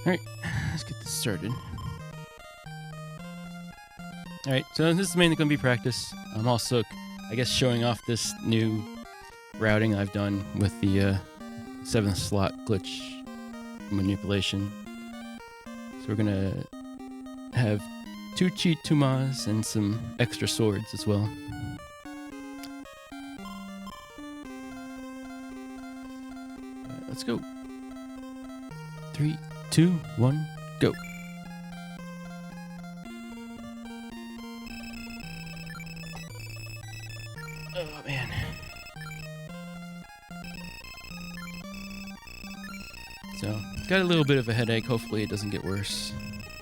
Alright, let's get this started. Alright, so this is mainly going to be practice. I'm also, I guess, showing off this new routing I've done with the 7th slot glitch manipulation. So we're going to have 2 cheat Tumas and some extra swords as well. Alright, let's go. 3, 2, 1, go. Oh man. So, got a little bit of a headache. Hopefully it doesn't get worse.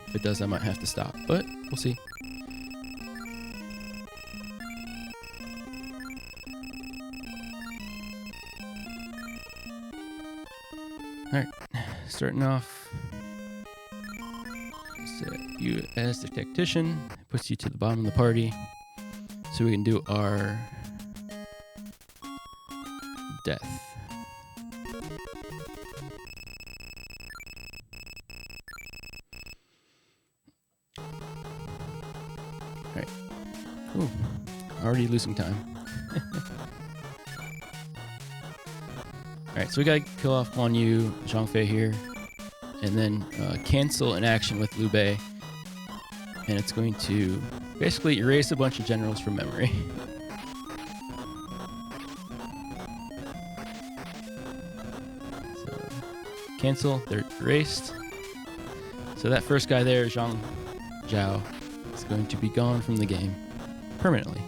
If it does, I might have to stop, but we'll see. Alright, starting off. Set you as the tactician, puts you to the bottom of the party, so we can do our death. Alright. Ooh, already losing time. Alright, so we gotta kill off Guan Yu, Zhang Fei here, and then cancel an action with Liu Bei, and it's going to basically erase a bunch of generals from memory. So, cancel, they're erased. So that first guy there, Zhang Zhao, is going to be gone from the game permanently.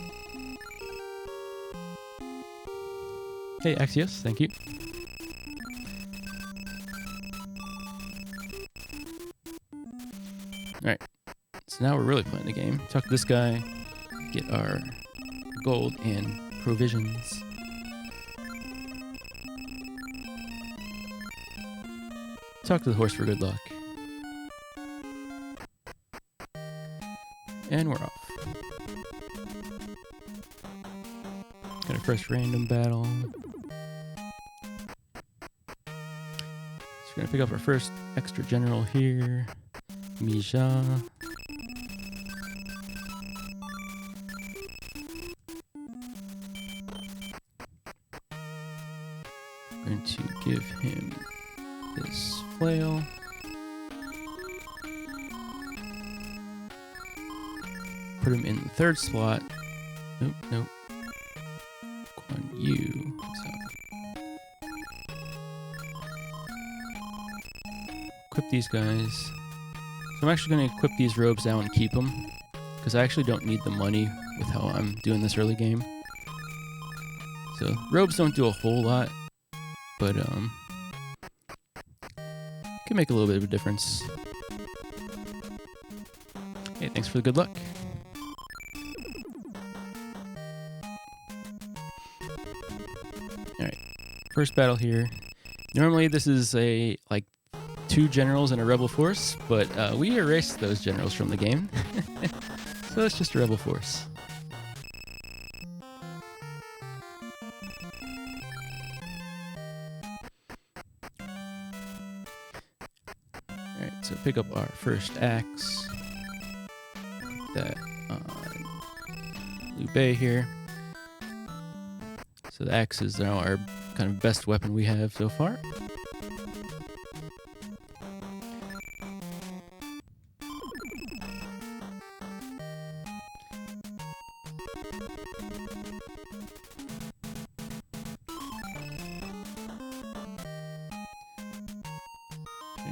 Hey, Axios, thank you. Alright, so now we're really playing the game. Talk to this guy, get our gold and provisions. Talk to the horse for good luck. And we're off. Got our first random battle. So we're gonna pick up our first extra general here. Mija. I'm going to give him this flail. Put him in the 3rd slot. Nope, nope. Guan Yu. Equip these guys. So I'm actually going to equip these robes now and keep them, because I actually don't need the money with how I'm doing this early game. So robes don't do a whole lot, but can make a little bit of a difference. Hey, thanks for the good luck. Alright, first battle here. Normally this is a, 2 generals and a rebel force, but we erased those generals from the game. So it's just a rebel force. Alright, so pick up our first axe. Put that on Liu Bei here. So the axe is now our kind of best weapon we have so far.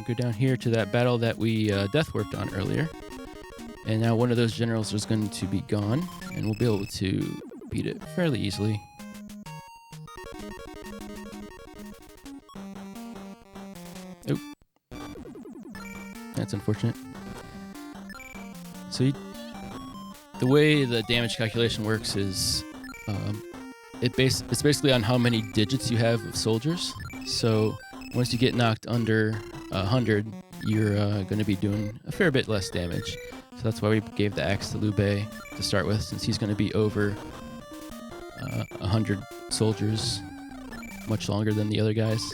Go down here to that battle that we death worked on earlier, and now one of those generals is going to be gone, and we'll be able to beat it fairly easily. Oh, that's unfortunate. So the way the damage calculation works is it's basically on how many digits you have of soldiers. So once you get knocked under 100, you're going to be doing a fair bit less damage. So that's why we gave the axe to Liu Bei to start with, since he's going to be over 100 soldiers much longer than the other guys.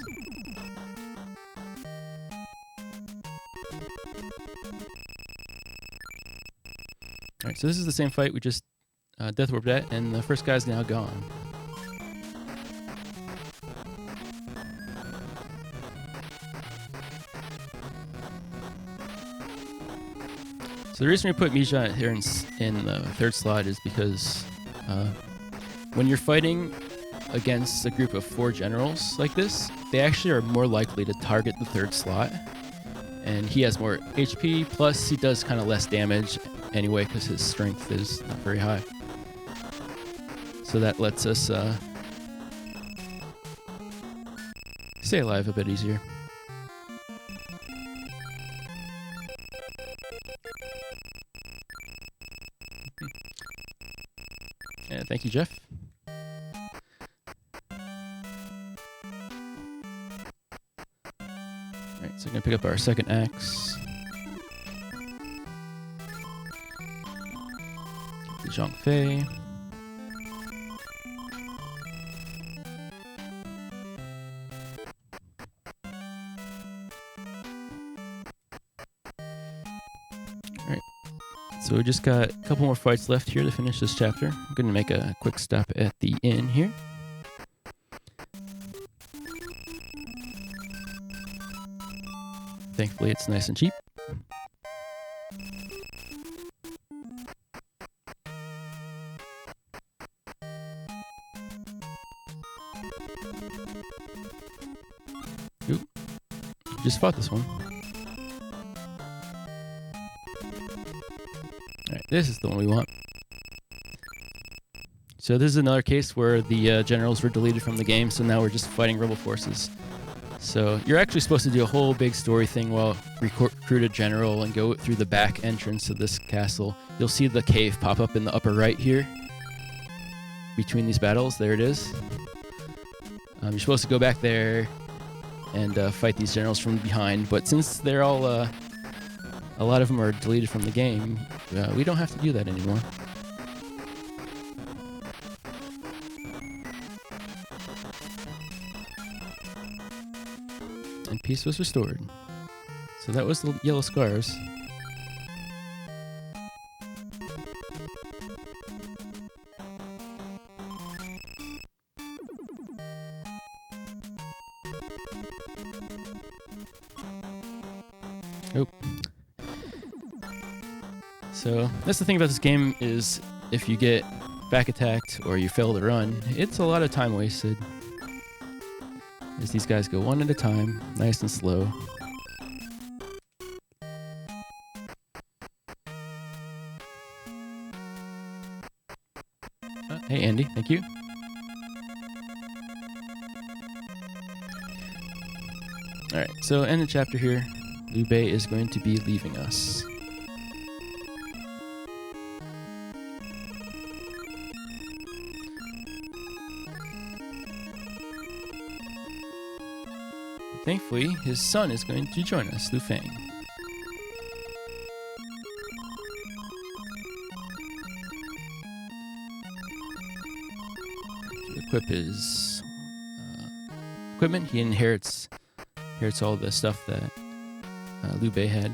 Alright, so this is the same fight we just death warped at, and the first guy's now gone. So the reason we put Mija here in the third slot is because when you're fighting against a group of 4 generals like this, they actually are more likely to target the third slot. And he has more HP, plus he does kind of less damage anyway because his strength is not very high. So that lets us stay alive a bit easier. Yeah, thank you, Jeff. Alright, so I'm going to pick up our second axe. The Zhang Fei. Alright, so we just got a couple more fights left here to finish this chapter. I'm going to make a quick stop at the inn here. Thankfully, it's nice and cheap. Oop. Just fought this one. Alright, this is the one we want. So this is another case where the generals were deleted from the game, so now we're just fighting rebel forces. So you're actually supposed to do a whole big story thing while recruit a general and go through the back entrance of this castle. You'll see the cave pop up in the upper right here. Between these battles, there it is. You're supposed to go back there and fight these generals from behind, but since they're all, a lot of them are deleted from the game, we don't have to do that anymore. And peace was restored. So that was the yellow scars. Oh. So that's the thing about this game is if you get back attacked or you fail to run, it's a lot of time wasted. As these guys go one at a time, nice and slow. Hey Andy, thank you. Alright, so end the chapter here. Liu Bei is going to be leaving us. Thankfully, his son is going to join us, Lu Feng. To equip his equipment, he inherits all the stuff that Liu Bei had.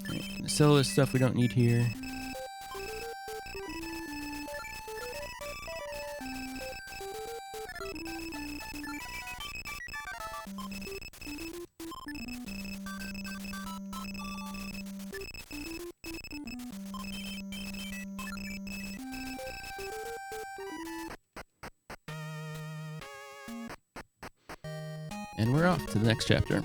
Right, gonna sell this stuff we don't need here. And we're off to the next chapter.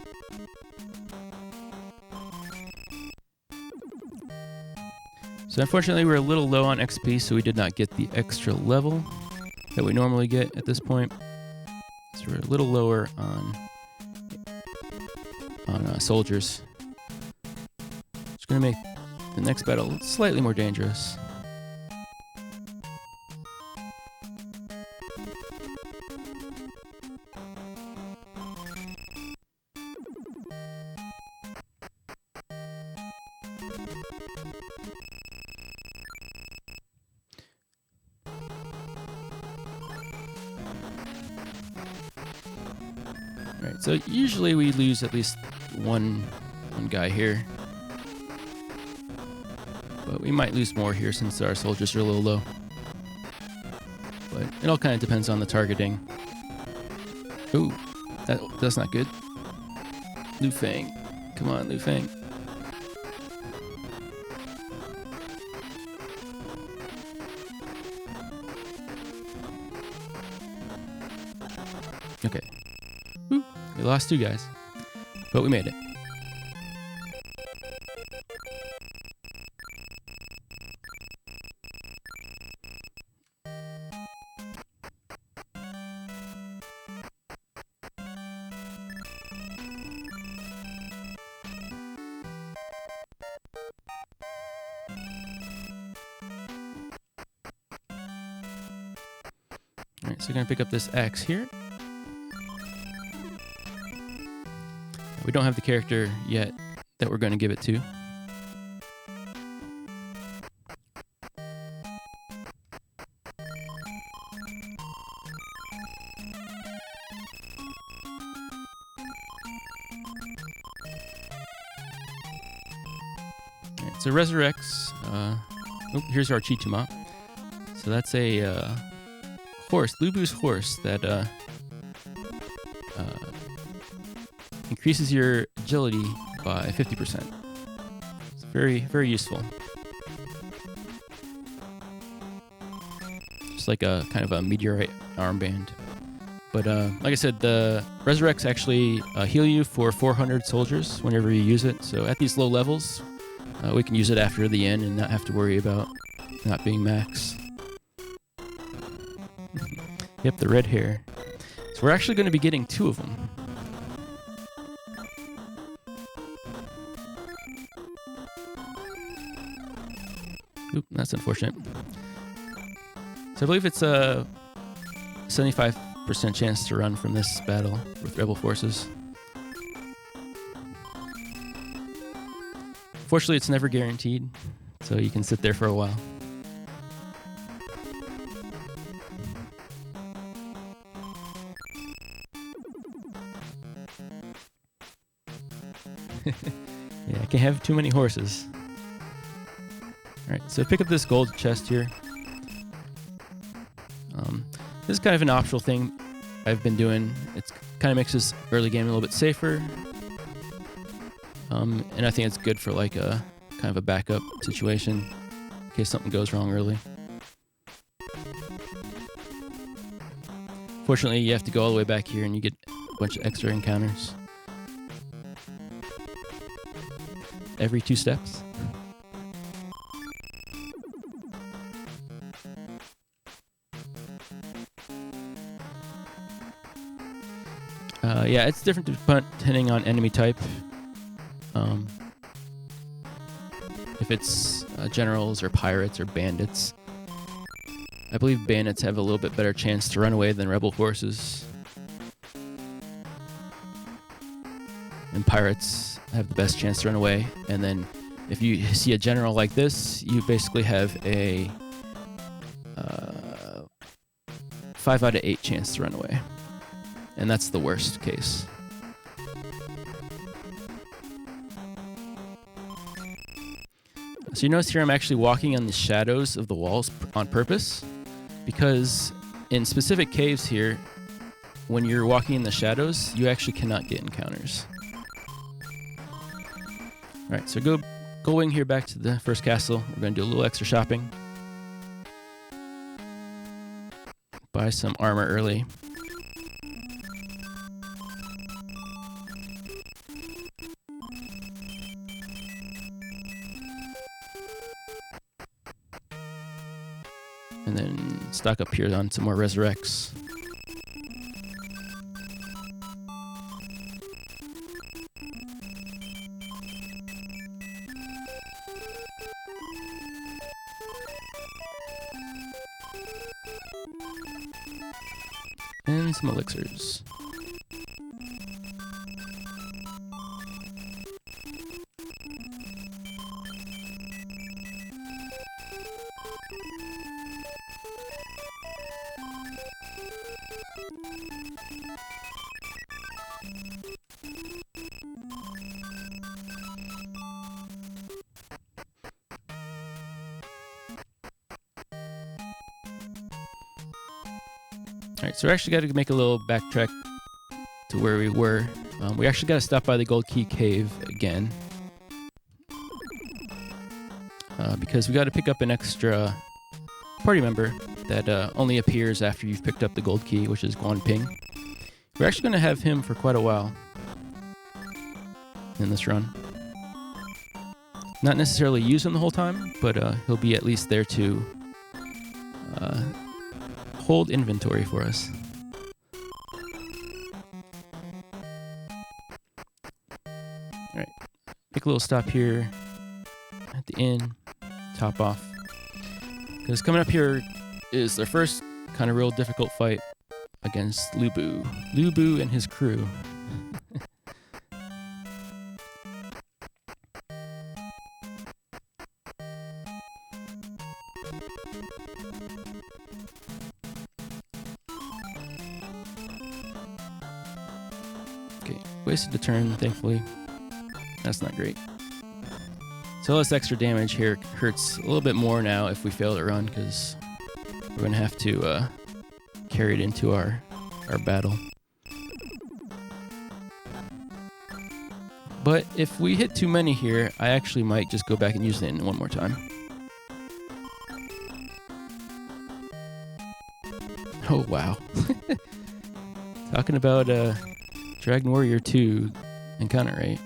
So unfortunately we're a little low on XP, so we did not get the extra level that we normally get at this point. So we're a little lower on soldiers. It's going to make the next battle slightly more dangerous. Right, so usually we lose at least one guy here. But we might lose more here since our soldiers are a little low. But it all kind of depends on the targeting. Ooh, that's not good. Liu Fang. Come on, Liu Fang. Okay. Woo, we lost 2 guys. But we made it. Alright, so we're going to pick up this axe here. We don't have the character yet that we're going to give it to. Alright, so resurrects. Here's our Chituma. So that's a horse, Lubu's horse that increases your agility by 50%. It's very, very useful. Just like a kind of a meteorite armband. But like I said, the resurrects actually heal you for 400 soldiers whenever you use it. So at these low levels, we can use it after the end and not have to worry about not being max. Yep, the red hair. So we're actually going to be getting 2 of them. Oop, that's unfortunate. So I believe it's a 75% chance to run from this battle with rebel forces. Fortunately, it's never guaranteed, so you can sit there for a while. Yeah, I can't have too many horses. Alright, so pick up this gold chest here. This is kind of an optional thing I've been doing. It kind of makes this early game a little bit safer. And I think it's good for like a kind of a backup situation in case something goes wrong early. Fortunately, you have to go all the way back here and you get a bunch of extra encounters. Every 2 steps. Yeah, it's different depending on enemy type. If it's generals or pirates or bandits. I believe bandits have a little bit better chance to run away than rebel forces. And pirates have the best chance to run away. And then if you see a general like this, you basically have a 5 out of 8 chance to run away. And that's the worst case. So you notice here I'm actually walking in the shadows of the walls on purpose, because in specific caves here, when you're walking in the shadows, you actually cannot get encounters. Alright, so going here back to the first castle. We're going to do a little extra shopping. Buy some armor early. And then stock up here on some more resurrects. And some elixirs. Alright, so we actually got to make a little backtrack to where we were. We actually got to stop by the Gold Key Cave again. Because we got to pick up an extra party member that only appears after you've picked up the Gold Key, which is Guan Ping. We're actually going to have him for quite a while in this run. Not necessarily use him the whole time, but he'll be at least there to hold inventory for us. Alright, make a little stop here at the inn, top off. Because coming up here is their first kind of real difficult fight against Lu Bu. Lu Bu and his crew. Okay, wasted the turn, thankfully. That's not great. So all this extra damage here hurts a little bit more now if we fail to run, because we're going to have to carry it into our battle. But if we hit too many here, I actually might just go back and use it one more time. Oh, wow. Talking about Dragon Warrior 2 encounter, right?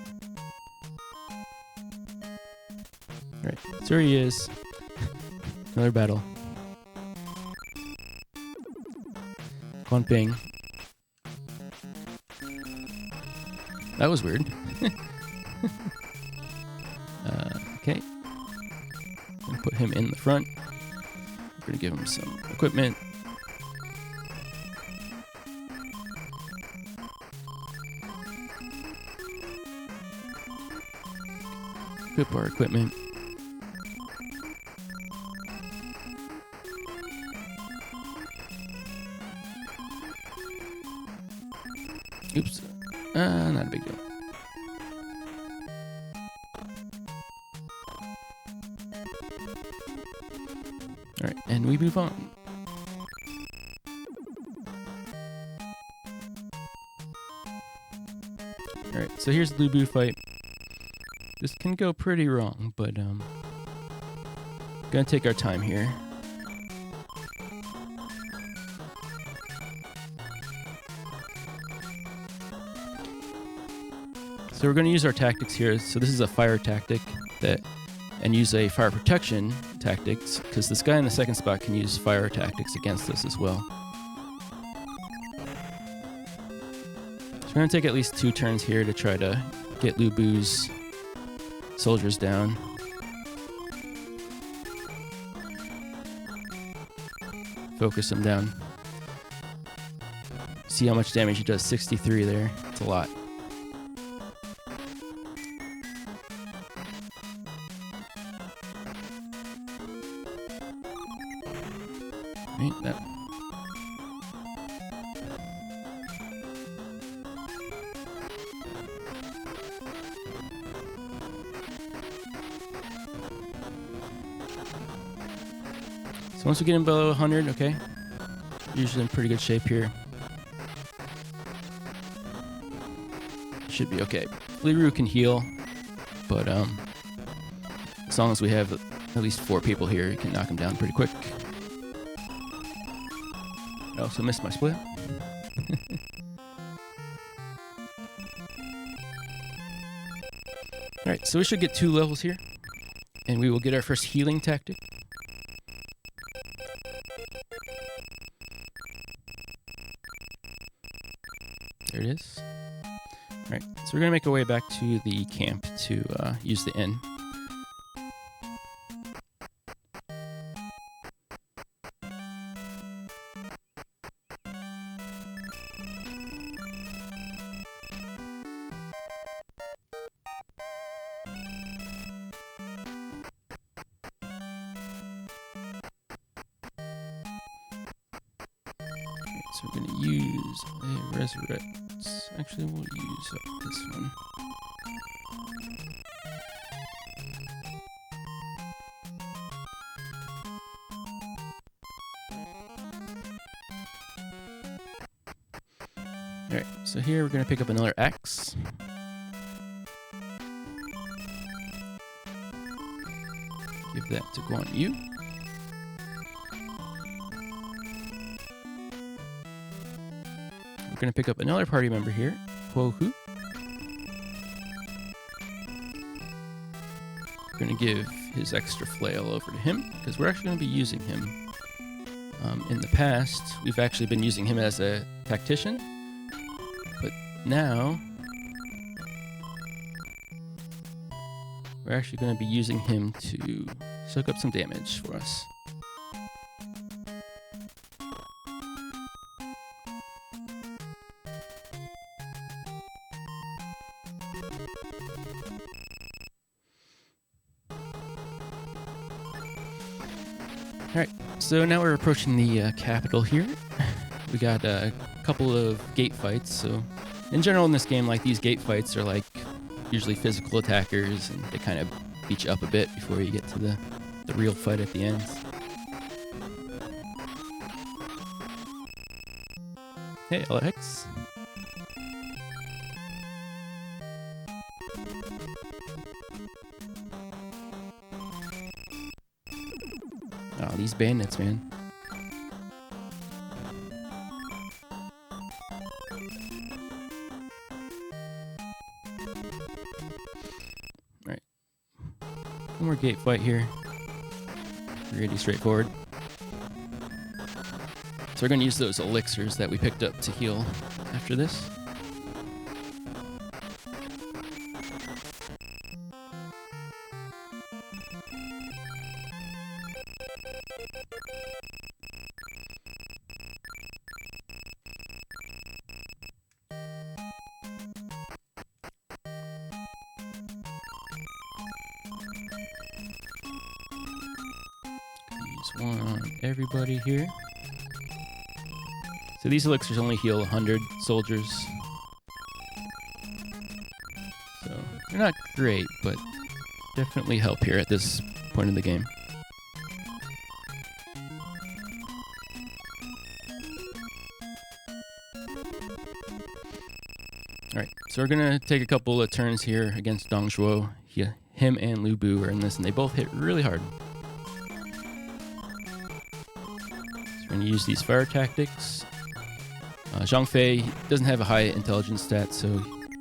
Alright, so here he is. Another battle. Guan Ping. That was weird. Okay. I'm gonna put him in the front. We're gonna give him some equipment. Equip our equipment. Oops. Not a big deal. Alright, and we move on. Alright, so here's the Lu Bu fight. This can go pretty wrong, but gonna take our time here. So we're going to use our tactics here. So this is a fire tactic and use a fire protection tactics, because this guy in the second spot can use fire tactics against us as well. So we're going to take at least 2 turns here to try to get Lu Bu's soldiers down. Focus him down. See how much damage he does. 63 there. It's a lot. Right, that. So once we get him below 100, okay, usually in pretty good shape here. Should be okay. Liru can heal, but as long as we have at least 4 people here, you can knock him down pretty quick. I also missed my split. Alright, so we should get 2 levels here, and we will get our first healing tactic. There it is. Alright, so we're going to make our way back to the camp to use the inn. So we're going to use a resurrect. Actually, we'll use up this one. Alright, so here we're going to pick up another axe. Give that to Guan Yu. We're going to pick up another party member here, Huo Hu. We're going to give his extra flail over to him, because we're actually going to be using him. In the past, we've actually been using him as a tactician, but now we're actually going to be using him to soak up some damage for us. Alright, so now we're approaching the capital here. We got a couple of gate fights, so in general in this game, like, these gate fights are like usually physical attackers, and they kind of beat you up a bit before you get to the real fight at the end. Hey, Alex. Oh, these bandits, man. Alright. One more gate fight here. Pretty straightforward. So we're going to use those elixirs that we picked up to heal after this. Use one on everybody here. So these elixirs only heal 100 soldiers. So they're not great, but definitely help here at this point in the game. Alright, so we're going to take a couple of turns here against Dong Zhuo. Him and Lu Bu are in this, and they both hit really hard. So we're going to use these fire tactics. Zhang Fei doesn't have a high intelligence stat, so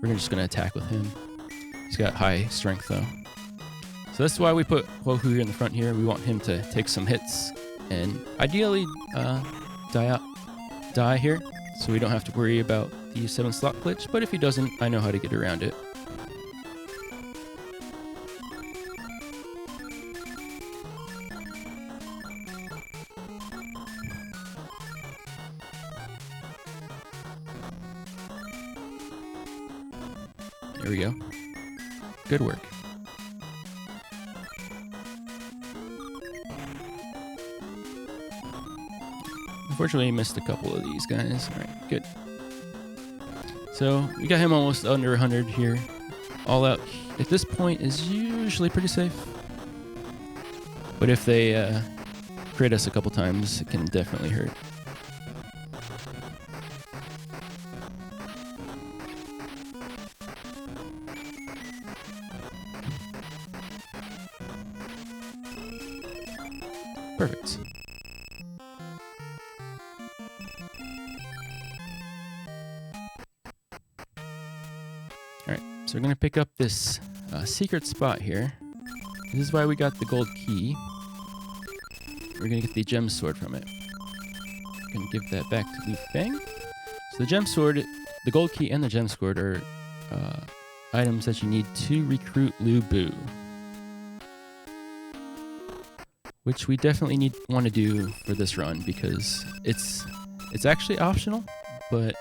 we're just going to attack with him. He's got high strength, though. So that's why we put Huo Hu here in the front here. We want him to take some hits and ideally die here, so we don't have to worry about the 7-slot glitch. But if he doesn't, I know how to get around it. There we go. Good work. Unfortunately, I missed a couple of these guys. Alright, good. So, we got him almost under 100 here. All out at this point is usually pretty safe. But if they crit us a couple times, it can definitely hurt. Perfect. Alright, so we're going to pick up this secret spot here. This is why we got the gold key. We're going to get the gem sword from it. We're going to give that back to Lu Feng. So the gem sword, the gold key and the gem sword are items that you need to recruit Lu Bu. Which we definitely want to do for this run, because it's actually optional, but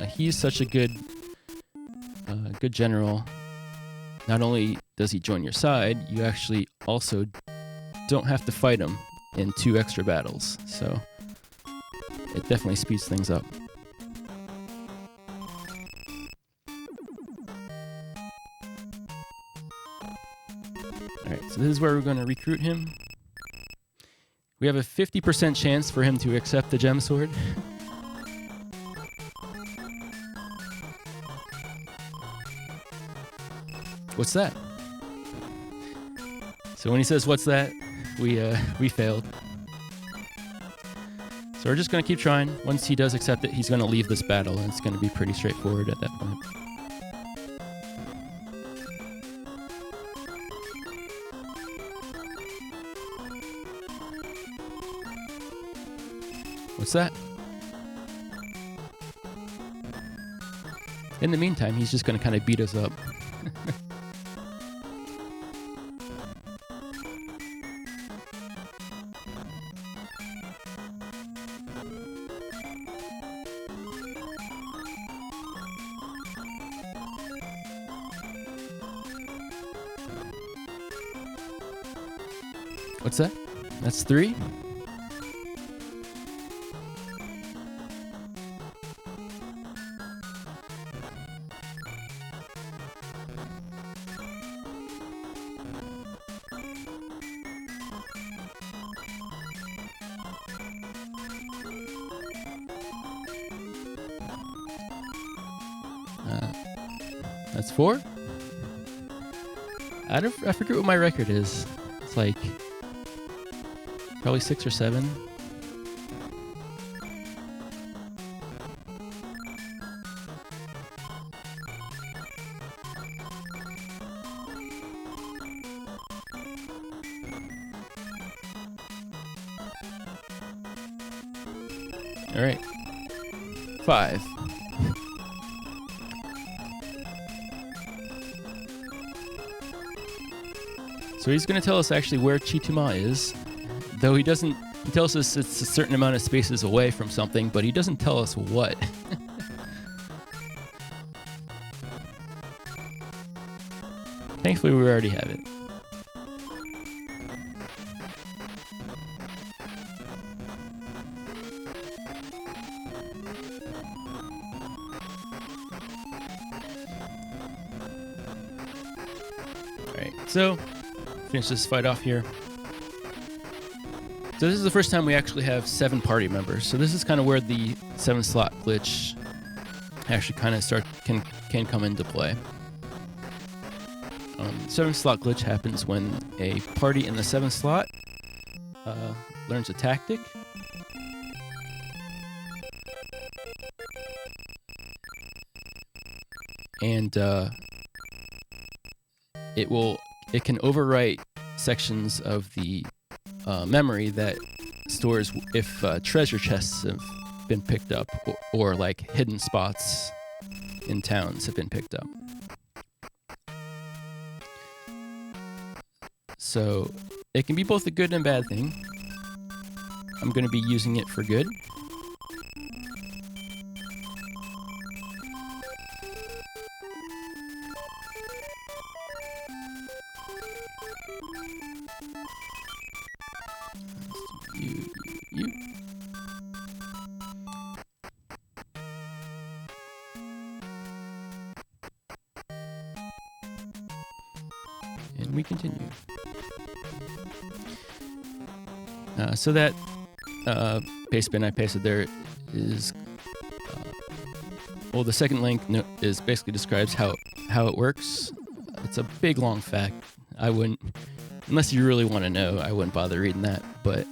he's such a good general. Not only does he join your side, you actually also don't have to fight him in 2 extra battles, so it definitely speeds things up. Alright, so this is where we're going to recruit him. We have a 50% chance for him to accept the gem sword. What's that? So when he says, what's that? We failed. So we're just going to keep trying. Once he does accept it, he's going to leave this battle, and it's going to be pretty straightforward at that point. What's that? In the meantime, he's just going to kind of beat us up. What's that? That's 3? That's 4? I forget what my record is. It's like probably 6 or 7. All right. 5. So he's going to tell us actually where Chituma is, though he doesn't. He tells us it's a certain amount of spaces away from something, but he doesn't tell us what. Thankfully, we already have it. Alright, so finish this fight off here. So this is the first time we actually have 7 party members. So this is kind of where the 7-slot glitch actually kind of can come into play. 7-slot glitch happens when a party in the 7th slot learns a tactic. And it can overwrite sections of the memory that stores if treasure chests have been picked up or like hidden spots in towns have been picked up. So it can be both a good and bad thing. I'm going to be using it for good. You. And we continue. So that paste bin I pasted there is, well, the second link is basically describes how it works. It's a big long fact. I wouldn't, unless you really want to know, I wouldn't bother reading that. But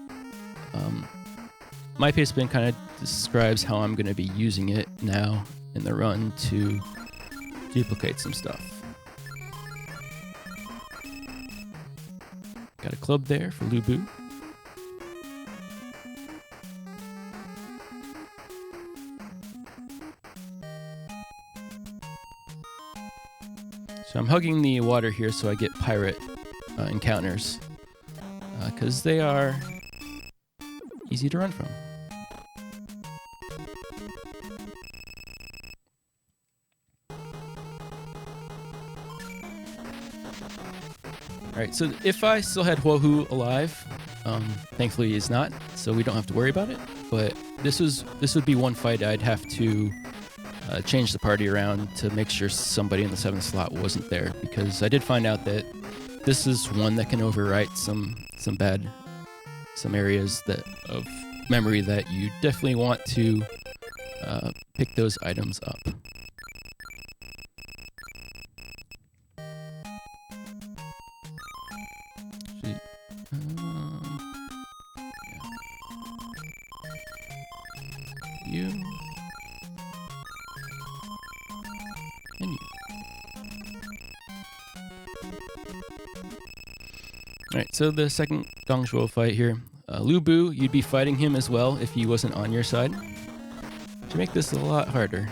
my paste bin kind of describes how I'm going to be using it now in the run to duplicate some stuff. Got a club there for Lubu. So I'm hugging the water here so I get pirate encounters, because they are easy to run from. Alright, so if I still had Huohu alive, thankfully he's not, so we don't have to worry about it, but this would be one fight I'd have to change the party around to make sure somebody in the 7th slot wasn't there, because I did find out that this is one that can overwrite some areas of memory that you definitely want to pick those items up. You. And you. Alright, so the second Dongshuo fight here. Lu Bu, you'd be fighting him as well if he wasn't on your side. To make this a lot harder.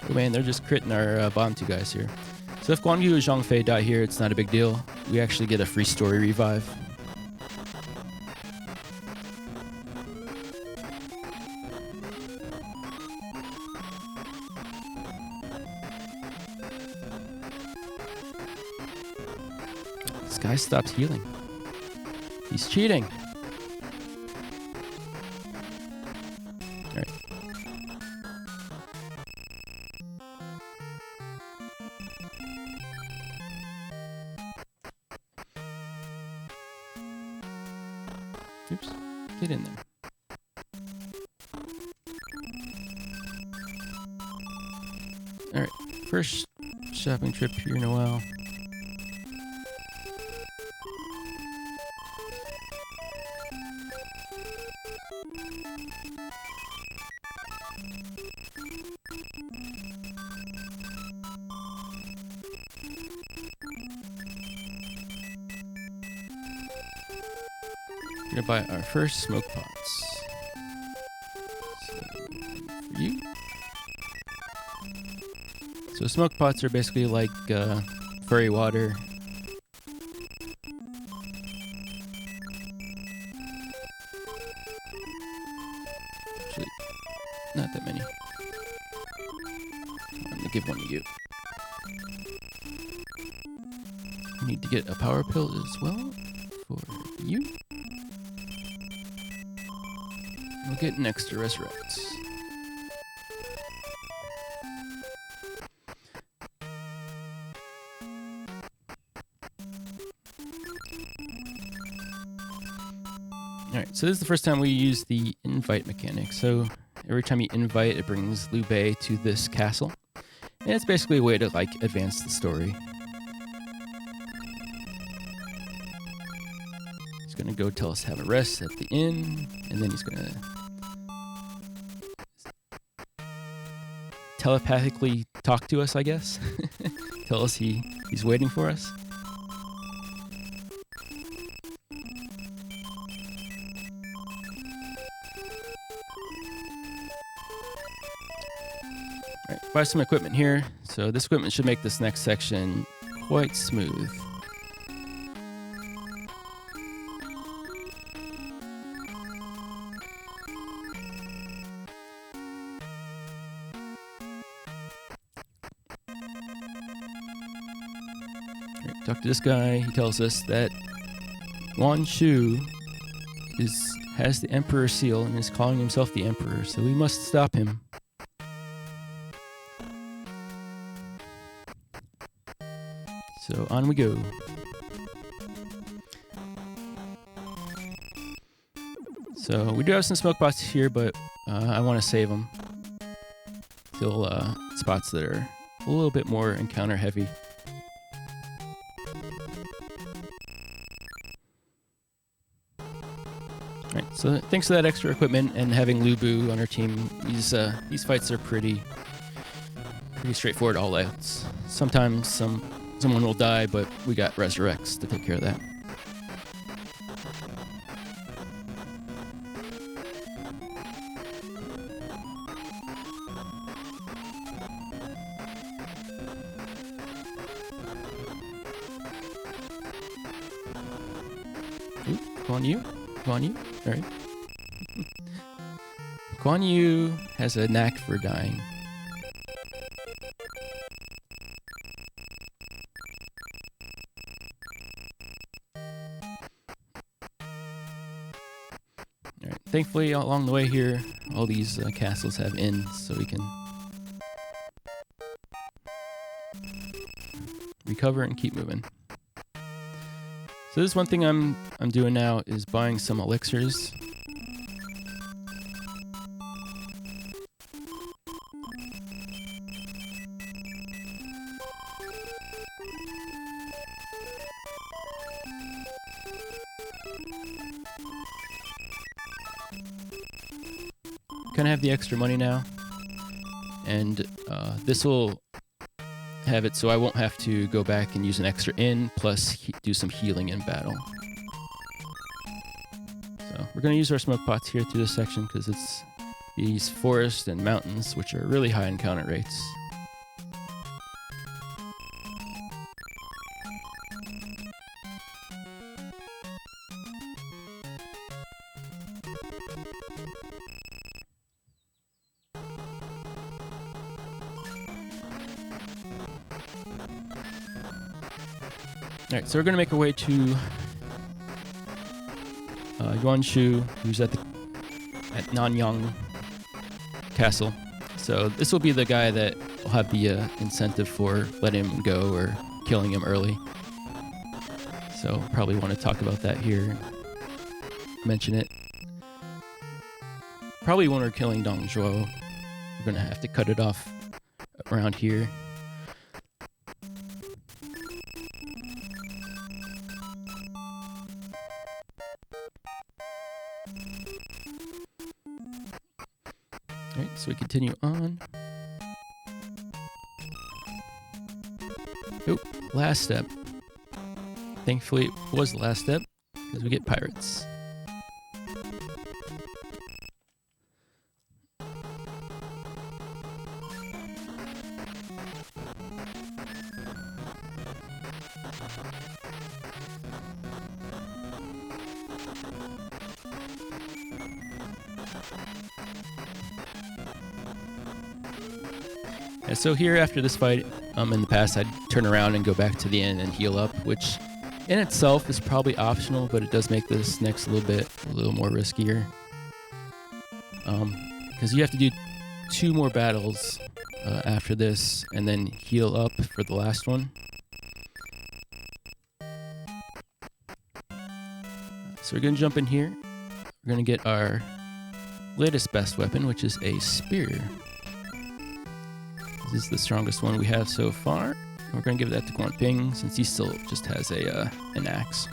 Oh man, they're just critting our bottom two guys here. So if Guan Yu and Zhang Fei die here, it's not a big deal. We actually get a free story revive. This guy stopped healing. He's cheating. Alright. Oops. Get in there. Alright. First shopping trip here in a while. We're gonna buy our first smoke pots. So, for you. So smoke pots are basically like furry water. Actually, not that many. I'm gonna give one to you. We need to get a power pill as well for you. We'll get an extra resurrect. Alright, so this is the first time we use the invite mechanic. So every time you invite, it brings Liu Bei to this castle. And it's basically a way to like advance the story. He's gonna go tell us to have a rest at the inn, and then he's gonna telepathically talk to us, I guess. Tell us he's waiting for us. Alright, buy some equipment here. So this equipment should make this next section quite smooth. Talk to this guy. He tells us that Guan Shu has the Emperor seal and is calling himself the Emperor, so we must stop him. So on we go. So we do have some smoke bots here, but I want to save them. Still spots that are a little bit more encounter heavy. Alright, so thanks to that extra equipment and having Lu Bu on our team, these fights are pretty straightforward all outs. Sometimes someone will die, but we got resurrects to take care of that. Ooh, Guan Yu? Guan Yu? Alright. Guan Yu has a knack for dying. Alright. Thankfully, along the way here, all these castles have inns, so we can recover and keep moving. So this is one thing I'm doing now is buying some elixirs. kind of have the extra money now, and this will have it so I won't have to go back and use an extra inn plus do some healing in battle. So we're going to use our smoke pots here through this section because it's these forests and mountains which are really high encounter rates. Alright, so we're going to make our way to Yuanshu, who's at Nanyang Castle. So this will be the guy that will have the incentive for letting him go or killing him early. So probably want to talk about that here, mention it. Probably when we're killing Dong Zhuo, we're going to have to cut it off around here. Alright, so we continue on. Oh, last step. Thankfully, it was the last step, because we get pirates. Yeah, so here after this fight, in the past I'd turn around and go back to the inn and heal up, which in itself is probably optional, but it does make this next a little more riskier. Because you have to do 2 more battles after this and then heal up for the last one. So we're going to jump in here. We're going to get our latest best weapon, which is a spear. This is the strongest one we have so far. We're going to give that to Guanping since he still just has an axe.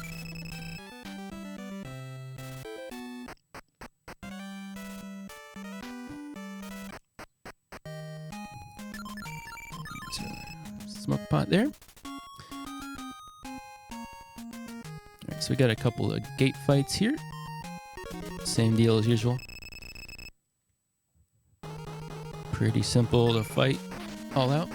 Smoke pot there. Alright, so we got a couple of gate fights here. Same deal as usual. Pretty simple to fight all out.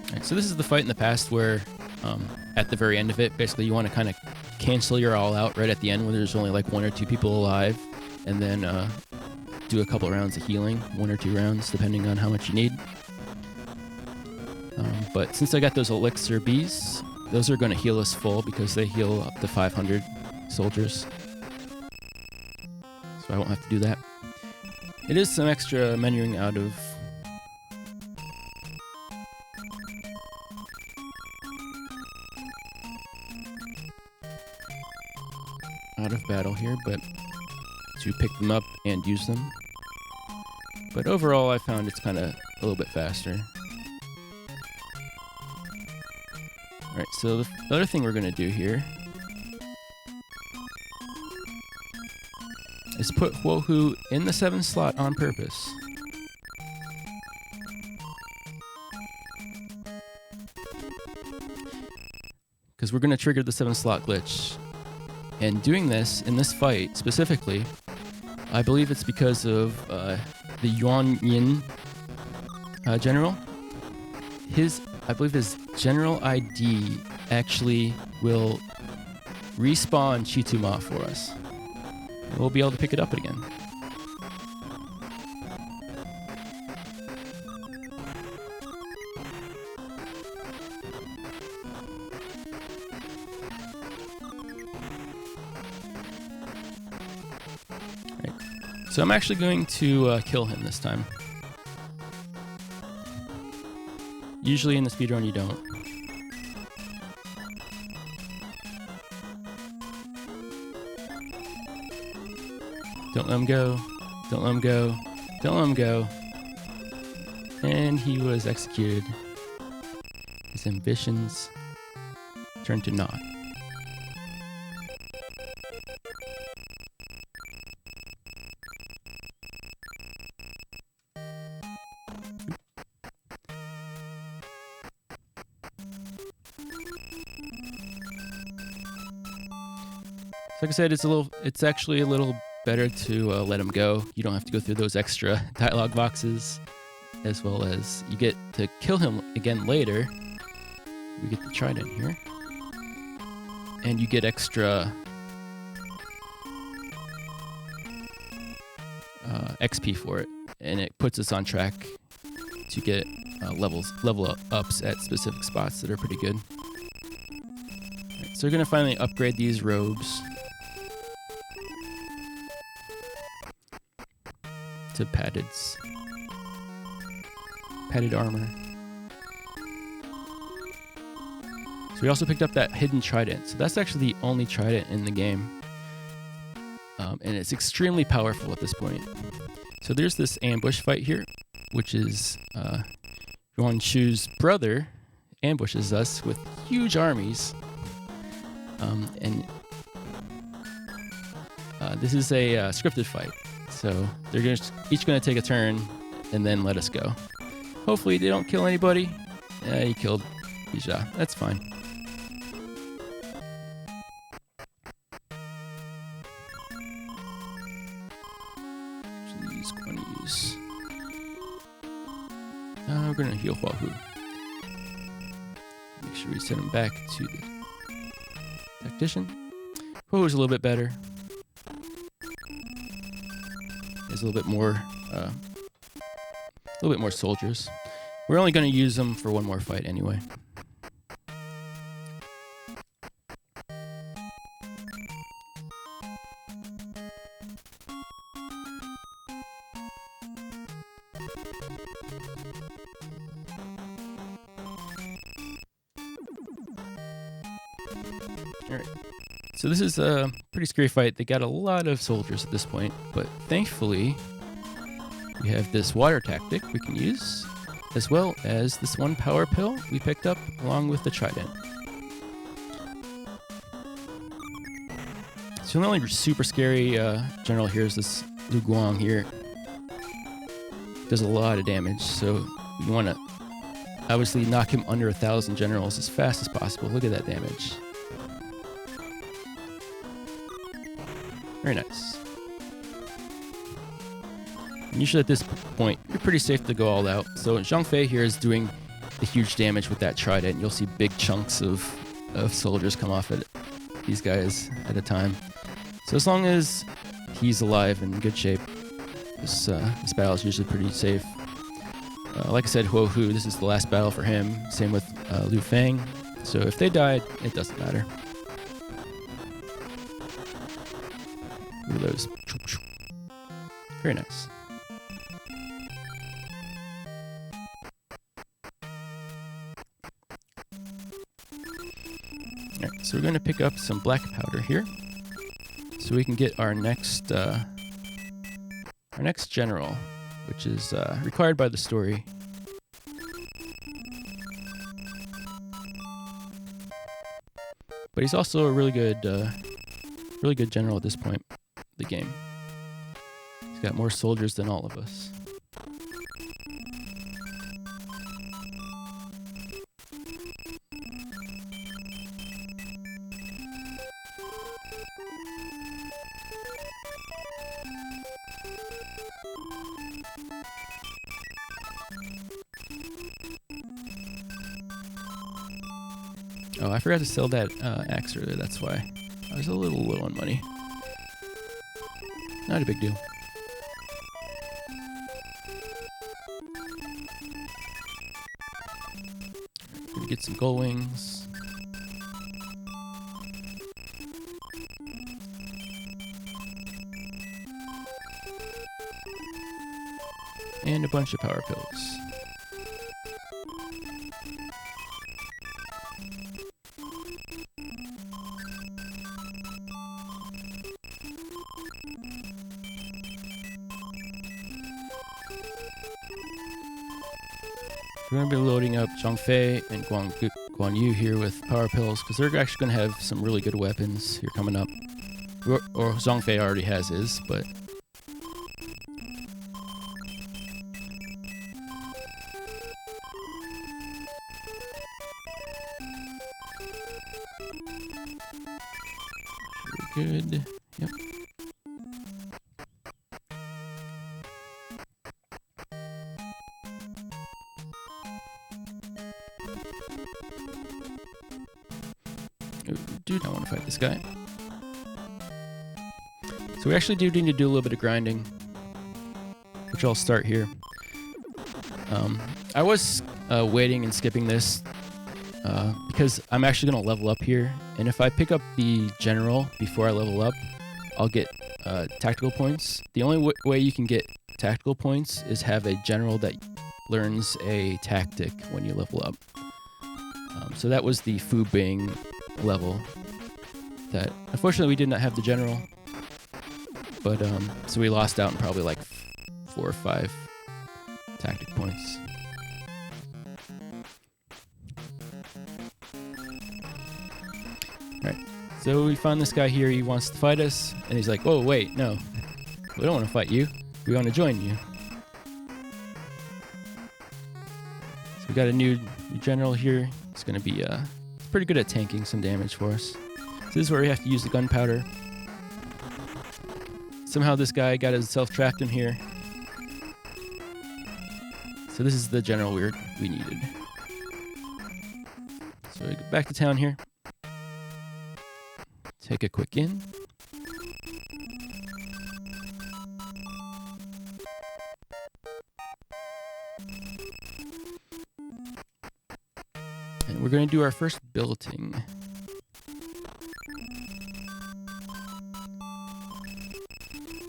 Alright, so this is the fight in the past where at the very end of it, basically you want to kind of cancel your all out right at the end when there's only like 1 or 2 people alive, and then do a couple rounds of healing, 1 or 2 rounds depending on how much you need. But since I got those elixir bees, those are going to heal us full because they heal up to 500 soldiers. So I won't have to do that. It is some extra menuing out of battle here, but to pick them up and use them. But overall, I found it's kind of a little bit faster. Alright, so the other thing we're going to do here is put Huohu in the 7th slot on purpose. Because we're going to trigger the 7th slot glitch. And doing this, in this fight specifically, I believe it's because of the Yuan Yin general. I believe his general ID actually will respawn Chituma for us. And we'll be able to pick it up again. So I'm actually going to kill him this time. Usually in the speedrun you don't. Don't let him go. Don't let him go. Don't let him go. And he was executed. His ambitions turned to naught. Like I said, it's actually a little better to let him go. You don't have to go through those extra dialogue boxes, as well as you get to kill him again later. We get the trident here, and you get extra XP for it, and it puts us on track to get level ups at specific spots that are pretty good. Right, so we're gonna finally upgrade these robes to padded armor. So we also picked up that hidden trident. So that's actually the only trident in the game. And it's extremely powerful at this point. So there's this ambush fight here, which is Yuan Shu's brother ambushes us with huge armies. And this is a scripted fight. So they're each going to take a turn and then let us go. Hopefully they don't kill anybody. He killed Bija. That's fine. Actually, going to use. We're going to heal Huahu. Make sure we send him back to the tactician. Huahu's a little bit better. There's a little bit more soldiers. We're only going to use them for one more fight anyway. Alright. So this is a pretty scary fight. They got a lot of soldiers at this point, but thankfully we have this water tactic we can use, as well as this one power pill we picked up along with the trident. So the only super scary general here is this Lu Guang here. Does a lot of damage, so you want to obviously knock him under 1,000 generals as fast as possible. Look at that damage. Very nice. And usually at this point, you're pretty safe to go all out. So Zhang Fei here is doing the huge damage with that trident. You'll see big chunks of soldiers come off at these guys at a time. So as long as he's alive and in good shape, this battle is usually pretty safe. Like I said, Huohu, this is the last battle for him. Same with Liu Fang. So if they died, it doesn't matter. Look at those. Very nice. Alright, so we're going to pick up some black powder here, so we can get our next general, which is required by the story. But he's also a really good general at this point in the game. He's got more soldiers than all of us. Oh, I forgot to sell that axe earlier, that's why. I was a little low on money. Not a big deal. Gonna get some gold wings. And a bunch of power pills. we're going to be loading up Zhongfei and Guan Yu here with power pills, because they're actually going to have some really good weapons here coming up. Or Zhongfei already has his, but... Good. Yep. Ooh, do not want to fight this guy. So we actually do need to do a little bit of grinding, which I'll start here. I was waiting and skipping this because I'm actually going to level up here, and if I pick up the general before I level up, I'll get tactical points. The only way you can get tactical points is have a general that learns a tactic when you level up. So that was the Fu Bing level that unfortunately we did not have the general, but so we lost out on probably like 4 or 5 tactic points. Alright, so we found this guy here. He wants to fight us, and he's like, oh wait, no, we don't want to fight you, we want to join you. So we got a new general here. It's going to be pretty good at tanking some damage for us. So this is where we have to use the gunpowder. Somehow this guy got himself trapped in here. So this is the general we needed. So we go back to town here. Take a quick in. And we're going to do our first building.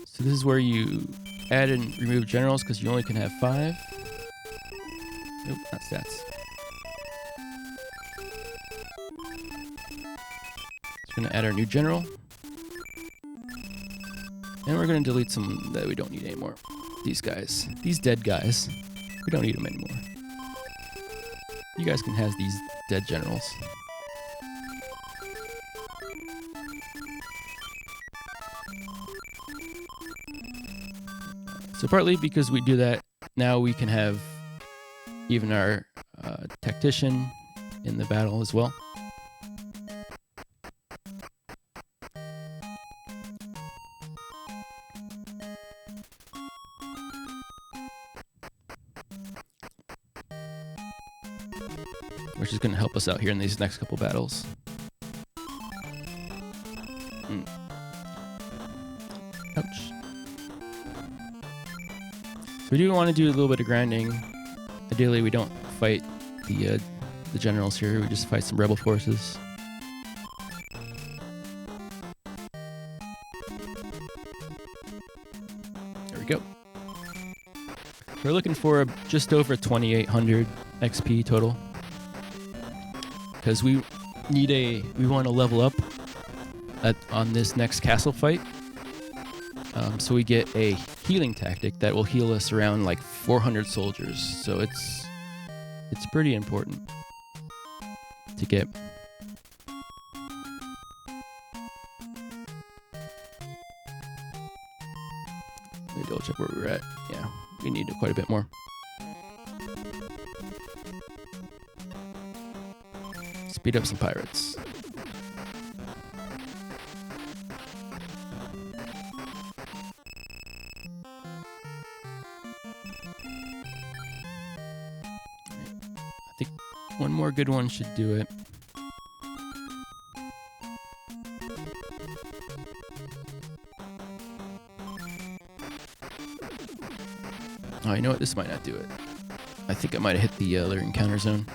So this is where you add and remove generals, because you only can have 5. Nope, not stats. So we're going to add our new general. And we're going to delete some that we don't need anymore. These guys. These dead guys. We don't need them anymore. You guys can have these dead generals. So partly because we do that, now we can have even our tactician in the battle as well. Which is going to help us out here in these next couple battles. Ouch. So we do want to do a little bit of grinding. Ideally, we don't fight the generals here. We just fight some rebel forces. There we go. We're looking for just over 2,800 XP total, because we want to level up on this next castle fight. So we get a healing tactic that will heal us around like 400 soldiers. So it's pretty important to get. Let me double check where we're at. Yeah, we need quite a bit more. Speed up some pirates. I think one more good one should do it. Oh, you know what? This might not do it. I think I might have hit the other encounter zone.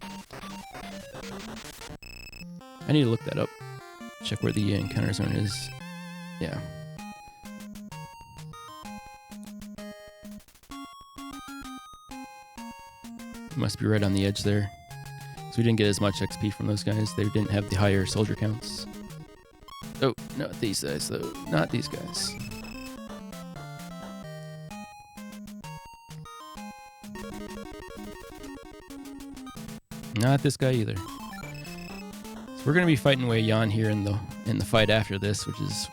I need to look that up. Check where the encounter zone is. Yeah. It must be right on the edge there. So we didn't get as much XP from those guys. They didn't have the higher soldier counts. Oh, not these guys though. Not these guys. Not this guy either. So we're gonna be fighting away Jan here in the fight after this, which is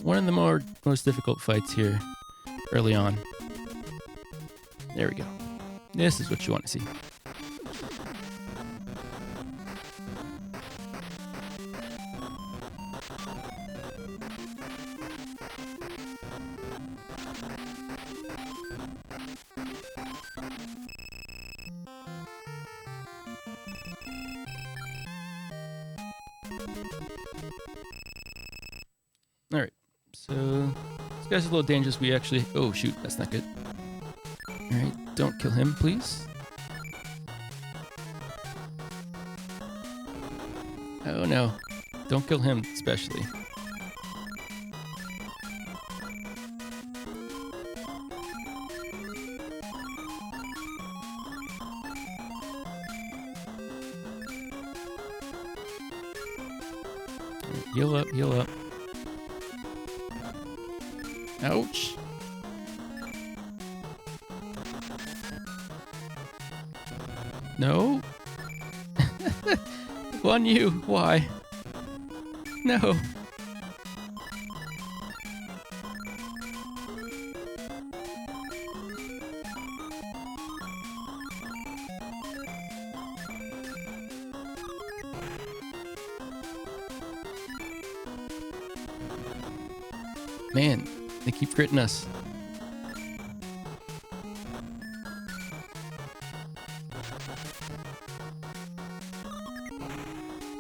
one of the most difficult fights here early on. There we go. This is what you want to see. Alright, so this guy's a little dangerous. We actually... Oh, shoot, that's not good. Alright, don't kill him, please. Oh, no. Don't kill him, especially. Heal up, heal up. Ouch. No. On you. Why? No. Man, they keep critting us.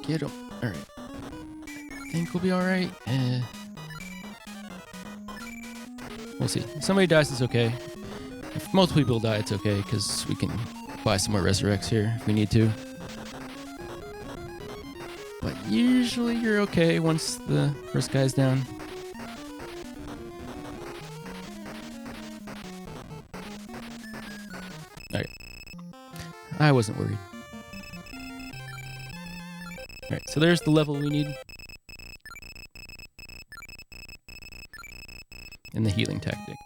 Get him. Alright. I think we'll be alright. We'll see. If somebody dies, it's okay. If multiple people die, it's okay, because we can buy some more resurrects here if we need to. But usually you're okay once the first guy's down. Alright. I wasn't worried. Alright, so there's the level we need. And the healing tactic.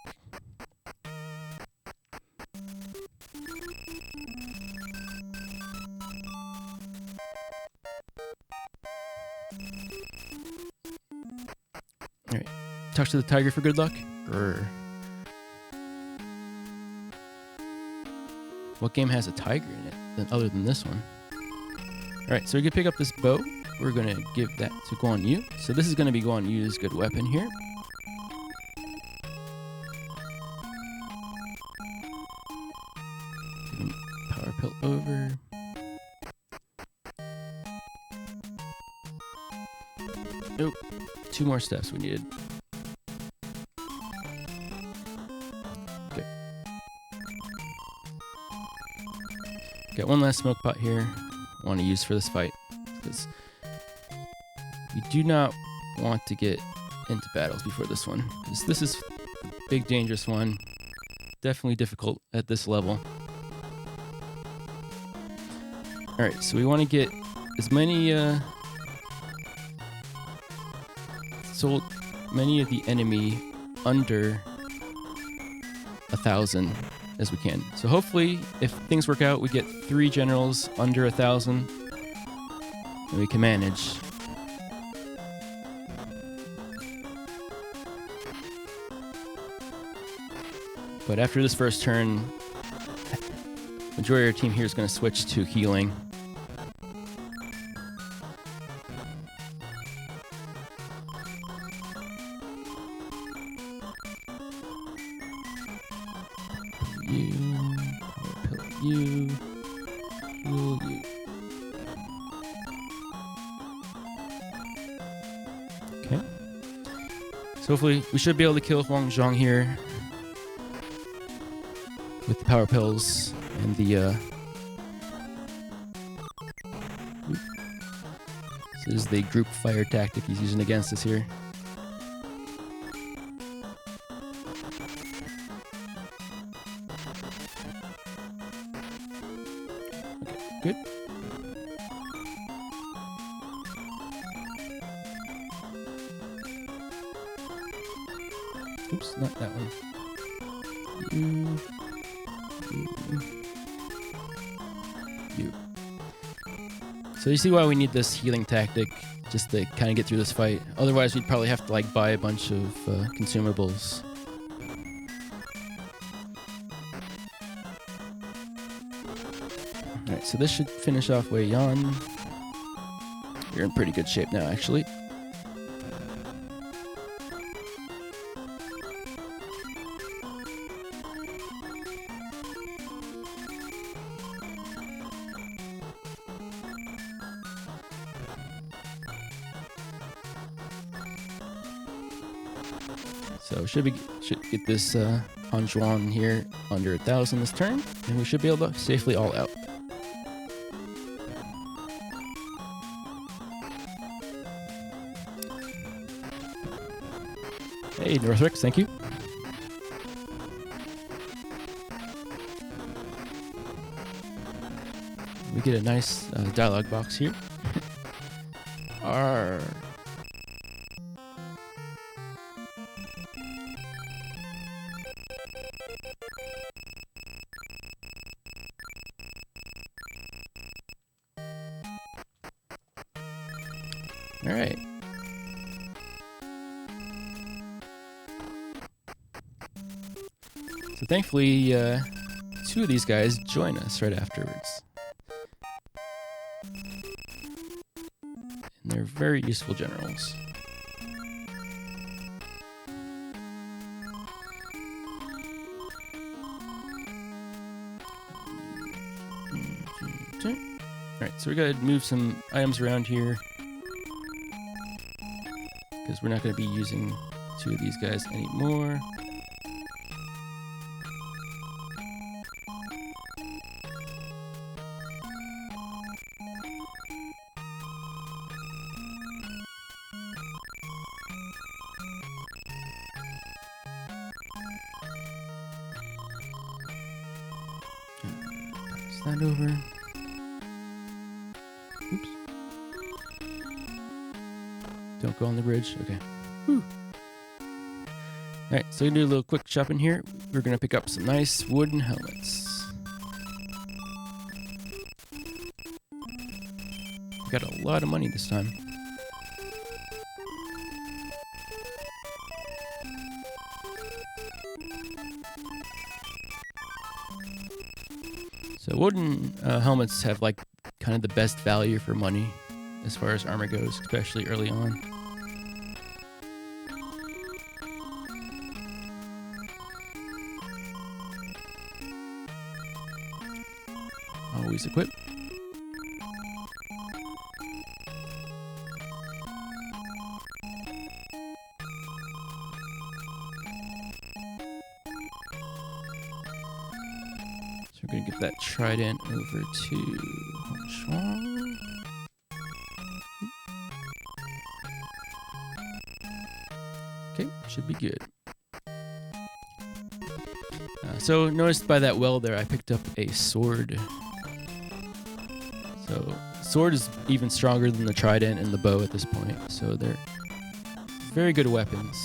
Alright. Talk to the tiger for good luck? Grr. What game has a tiger in it other than this one? Alright, so we can pick up this bow. We're going to give that to Guan Yu. So this is going to be Guan Yu's good weapon here. Give him power pill over. Nope. 2 more steps we needed. Okay. Got one last smoke pot here. Want to use for this fight, because we do not want to get into battles before this one, because this is a big dangerous one, definitely difficult at this level. Alright, so we want to get as many many of the enemy under 1,000 as we can. So hopefully, if things work out, we get 3 generals under 1,000, and we can manage. But after this first turn, majority of our team here is going to switch to healing. You, heal you. Okay. So hopefully we should be able to kill Huang Zhang here with the power pills and the this is the group fire tactic he's using against us here. Good. Oops, not that one. You. So you see why we need this healing tactic, just to kind of get through this fight. Otherwise, we'd probably have to like buy a bunch of consumables. Alright, so this should finish off Wei Yan. You're in pretty good shape now, actually. So should get this Han Zhuan here under 1,000 this turn, and we should be able to safely all out. Hey, Northrix, thank you. We get a nice dialogue box here. Arr. All right. So thankfully, 2 of these guys join us right afterwards. And they're very useful generals. Alright, so we gotta move some items around here, because we're not gonna be using 2 of these guys anymore. Slide over. Oops. Don't go on the bridge. Okay. Whew. Alright, so we can do a little quick shopping here. We're going to pick up some nice wooden helmets. We got a lot of money this time. So wooden helmets have like kind of the best value for money as far as armor goes, especially early on. Always equip. So we're gonna get that trident over to Huang. Okay, should be good. So notice by that well there, I picked up a sword. So sword is even stronger than the trident and the bow at this point. So they're very good weapons,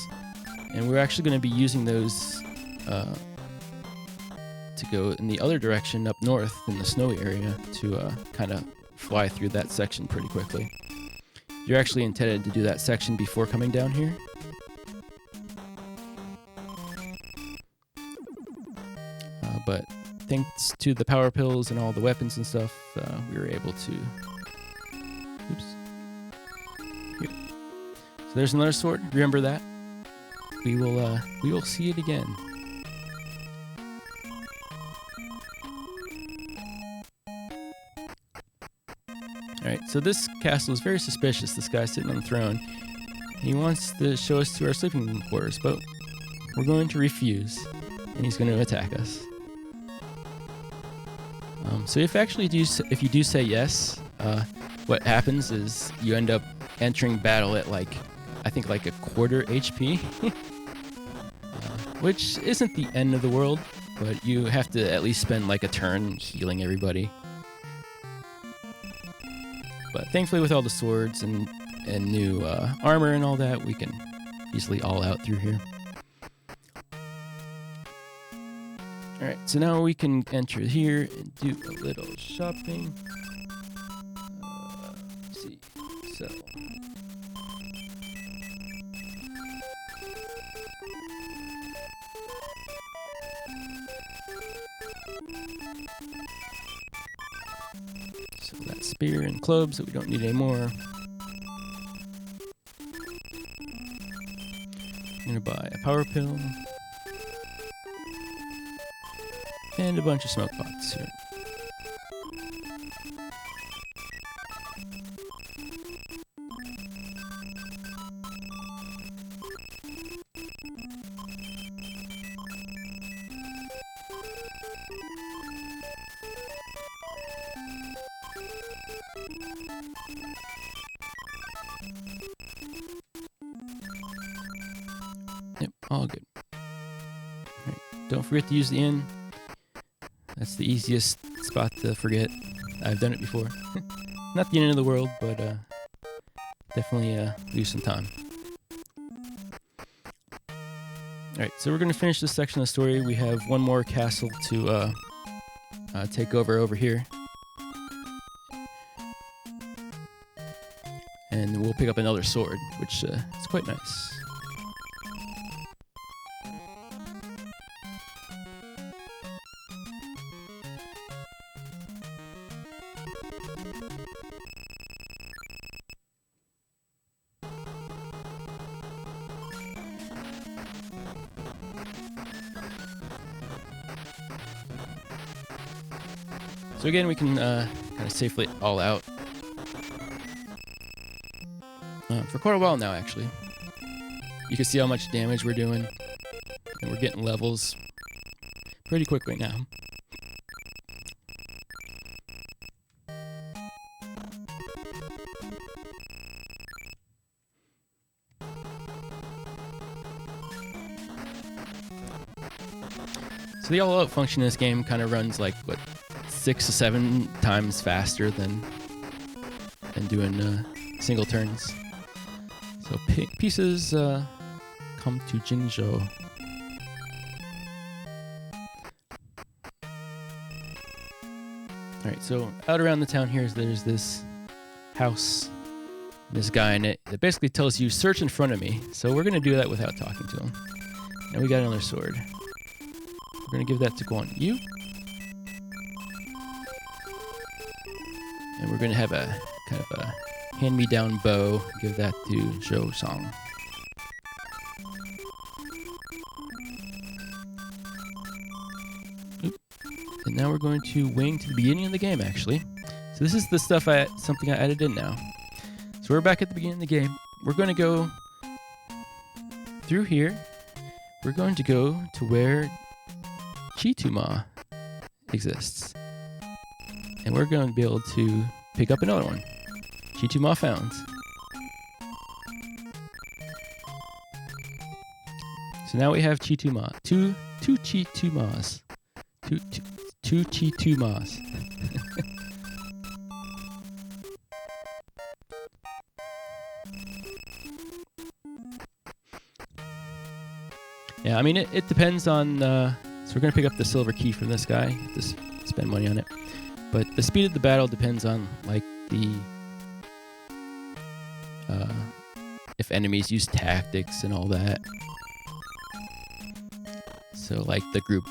and we're actually going to be using those to go in the other direction up north in the snowy area to kind of fly through that section pretty quickly. You're actually intended to do that section before coming down here. But thanks to the power pills and all the weapons and stuff, we were able to... Oops. Here. So there's another sword. Remember that. We will see it again. Alright, so this castle is very suspicious. This guy sitting on the throne. He wants to show us to our sleeping quarters, but we're going to refuse, and he's going to attack us. So if you do say yes, what happens is you end up entering battle at like, I think like a quarter HP, which isn't the end of the world, but you have to at least spend like a turn healing everybody. But thankfully with all the swords and new armor and all that, we can easily all out through here. Alright, so now we can enter here and do a little shopping. sell. So that spear and clubs that we don't need anymore. I'm gonna buy a power pill and a bunch of smoke pots here. Yep, all good. Right. Don't forget to use the inn. That's the easiest spot to forget. I've done it before. Not the end of the world, but definitely lose some time. Alright, so we're going to finish this section of the story. We have one more castle to take over here. And we'll pick up another sword, which is quite nice. So again, we can kind of safely it all out. For quite a while now, actually. You can see how much damage we're doing. And we're getting levels pretty quickly now. So the all-out function in this game kind of runs like, what, 6 to 7 times faster than doing single turns. So pieces come to Jinzhou. Alright, so out around the town here, there's this house, this guy in it, that basically tells you, search in front of me. So we're going to do that without talking to him. And we got another sword. We're going to give that to Guan Yu. And we're going to have a kind of a hand-me-down bow. Give that to Zhou Song. Oop. And now we're going to wing to the beginning of the game, actually. So this is the stuff something I added in now. So we're back at the beginning of the game. We're going to go through here. We're going to go to where Chituma exists. And we're going to be able to pick up another one. Chituma found. So now we have Chituma. Two Chitumas. Two Chitumas. Yeah, I mean, it depends on... so we're going to pick up the silver key from this guy. Just spend money on it. But the speed of the battle depends on, like, the... if enemies use tactics and all that. So, like, the group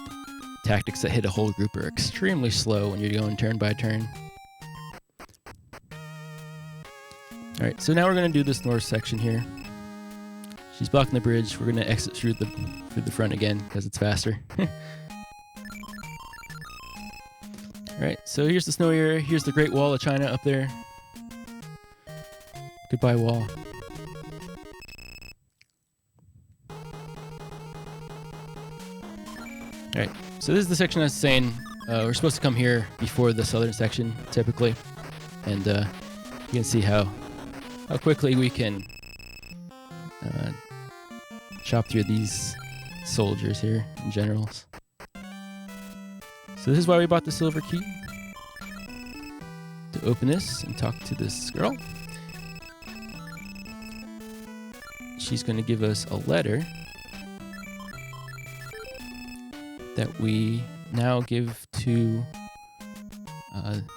tactics that hit a whole group are extremely slow when you're going turn by turn. Alright, so now we're going to do this north section here. She's blocking the bridge. We're going to exit through the front again because it's faster. Alright, so here's the snowy area. Here's the Great Wall of China up there. Goodbye, wall. Alright, so this is the section I was saying we're supposed to come here before the southern section, typically. And you can see how quickly we can chop through these soldiers here and generals. So this is why we bought the silver key. To open this and talk to this girl. She's going to give us a letter that we now give to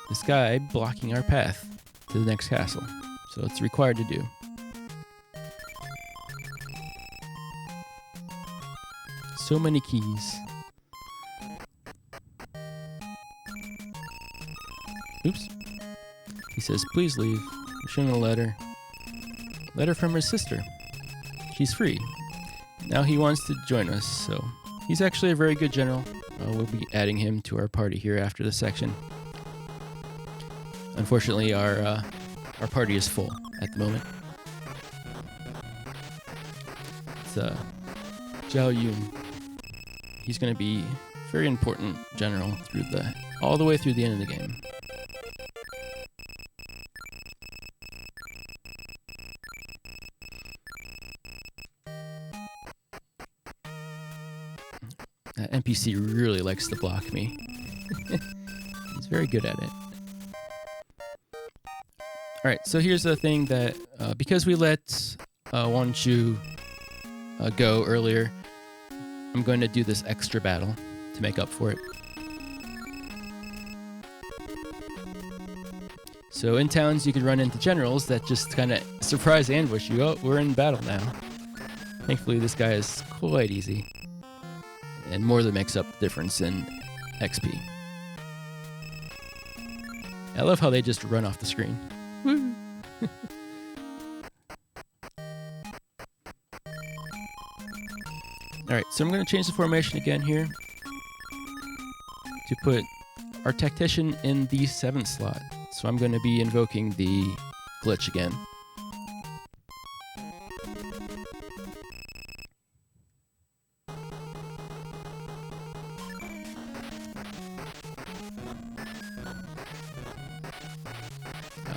this guy blocking our path to the next castle. So it's required to do. So many keys. Oops. He says, please leave. We're showing a letter. Letter from her sister. She's free. Now he wants to join us, so he's actually a very good general. We'll be adding him to our party here after this section. Unfortunately, our party is full at the moment. It's Zhao Yun. He's going to be a very important general through all the way through the end of the game. That NPC really likes to block me. He's very good at it. Alright, so here's the thing that, because we let Wan Shu go earlier, I'm going to do this extra battle to make up for it. So in towns you can run into generals that just kind of surprise ambush you. Oh, we're in battle now. Thankfully this guy is quite easy. And more than makes up the difference in XP. I love how they just run off the screen. Woo! Alright, so I'm going to change the formation again here to put our tactician in the 7th slot. So I'm going to be invoking the glitch again.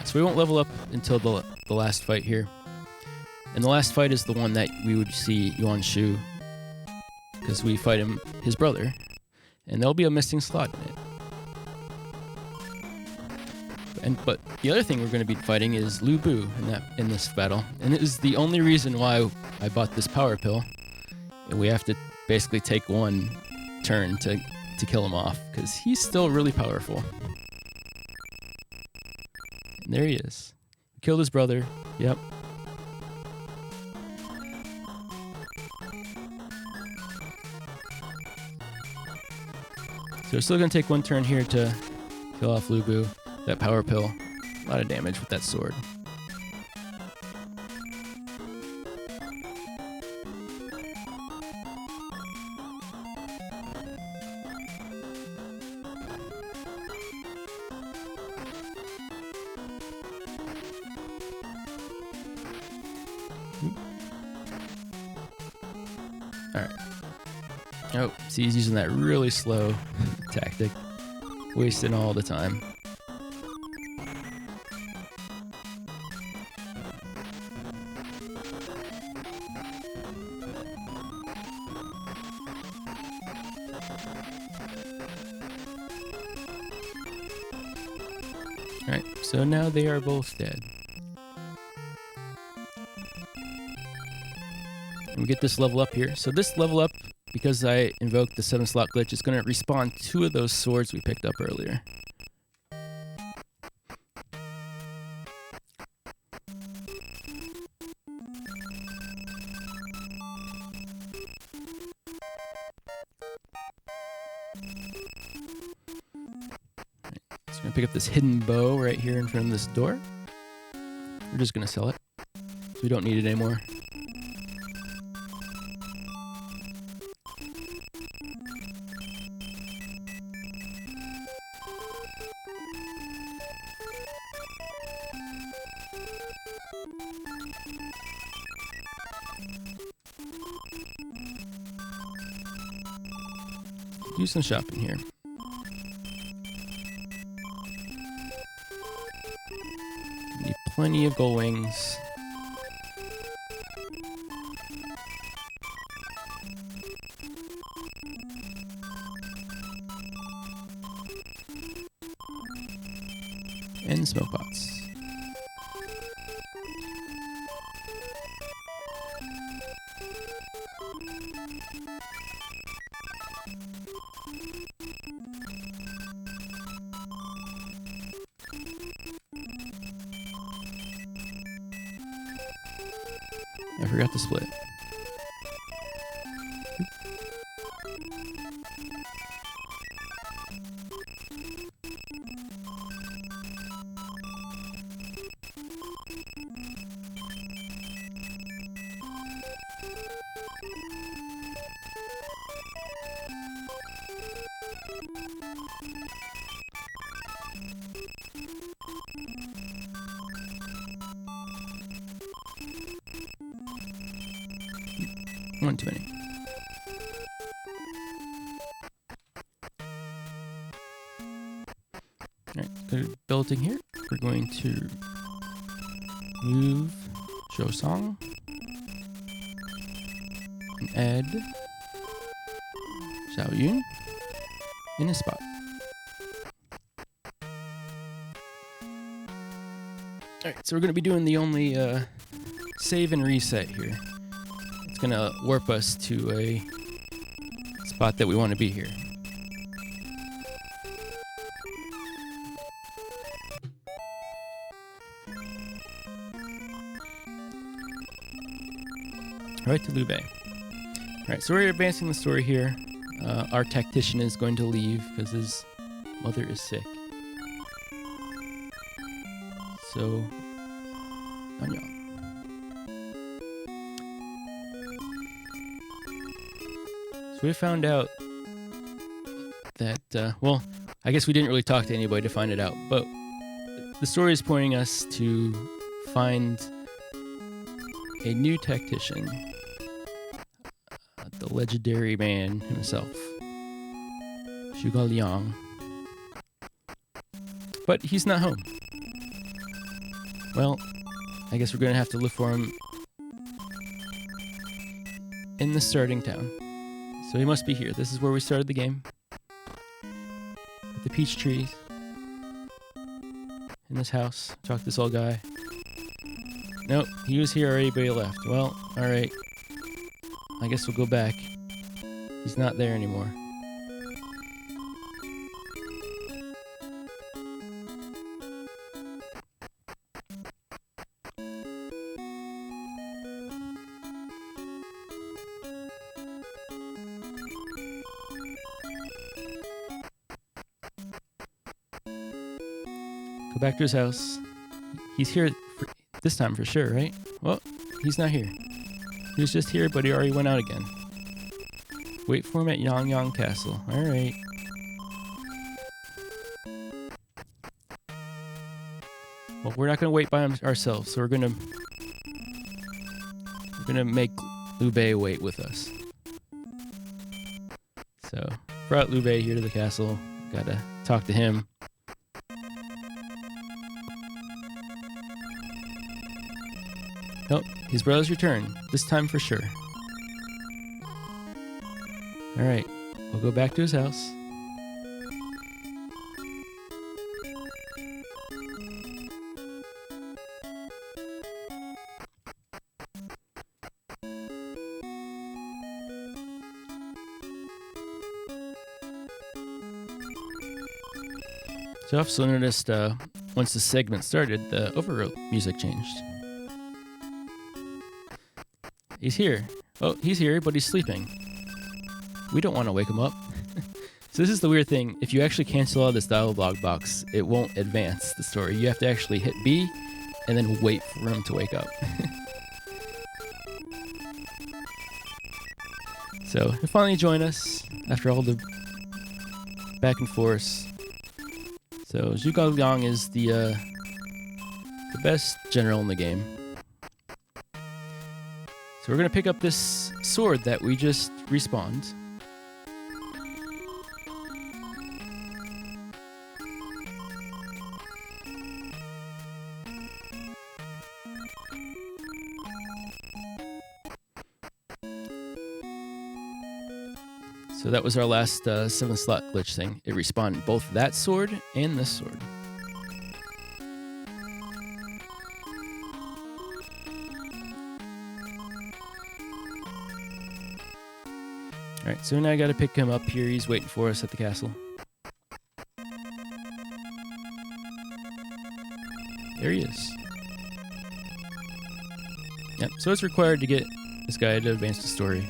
So we won't level up until the last fight here. And the last fight is the one that we would see Yuan Shu, because we fight his brother, and there'll be a missing slot in it. But the other thing we're going to be fighting is Lu Bu in this battle, and it is the only reason why I bought this power pill. And we have to basically take one turn to kill him off, because he's still really powerful. And there he is. Killed his brother. Yep. So we're still going to take one turn here to kill off Lu Bu. That power pill. A lot of damage with that sword. Alright. Oh, see, he's using that really slow tactic. Wasting all the time. Alright, so now they are both dead. And we get this level up here. So this level up, because I invoked the 7 slot glitch, is going to respawn 2 of those swords we picked up earlier. So I'm going to pick up this hidden bow right here in front of this door. We're just going to sell it, so we don't need it anymore. Do some shopping here. Need plenty of gold wings. And smoke pots. I forgot to split. One too many. Alright, go to building here. We're going to move show song and add Xiao Yun in a spot. Alright, so we're going to be doing the only save and reset here. It's going to warp us to a spot that we want to be here. Right to Liu Bei. Alright, so we're advancing the story here. Our tactician is going to leave because his mother is sick. So, Annyeong. So we found out that, well, I guess we didn't really talk to anybody to find it out, but the story is pointing us to find a new tactician, the legendary man himself, Zhuge Liang. But he's not home. Well, I guess we're going to have to look for him in the starting town. So he must be here. This is where we started the game. With the peach trees. In this house. Talk to this old guy. Nope, he was here already, but he left. Well, alright. I guess we'll go back. He's not there anymore. Go back to his house. He's here for this time for sure, right? Well, he's not here. He was just here, but he already went out again. Wait for him at Yangyang Castle. Alright. Well, we're not going to wait by him ourselves, so we're going to make Liu Bei wait with us. So, brought Liu Bei here to the castle. Gotta talk to him. Nope, his brother's returned. This time for sure. Alright, we'll go back to his house. So I've also noticed once the segment started, the overworld music changed. He's here. Oh, he's here, but he's sleeping. We don't want to wake him up. So this is the weird thing. If you actually cancel out this dialogue box, it won't advance the story. You have to actually hit B and then wait for him to wake up. So he'll finally join us after all the back and forth. So Zhuge Liang is the best general in the game. So we're going to pick up this sword that we just respawned. So that was our last 7-slot glitch thing. It respawned both that sword and this sword. Alright, so now I gotta pick him up here. He's waiting for us at the castle. There he is. Yep, so it's required to get this guy to advance the story.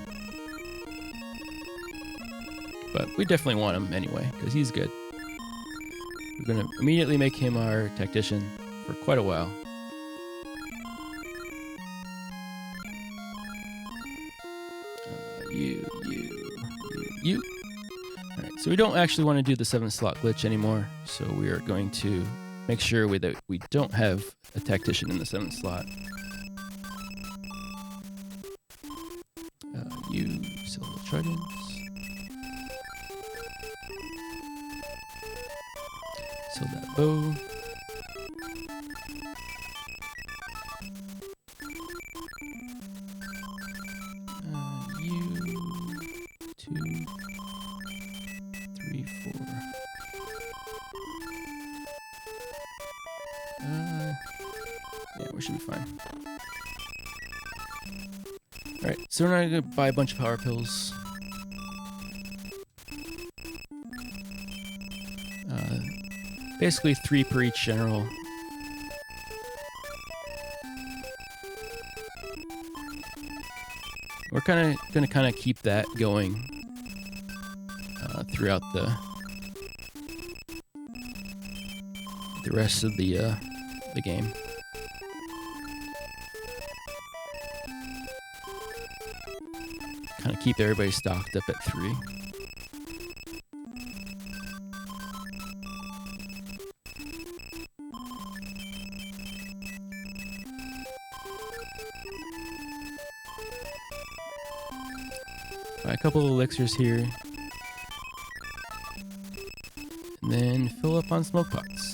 But we definitely want him anyway, because he's good. We're going to immediately make him our tactician for quite a while. You. Alright, so we don't actually want to do the 7-slot glitch anymore, so we are going to make sure that we don't have a tactician in the 7th slot. You silver tridents. Sell that bow. You 2, 3, 4. Yeah, we should be fine. Alright, so we're not going to buy a bunch of power pills. Basically 3 per each general. We're going to keep that going throughout the rest of the game. Kind of keep everybody stocked up at 3. Buy a couple of elixirs here. And then fill up on smoke pots.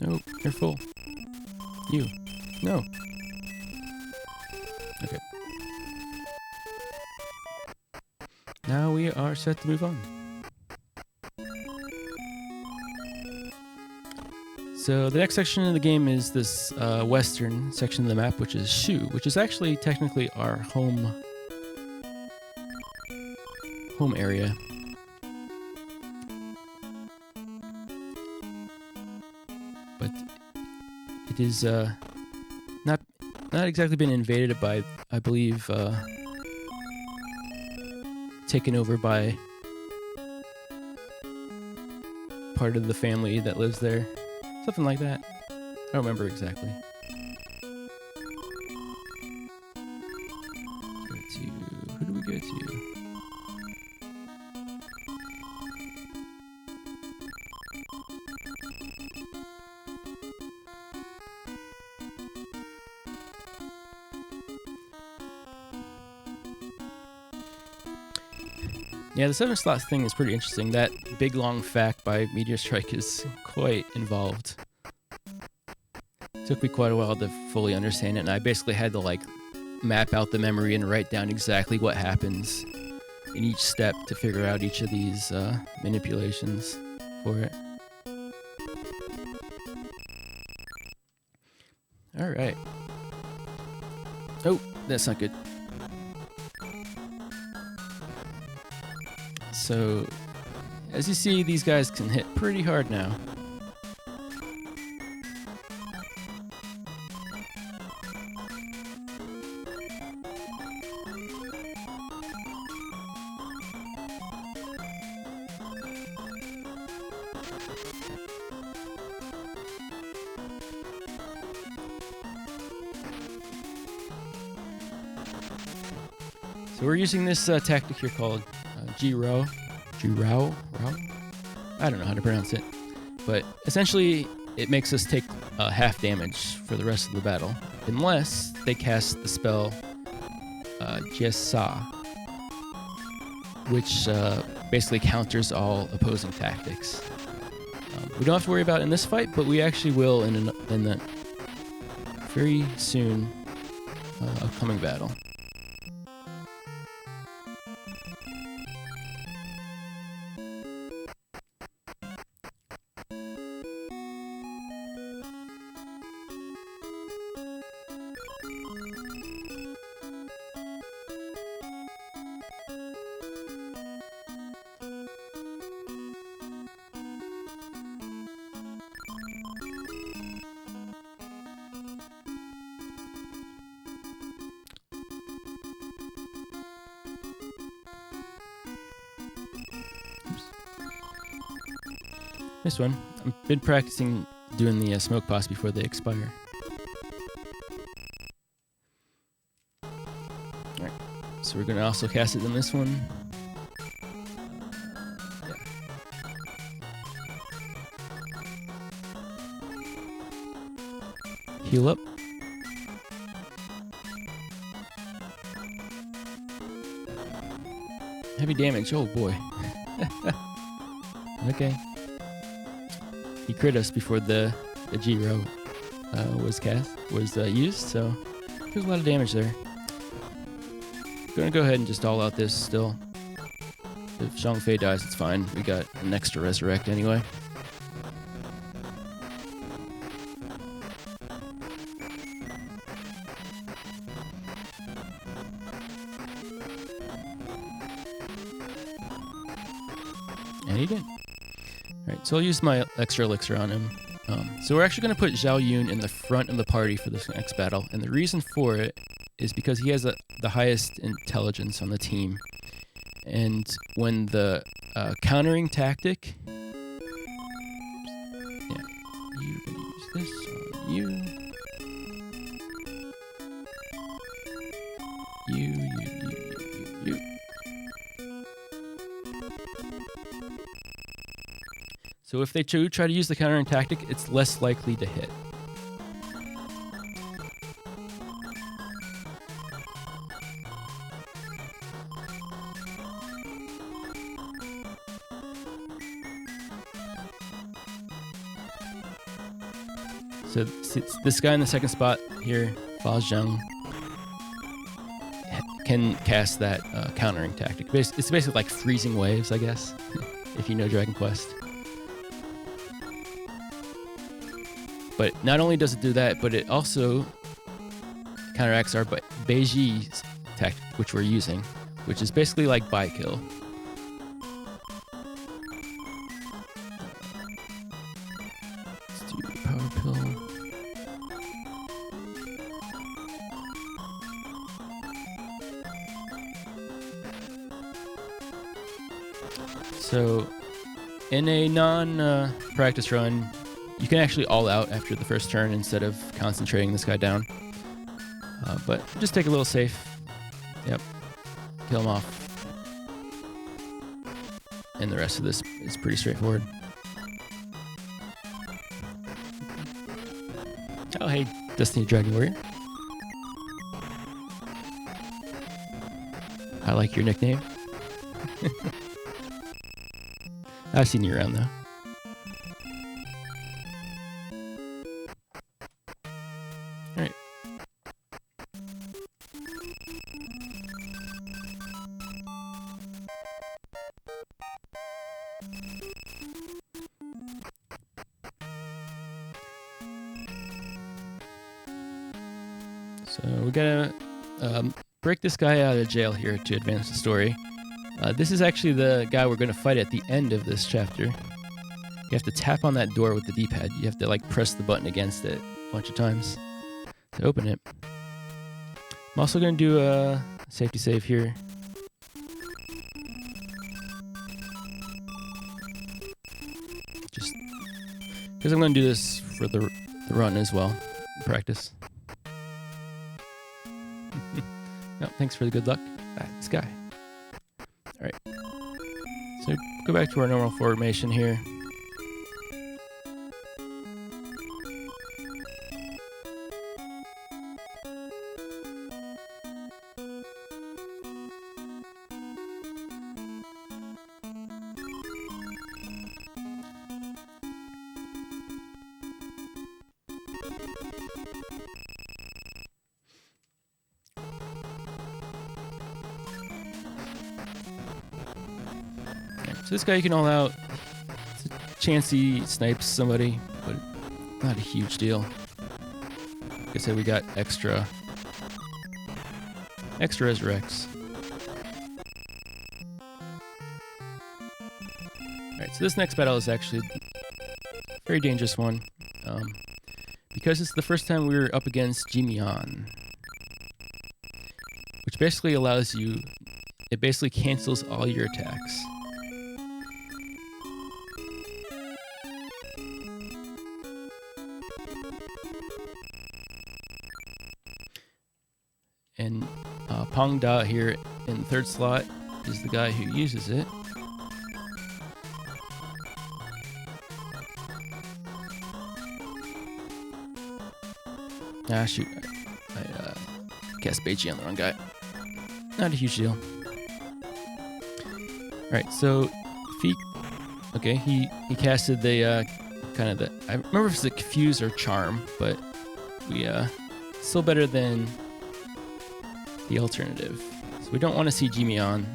Nope, you're full. You. No. Okay. Now we are set to move on. So the next section of the game is this western section of the map, which is Shu, which is actually technically our home area. But it is not exactly been invaded by, I believe, taken over by part of the family that lives there. Something like that. I don't remember exactly. Who do we go to? Yeah, the 7-slot thing is pretty interesting. That big long fact by Meteor Strike is quite involved. Took me quite a while to fully understand it, and I basically had to like map out the memory and write down exactly what happens in each step to figure out each of these manipulations for it. Alright. Oh, that's not good. So, as you see, these guys can hit pretty hard now. So we're using this tactic here called G-Row. G-Row? I don't know how to pronounce it. But essentially, it makes us take half damage for the rest of the battle. Unless they cast the spell Jessa, which basically counters all opposing tactics. We don't have to worry about it in this fight, but we actually will in the very soon upcoming battle. This one, I've been practicing doing the smoke boss before they expire. Alright, so we're going to also cast it in this one. Yeah. Heal up. Heavy damage, oh boy. Okay. He crit us before the G-Row was used, so there's a lot of damage there. Gonna go ahead and just all out this still. If Zhongfei dies, it's fine. We got an extra resurrect anyway. And he did. Alright, so I'll use my extra elixir on him. So we're actually going to put Zhao Yun in the front of the party for this next battle, and the reason for it is because he has the highest intelligence on the team. And when the countering tactic... Yeah, you're going to use this on you. You. So if they try to use the countering tactic, it's less likely to hit. So this guy in the second spot here, Fa Zheng, can cast that countering tactic. It's basically like freezing waves, I guess, if you know Dragon Quest. But not only does it do that, but it also counteracts our Beiji's tactic, which we're using, which is basically like buy kill. Let's do the power pill. So, in a non-practice run, you can actually all out after the first turn instead of concentrating this guy down. But just take a little safe. Yep. Kill him off. And the rest of this is pretty straightforward. Oh, hey, Destiny Dragon Warrior. I like your nickname. I've seen you around, though. Alright. So we gotta break this guy out of jail here to advance the story. This is actually the guy we're gonna fight at the end of this chapter. You have to tap on that door with the D-pad. You have to like press the button against it a bunch of times to open it. I'm also gonna do a safety save here. Just because I'm gonna do this for the run as well, practice. No, thanks for the good luck. This guy. Alright. So go back to our normal formation here. So this guy you can all out. It's a chance he snipes somebody, but not a huge deal. Like I said, we got extra resurrects. Alright, so this next battle is actually a very dangerous one. Because it's the first time we were up against Jimian. Which basically allows you... It basically cancels all your attacks. And Pong Da here in the third slot is the guy who uses it. Ah, shoot. I cast Beiji on the wrong guy. Not a huge deal. Alright, so he casted the kind of the... I remember if it's the Confuse or Charm, but we still better than the alternative. So we don't want to see Jimian.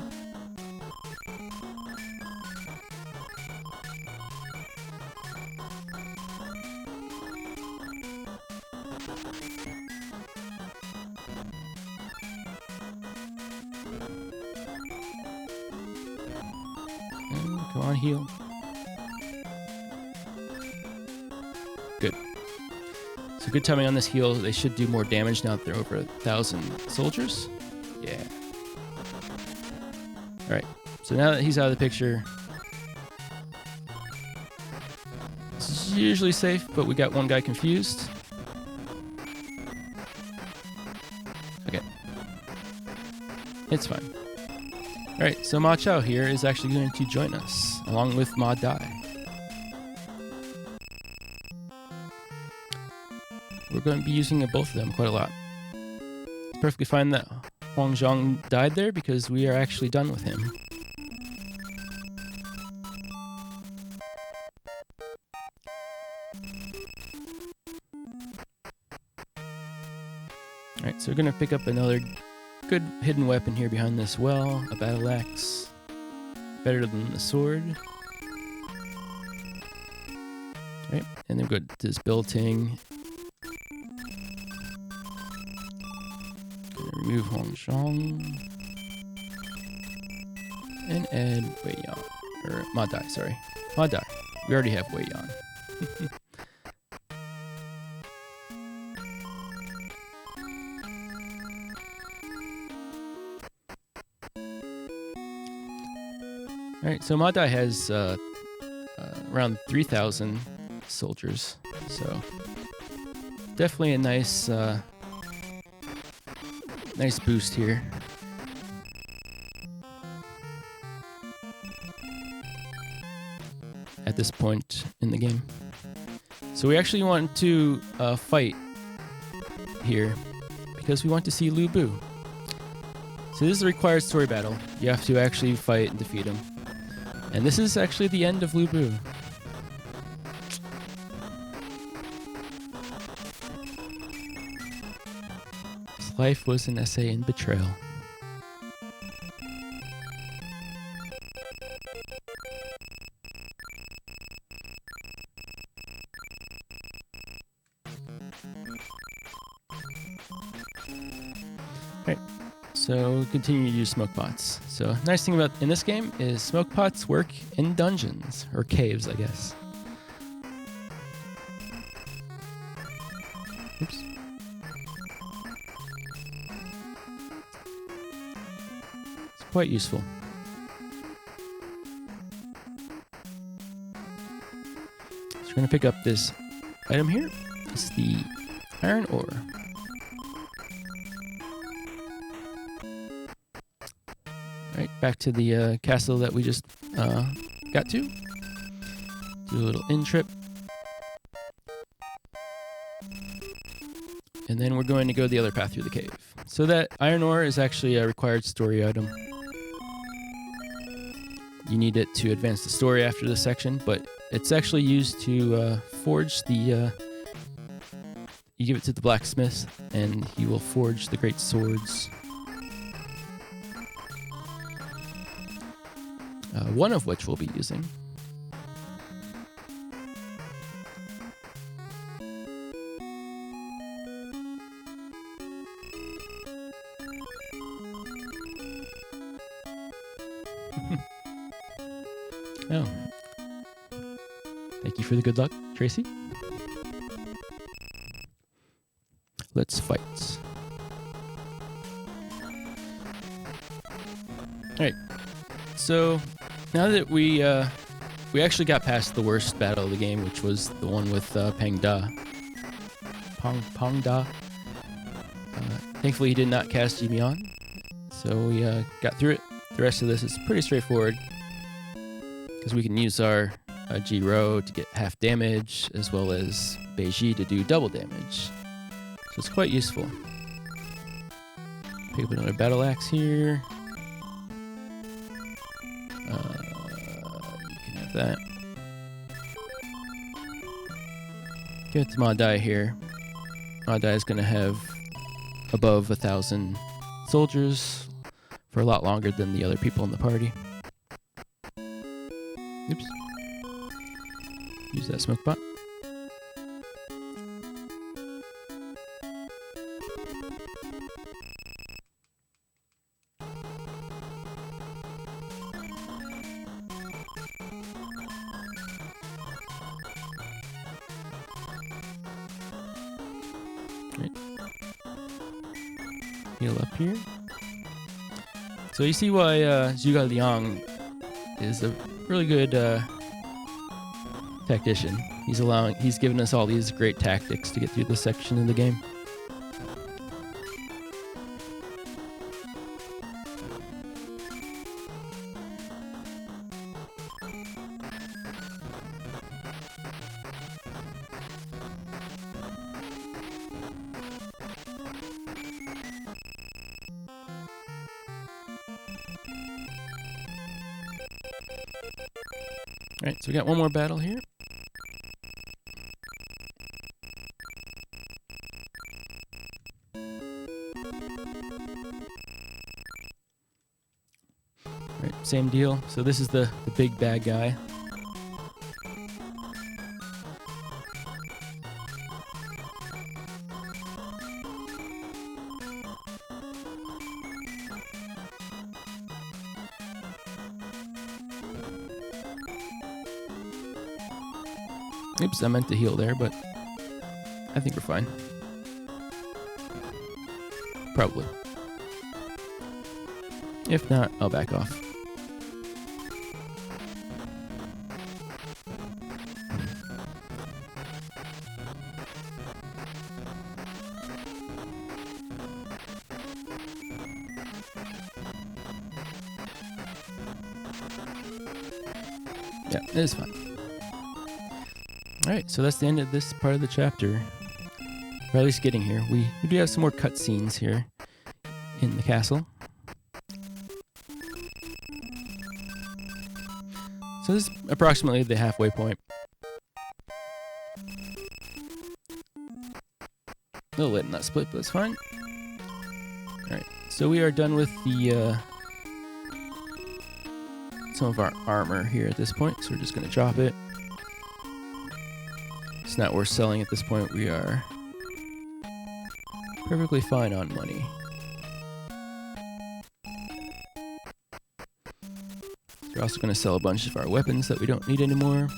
Come on, heal. Good. So good timing on this heal. They should do more damage now that they're over 1,000 soldiers. Yeah. Alright. So now that he's out of the picture, this is usually safe, but we got one guy confused. Okay. It's fine. Alright, so Ma Chao here is actually going to join us, along with Ma Dai. We're going to be using both of them quite a lot. It's perfectly fine that Huang Zhong died there, because we are actually done with him. Alright, so we're going to pick up another good hidden weapon here behind this well, a battle axe. Better than the sword. Right, and then go to this building. Gonna remove Hong Shong. And add Wei Yan. Or Ma Dai, sorry. Ma Dai. We already have Wei Yan. Alright, so Ma Dai has around 3,000 soldiers, so definitely a nice nice boost here. At this point in the game. So we actually want to fight here because we want to see Lu Bu. So this is a required story battle. You have to actually fight and defeat him. And this is actually the end of Lu Bu. His life was an essay in betrayal. Right. So continue to use smoke pots. So nice thing about in this game is smoke pots work in dungeons or caves, I guess. Oops. It's quite useful. So we're gonna pick up this item here. It's the iron ore. Right, back to the castle that we just got to. Do a little in trip. And then we're going to go the other path through the cave. So that iron ore is actually a required story item. You need it to advance the story after this section, but it's actually used to forge the... you give it to the blacksmith, and he will forge the great swords. one of which we'll be using. Oh. Thank you for the good luck, Tracy. Let's fight. Alright. So, now that we actually got past the worst battle of the game, which was the one with Pang Da. Pang Da. Thankfully he did not cast Jimmy on. So we got through it. The rest of this is pretty straightforward, because we can use our G-Ro to get half damage, as well as Beiji to do double damage. So it's quite useful. Pick up another battle axe here. You can have that. Get to Madai here. Madai is going to have above 1,000 soldiers for a lot longer than the other people in the party. Oops. Use that smoke bot. Right. Heal up here. So you see why Zhuge Liang is a really good tactician. He's given us all these great tactics to get through this section of the game. Alright, so we got one more battle here. Alright, same deal. So this is the big bad guy. Oops, I meant to heal there, but I think we're fine. Probably. If not, I'll back off. Yeah, it is fine. Alright, so that's the end of this part of the chapter. Or at least getting here. We do have some more cutscenes here in the castle. So this is approximately the halfway point. A little late in that split, but it's fine. Alright, so we are done with the some of our armor here at this point, so we're just going to drop it. It's not worth selling at this point. We are perfectly fine on money. We're also going to sell a bunch of our weapons that we don't need anymore.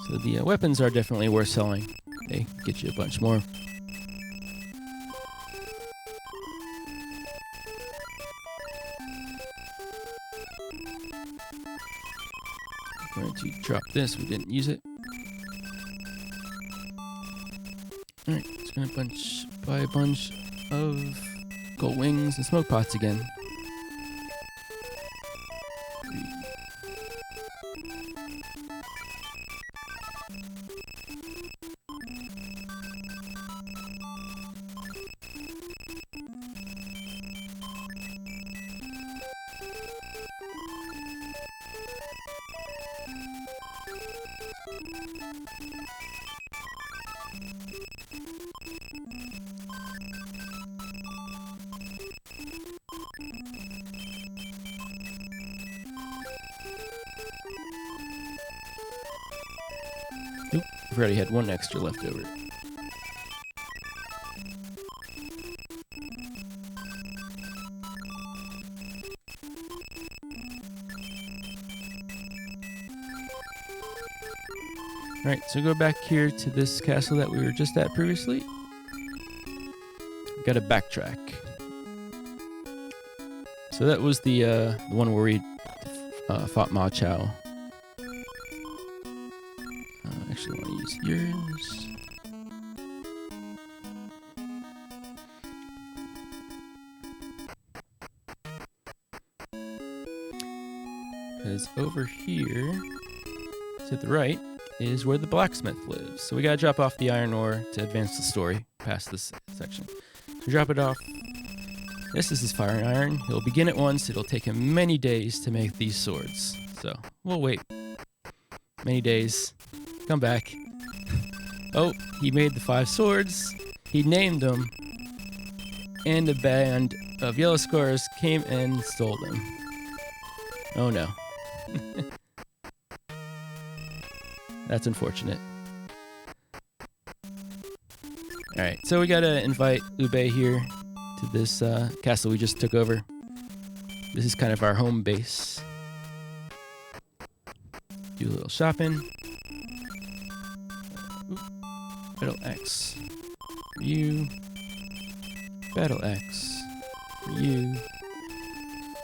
So the weapons are definitely worth selling. They get you a bunch more. I'm going to drop this. We didn't use it. Alright, just going to buy a bunch of gold wings and smoke pots again. Oop, I've already had one extra left over. Alright, so go back here to this castle that we were just at previously. Gotta backtrack. So that was the one where we fought Ma Chao. Actually, I want to use yours. Because over here, to the right, is where the blacksmith lives. So we gotta drop off the iron ore to advance the story past this section. So drop it off. This is his fire iron. He'll begin at once. It'll take him many days to make these swords. So we'll wait. Many days. Come back. Oh, he made the 5 swords. He named them. And a band of yellow squares came and stole them. Oh no. That's unfortunate. Alright, so we gotta invite Ube here to this castle we just took over. This is kind of our home base. Do a little shopping. Battle X for you. Battle X for you.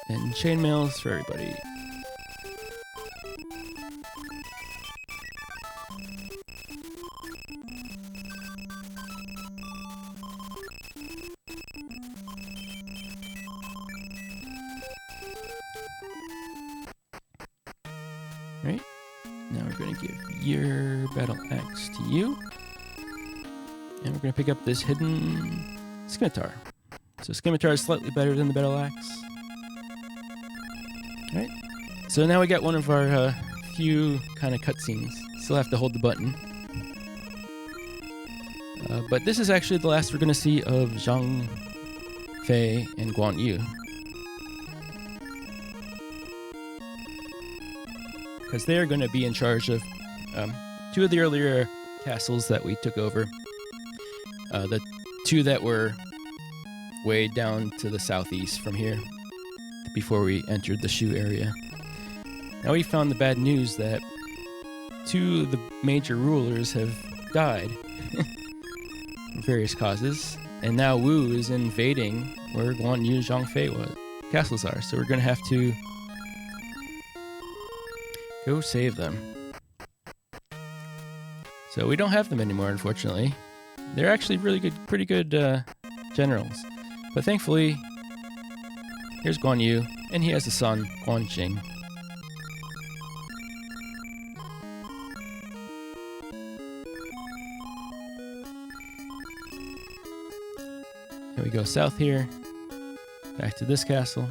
And chainmails for everybody. Right? Now we're going to give your Battle Axe to you. And we're going to pick up this hidden scimitar. So scimitar is slightly better than the Battle Axe. Alright. So now we got one of our few kind of cutscenes. Still have to hold the button. But this is actually the last we're going to see of Zhang Fei and Guan Yu. Because they're going to be in charge of 2 of the earlier castles that we took over. The 2 that were way down to the southeast from here, before we entered the Shu area. Now we found the bad news that 2 of the major rulers have died from various causes, and now Wu is invading where Guan Yu and Zhang Fei castles are, so we're going to have to go save them. So we don't have them anymore, unfortunately. They're actually really good, pretty good generals. But thankfully, here's Guan Yu, and he has a son, Guan Jing. Here we go south here, back to this castle.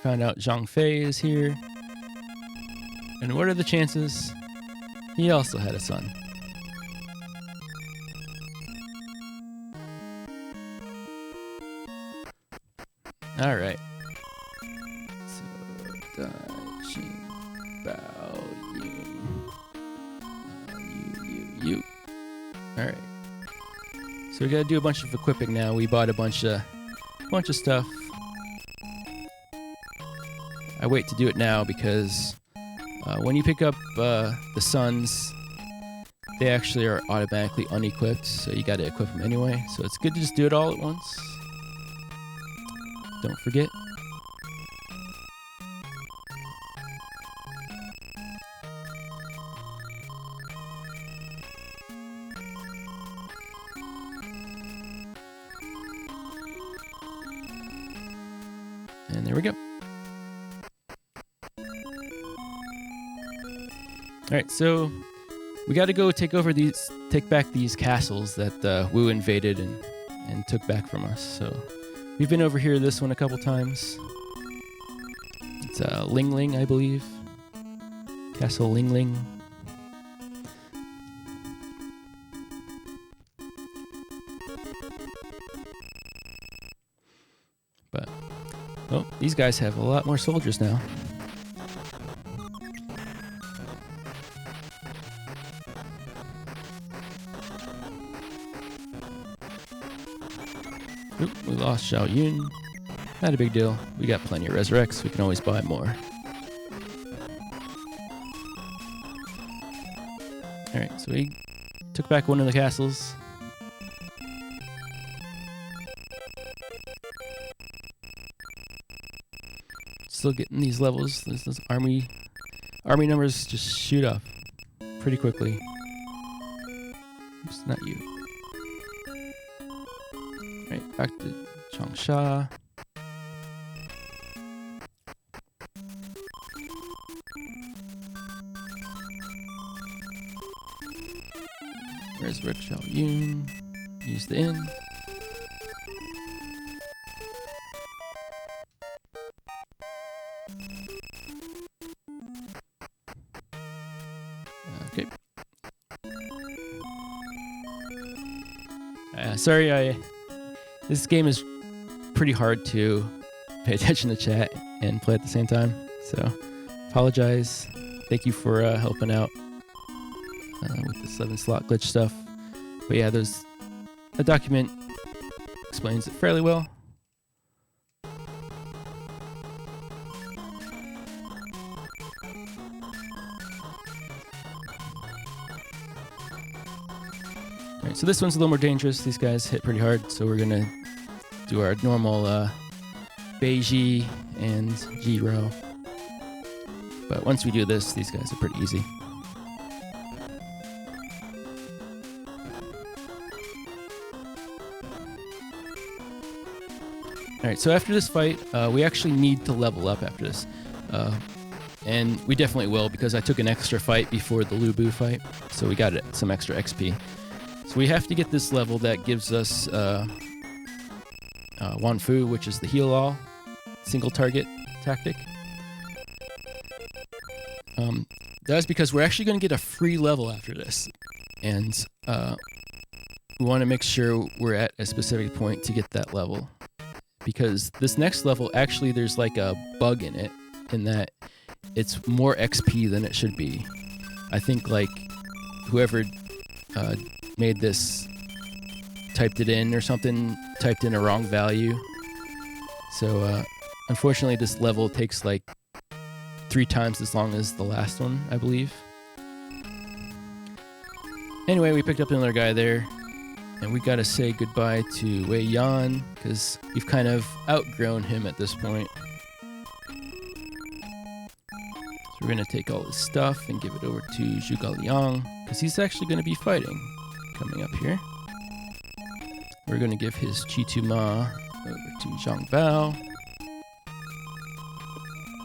Found out Zhang Fei is here. And what are the chances? He also had a son. Alright. So, Dai Jing Bao Yin. You. Alright. So we gotta do a bunch of equipping now. We bought a bunch of stuff. I wait to do it now because when you pick up the sons, they actually are automatically unequipped, so you gotta equip them anyway. So it's good to just do it all at once. Don't forget. And there we go. Alright, so we gotta go take back these castles that Wu invaded and took back from us. So we've been over here this one a couple times. It's Ling Ling, I believe. Castle Ling Ling. But, oh, these guys have a lot more soldiers now. Oop, we lost Xiao Yun. Not a big deal. We got plenty of resurrects. We can always buy more. Alright, so we took back one of the castles. Still getting these levels. Those army numbers just shoot up pretty quickly. Oops, not you. Alright, back to Changsha. Resurrect Xiao Yun. Use the inn. Okay. Sorry, this game is pretty hard to pay attention to chat and play at the same time. So, apologize. Thank you for helping out with the 7-slot glitch stuff. But yeah, a document explains it fairly well. Alright, so this one's a little more dangerous. These guys hit pretty hard, so we're gonna do our normal Beiji and Jiro. But once we do this, these guys are pretty easy. Alright, so after this fight, we actually need to level up after this. And we definitely will, because I took an extra fight before the Lubu fight, so we got some extra XP. So we have to get this level that gives us Wanfu, which is the heal all single target tactic. That's because we're actually going to get a free level after this. And we want to make sure we're at a specific point to get that level. Because this next level, actually, there's like a bug in it, in that it's more XP than it should be. I think like whoever made this typed it in or something, typed in a wrong value. So unfortunately, this level takes like 3 times as long as the last one, I believe. Anyway, we picked up another guy there. And we gotta say goodbye to Wei Yan, because we've kind of outgrown him at this point. So we're gonna take all his stuff and give it over to Zhuge Liang, because he's actually gonna be fighting coming up here. We're gonna give his Chitu Ma over to Zhang Bao.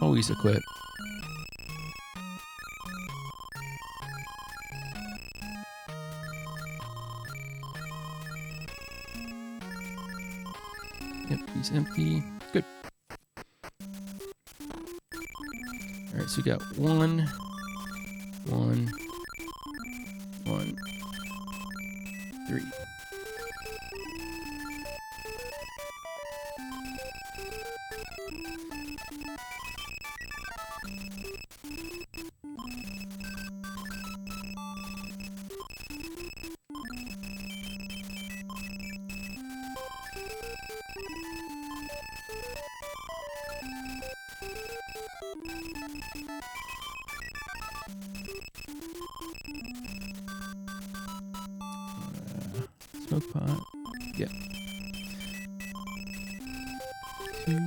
Always equip. Yep, he's empty. Good. Alright, so we got 1, 1, 1, 3. Smoke pot. Yeah. 2.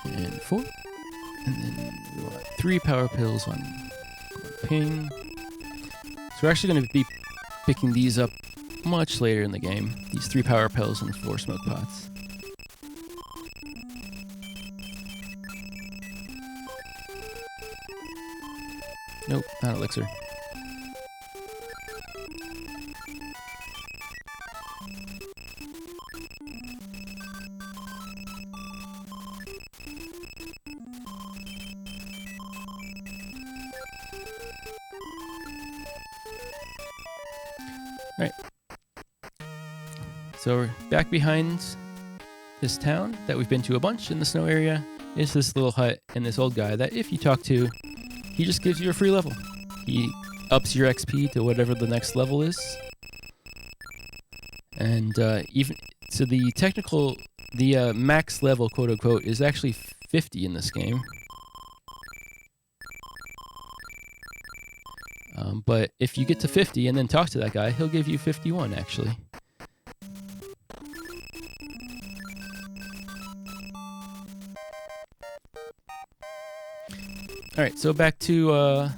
And 4. And then we want 3 power pills on ping. So we're actually going to be picking these up much later in the game. These 3 power pills and 4 smoke pots. Nope, not elixir. Right. So we're back behind this town that we've been to a bunch in the snow area. Is this little hut and this old guy that if you talk to, he just gives you a free level. He ups your XP to whatever the next level is. And even so the max level, quote unquote, is actually 50 in this game. But if you get to 50 and then talk to that guy, he'll give you 51 actually. All right, so back to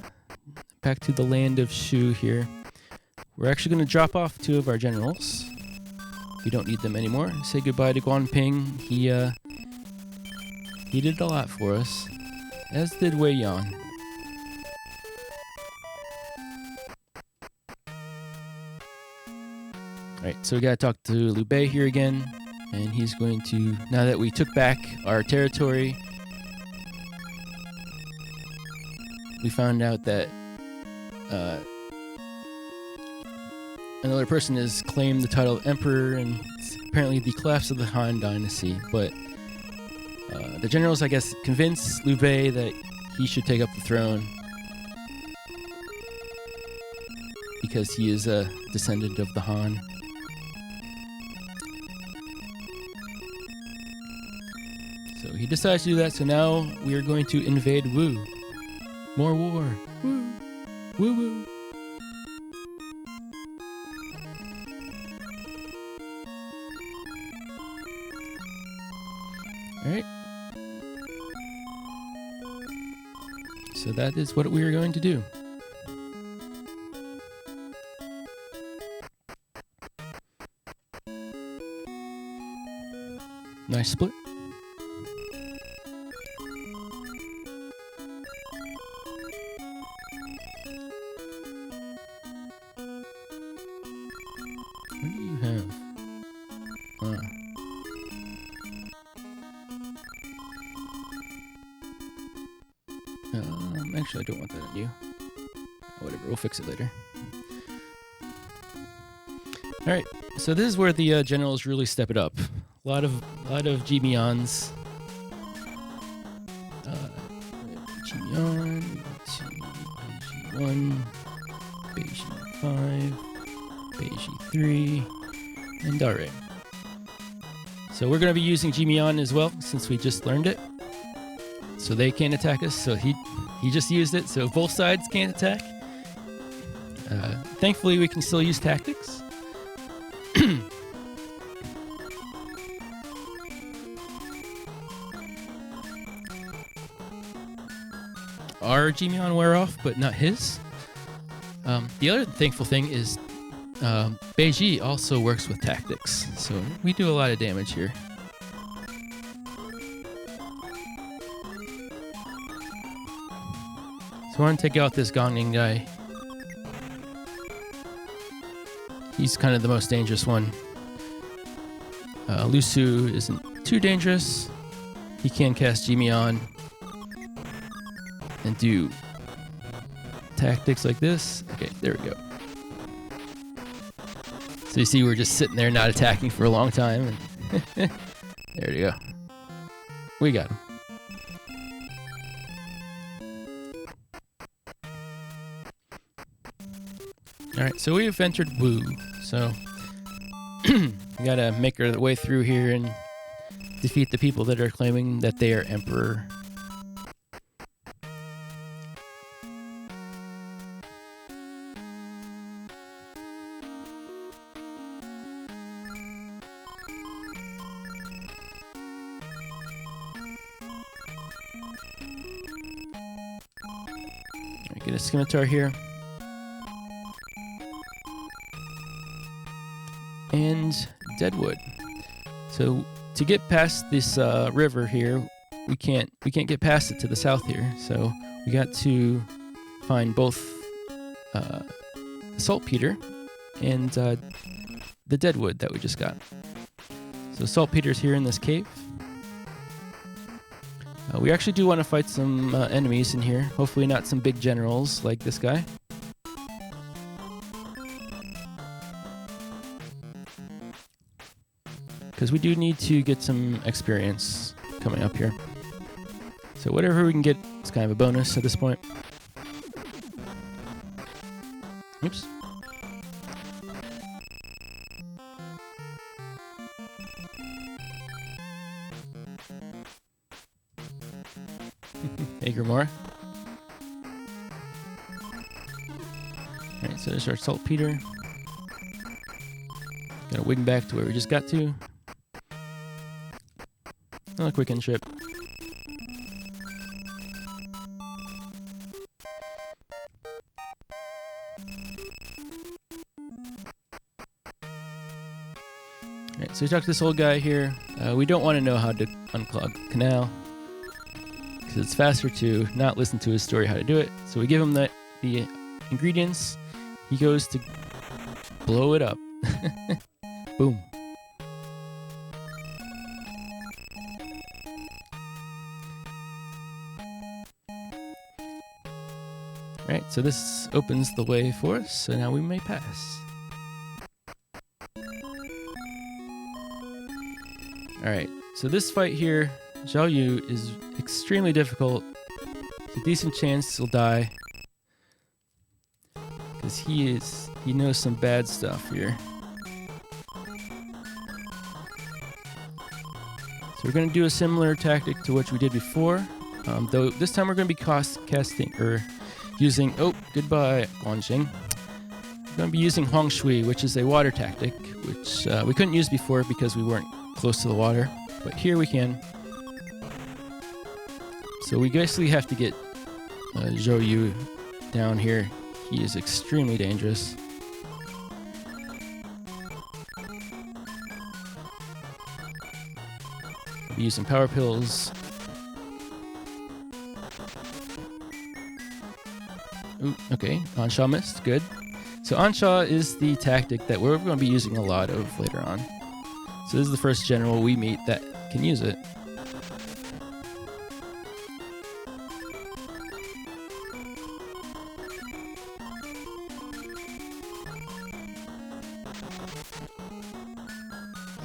the land of Shu here. We're actually going to drop off 2 of our generals. We don't need them anymore. Say goodbye to Guanping. He did a lot for us, as did Wei Yan. Alright, so we gotta talk to Liu Bei here again, and he's going to, now that we took back our territory, we found out that another person has claimed the title of Emperor, and it's apparently the collapse of the Han Dynasty, but the generals, I guess, convinced Liu Bei that he should take up the throne because he is a descendant of the Han. So he decides to do that, so now we are going to invade Wu. More war. Woo. Woo woo. Alright. So that is what we are going to do. Nice split. What do you have? Actually, I don't want that on you. Whatever, we'll fix it later. All right, so this is where the generals really step it up. A lot of Gmions. Gmion, Beiji 1, Beiji 5, Beiji 3, and Dare. So we're going to be using Gmion as well, since we just learned it. So they can't attack us, so he just used it, so both sides can't attack. Thankfully, we can still use tactics. Our Gmion wear off, but not his. The other thankful thing is Beiji also works with tactics, so we do a lot of damage here. So I want to take out this Gongning guy. He's kind of the most dangerous one. Lu Su isn't too dangerous. He can cast Gmion and do tactics like this. Okay, there we go. So you see we're just sitting there not attacking for a long time. And there you go. We got him. Alright, so we've entered Wu. So we gotta make our way through here and defeat the people that are claiming that they are emperor. Get a scimitar here. And deadwood. So to get past this river here, we can't get past it to the south here. So we got to find both saltpeter and the deadwood that we just got. So saltpeter's here in this cave. We actually do want to fight some enemies in here. Hopefully not some big generals like this guy. Because we do need to get some experience coming up here. So whatever we can get is kind of a bonus at this point. Oops. Hey, Grimoire. Alright, so there's our saltpeter. Gotta wing back to where we just got to. Another quick in trip. Alright, so we talked to this old guy here. We don't want to know how to unclog the canal, because it's faster to not listen to his story how to do it. So we give him the ingredients. He goes to blow it up. Boom. Right, so this opens the way for us, so now we may pass. Alright, so this fight here, Zhao Yu, is extremely difficult. It's a decent chance he'll die, because he knows some bad stuff here. So we're going to do a similar tactic to what we did before, though this time we're going to be using, oh, goodbye, Guanxing. We're going to be using Huang Shui, which is a water tactic, which we couldn't use before because we weren't close to the water, but here we can. So we basically have to get Zhou Yu down here. He is extremely dangerous. We'll be using power pills. Ooh, okay, Ansha missed. Good. So Ansha is the tactic that we're going to be using a lot of later on. So this is the first general we meet that can use it.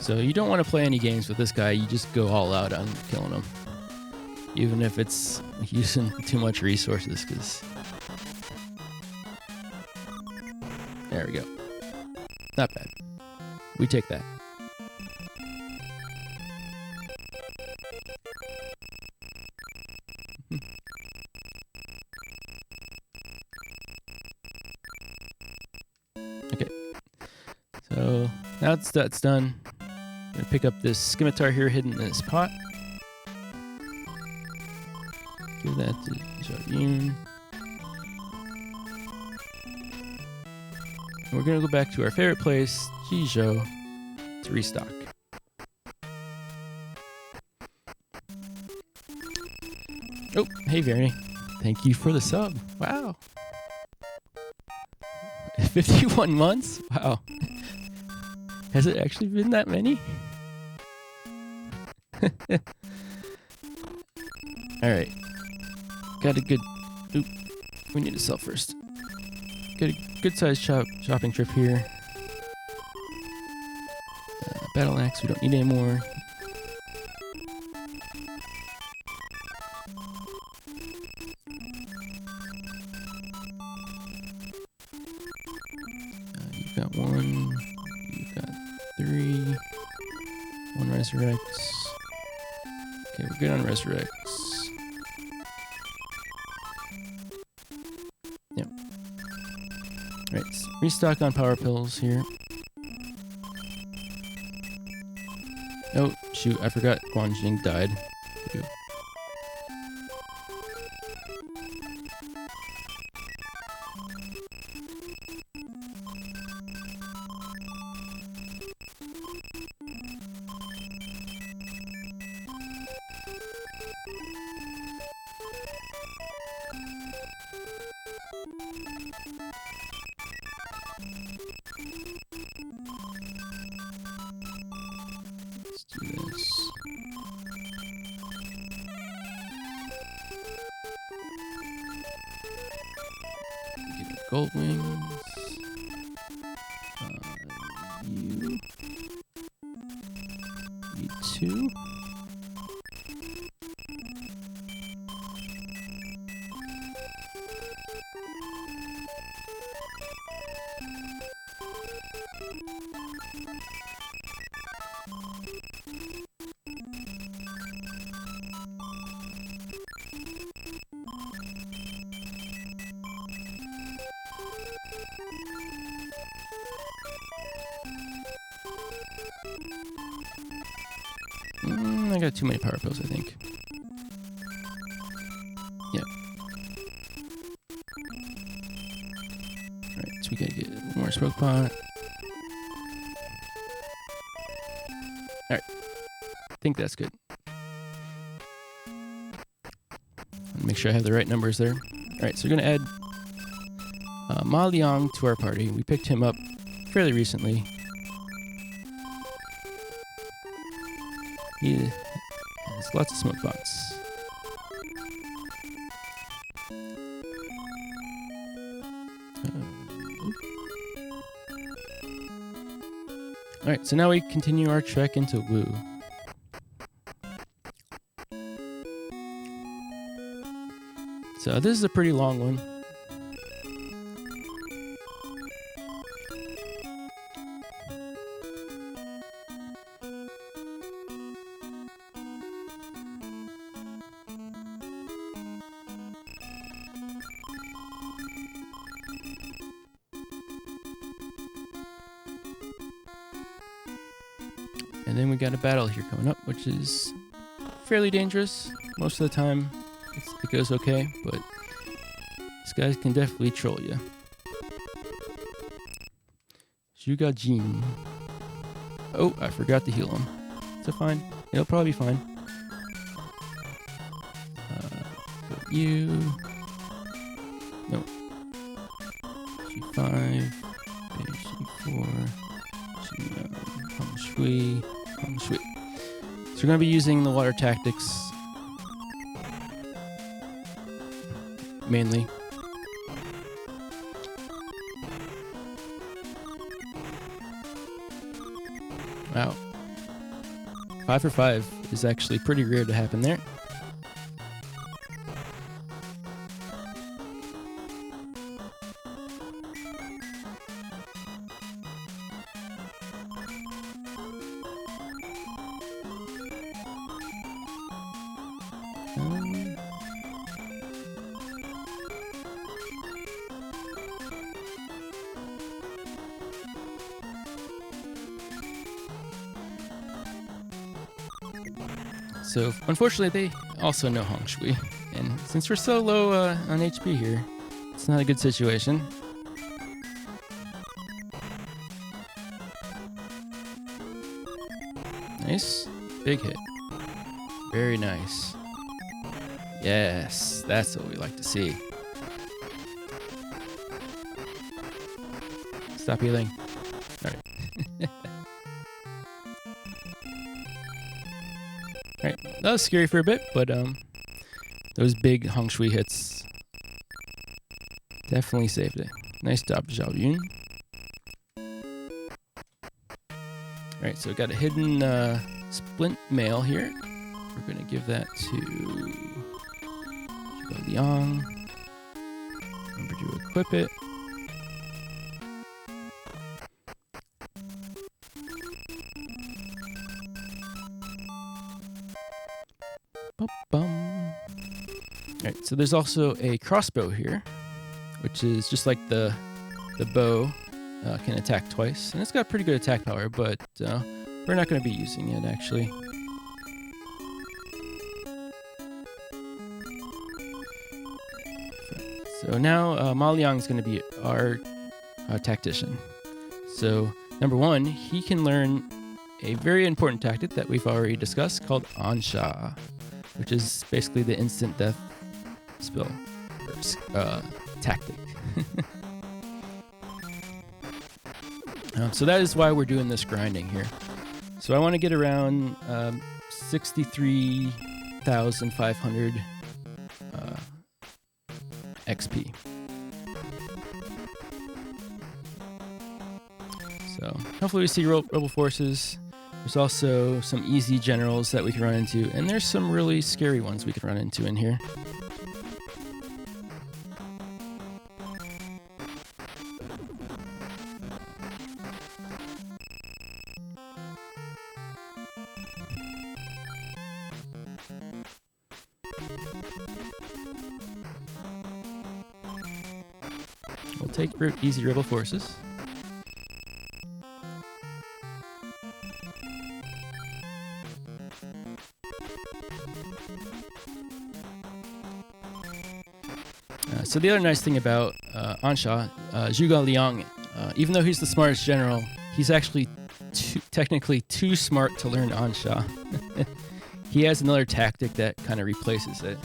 So you don't want to play any games with this guy. You just go all out on killing him, even if it's using too much resources, because there we go. Not bad. We take that. Okay. So now that's done. I'm gonna pick up this scimitar here hidden in this pot. Give that to Zhao Yun. And we're gonna go back to our favorite place, Jizhou, to restock. Oh, hey Verny. Thank you for the sub. Wow. 51 months? Wow. Has it actually been that many? Alright. Got a good... Oop. We need to sell first. Got a good sized shopping trip here. Battle axe, we don't need any more. You've got one. You've got three. One resurrects. Okay, we're good on resurrects. Yep. Right, restock on power pills here. Oh, shoot, I forgot Guanxing died. gold wings. You too. I got too many power pills, I think. Yep. Alright, so we gotta get one more smoke pot. Alright. I think that's good. Make sure I have the right numbers there. Alright, so we're gonna add Ma Liang to our party. We picked him up fairly recently. He has lots of smoke pots. Alright, so now we continue our trek into Wu. So this is a pretty long one. And then we got a battle here coming up, which is fairly dangerous. Most of the time, it goes okay, but these guys can definitely troll you. Zhuge Jin. Oh, I forgot to heal him. It's fine. It'll probably be fine. Got you. No. G5. G4. Hong Shui. So we're going to be using the water tactics mainly. Wow. 5 for 5 is actually pretty rare to happen there. So, unfortunately, they also know Hong Shui, and since we're so low on HP here, it's not a good situation. Nice. Big hit. Very nice. Yes, that's what we like to see. Stop healing. Alright. Alright, that was scary for a bit, but those big Hong Shui hits definitely saved it. Nice job, Zhao Yun. Alright, so we got a hidden splint mail here. We're going to give that to Zhuge Liang. Remember to equip it. Alright, so there's also a crossbow here, which is just like the bow, can attack twice. And it's got pretty good attack power, but we're not going to be using it, actually. So now Ma Liang is going to be our tactician. So number one, he can learn a very important tactic that we've already discussed called Ansha, which is basically the instant death spell tactic. So that is why we're doing this grinding here. So I want to get around 63,500 XP. So hopefully we see rebel forces. There's also some easy generals that we can run into, and there's some really scary ones we can run into in here. We'll take easy rebel forces. So the other nice thing about Ansha, Zhuge Liang, even though he's the smartest general, he's actually technically too smart to learn Ansha. He has another tactic that kind of replaces it.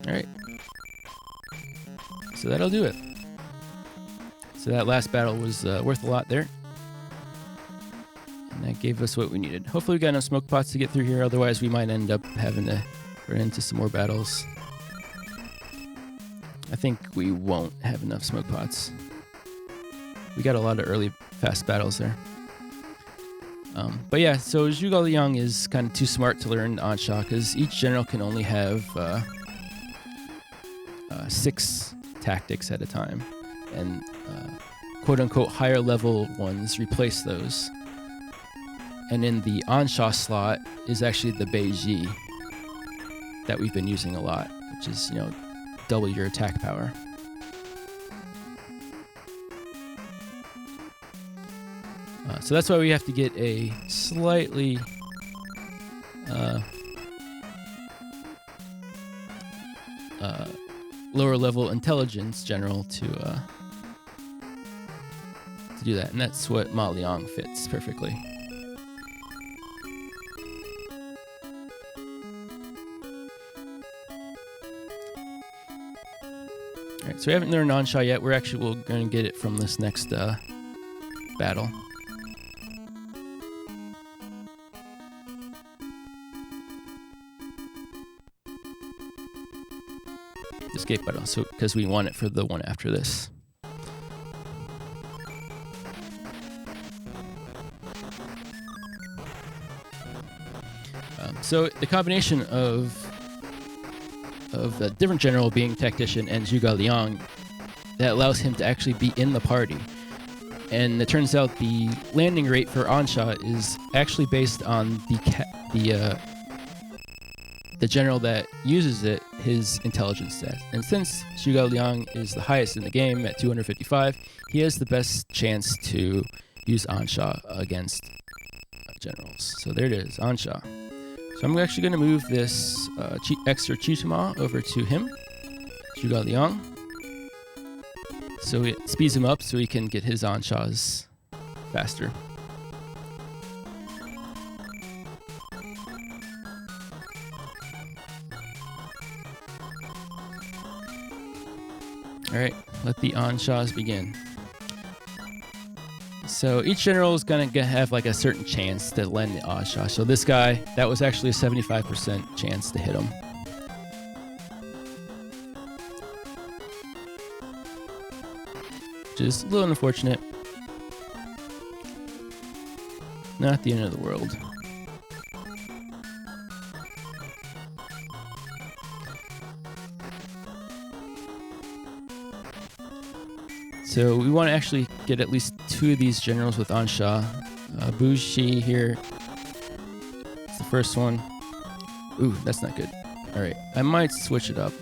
Alright. So that'll do it. So that last battle was worth a lot there. And that gave us what we needed. Hopefully we got enough smoke pots to get through here, otherwise we might end up having to run into some more battles. I think we won't have enough smoke pots. We got a lot of early fast battles there. But yeah, so Zhuge Liang is kind of too smart to learn Ansha, because each general can only have 6 tactics at a time, and quote-unquote higher level ones replace those. And in the Ansha slot is actually the Beiji that we've been using a lot, which is, you know, double your attack power. So that's why we have to get a slightly lower level intelligence general to do that, and that's what Ma Liang fits perfectly. Alright, so we haven't learned Ansha yet. We're going to get it from this next battle. Escape battle, so because we want it for the one after this. So the combination of the different general being tactician and Zhuge Liang, that allows him to actually be in the party. And it turns out the landing rate for Ansha is actually based on the general that uses it, his intelligence stat. And since Zhuge Liang is the highest in the game at 255, he has the best chance to use Ansha against generals. So there it is, Ansha. So I'm actually going to move this extra Chitama over to him, Zhuge Liang. So it speeds him up so he can get his Anshas faster. Alright, let the Anshas begin. So each general is going to have like a certain chance to land the Ansha. So this guy, that was actually a 75% chance to hit him. Which is a little unfortunate. Not the end of the world. So we want to actually get at least 2 of these generals with Ansha. Bushi here. It's the first one. Ooh, that's not good. Alright, I might switch it up.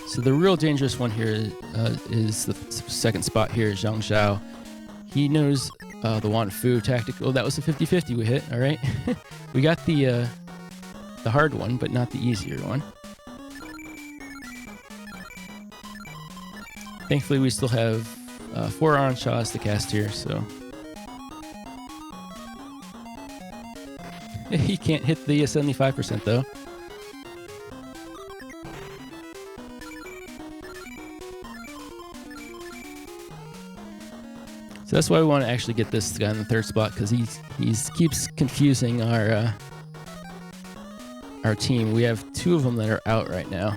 So the real dangerous one here is the second spot here, Zhang Zhao. He knows the Wan Fu tactic. Oh, that was a 50-50 we hit. Alright. We got the hard one, but not the easier one. Thankfully, we still have 4 Anshas to cast here, so... He can't hit the 75% though. So that's why we want to actually get this guy in the third spot, because he keeps confusing our team. We have 2 of them that are out right now.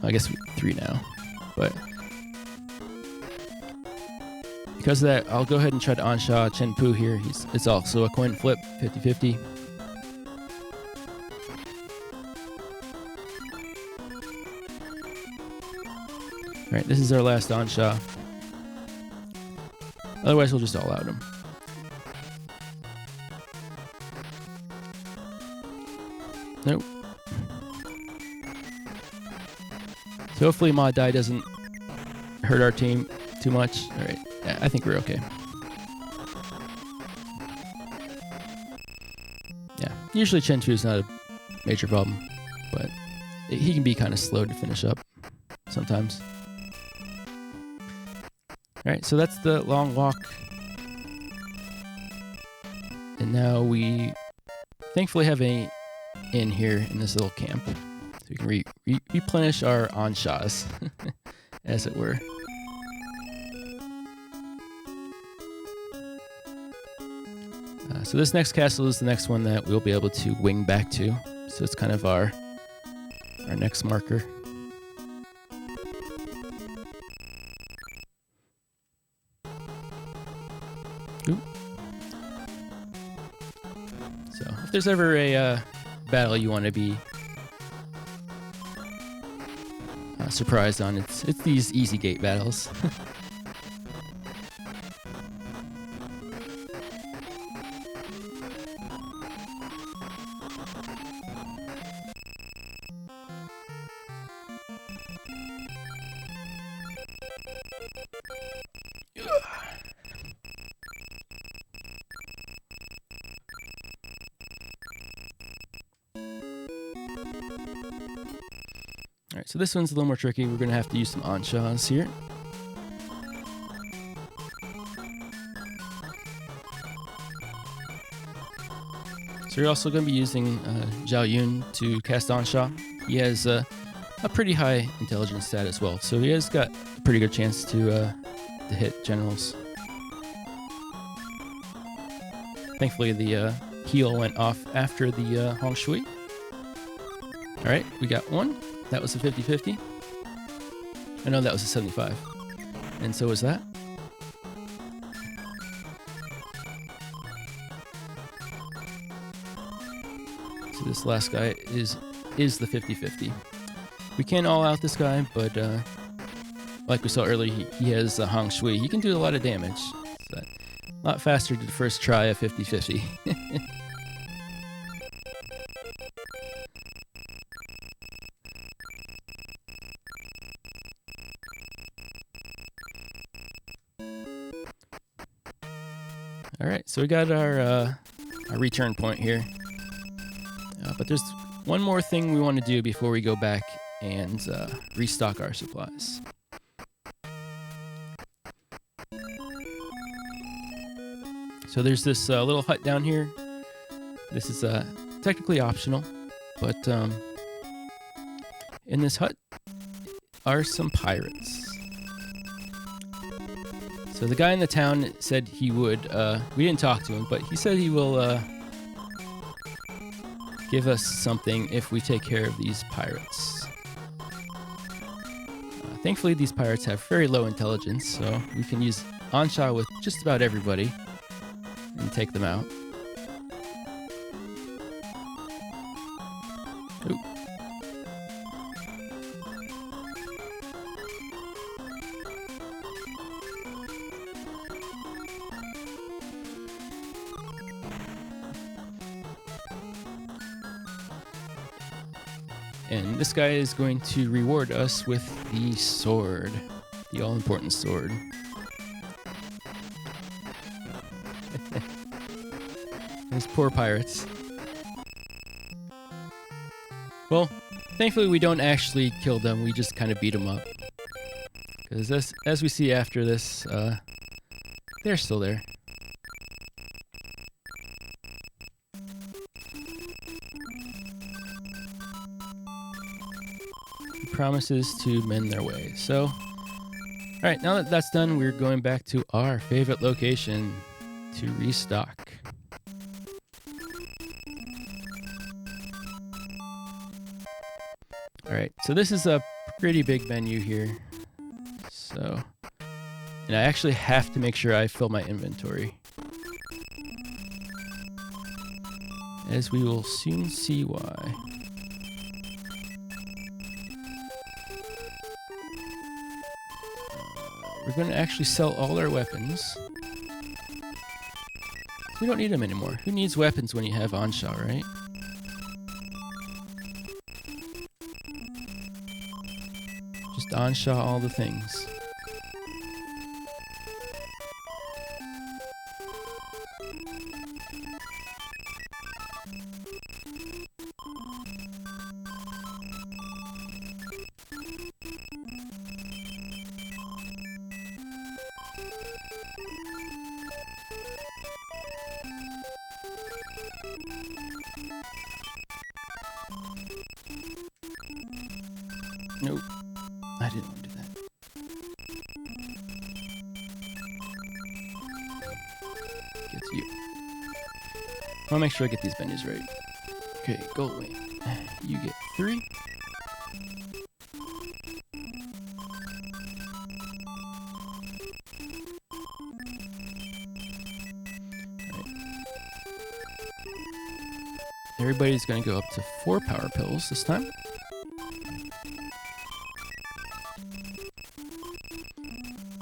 I guess 3 now, but because of that, I'll go ahead and try to on-shaw Chen Pu here. It's also a coin flip, 50-50. All right, this is our last on-shaw. Otherwise, we'll just all out him. Nope. So hopefully Ma Dai doesn't hurt our team too much. All right, I think we're okay. Yeah, usually Chen Chu is not a major problem, but he can be kind of slow to finish up sometimes. All right, so that's the long walk. And now we thankfully have an inn here in this little camp. So we can replenish our on-shaws, as it were. So this next castle is the next one that we'll be able to wing back to. So it's kind of our next marker. Oop. So if there's ever a battle you want to be surprised on, it's these easy gate battles. Alright, so this one's a little more tricky. We're going to have to use some on-shaws here. So you're also going to be using Zhao Yun to cast on-shaw. He has a pretty high intelligence stat as well, so he has got a pretty good chance to hit generals. Thankfully, the heal went off after the Hong Shui. Alright, we got one. That was a 50-50. I know that was a 75. And so was that. So this last guy is the 50-50. We can all out this guy, but like we saw earlier, he has a Hong Shui. He can do a lot of damage. So a lot faster to the first try of 50-50. Alright, so we got our return point here. But there's one more thing we want to do before we go back and restock our supplies. So there's this little hut down here. This is technically optional, but in this hut are some pirates. So the guy in the town said he would, we didn't talk to him, but he said he will give us something if we take care of these pirates. Thankfully, these pirates have very low intelligence, so we can use on-shaw with just about everybody and take them out. Ooh. And this guy is going to reward us with the sword, the all-important sword. Those poor pirates. Well, thankfully we don't actually kill them, we just kind of beat them up. Because as we see after this, they're still there. Promises to mend their ways. So All right, now that that's done, we're going back to our favorite location to restock. All right, so this is a pretty big menu here. So, and I actually have to make sure I fill my inventory, as we will soon see why. We're going to actually sell all our weapons. We don't need them anymore. Who needs weapons when you have Ansha, right? Just Ansha all the things. Nope. I didn't want to do that. Gets you. I'll make sure I get these menus right. Okay, go away. You get 3. Everybody's going to go up to 4 power pills this time.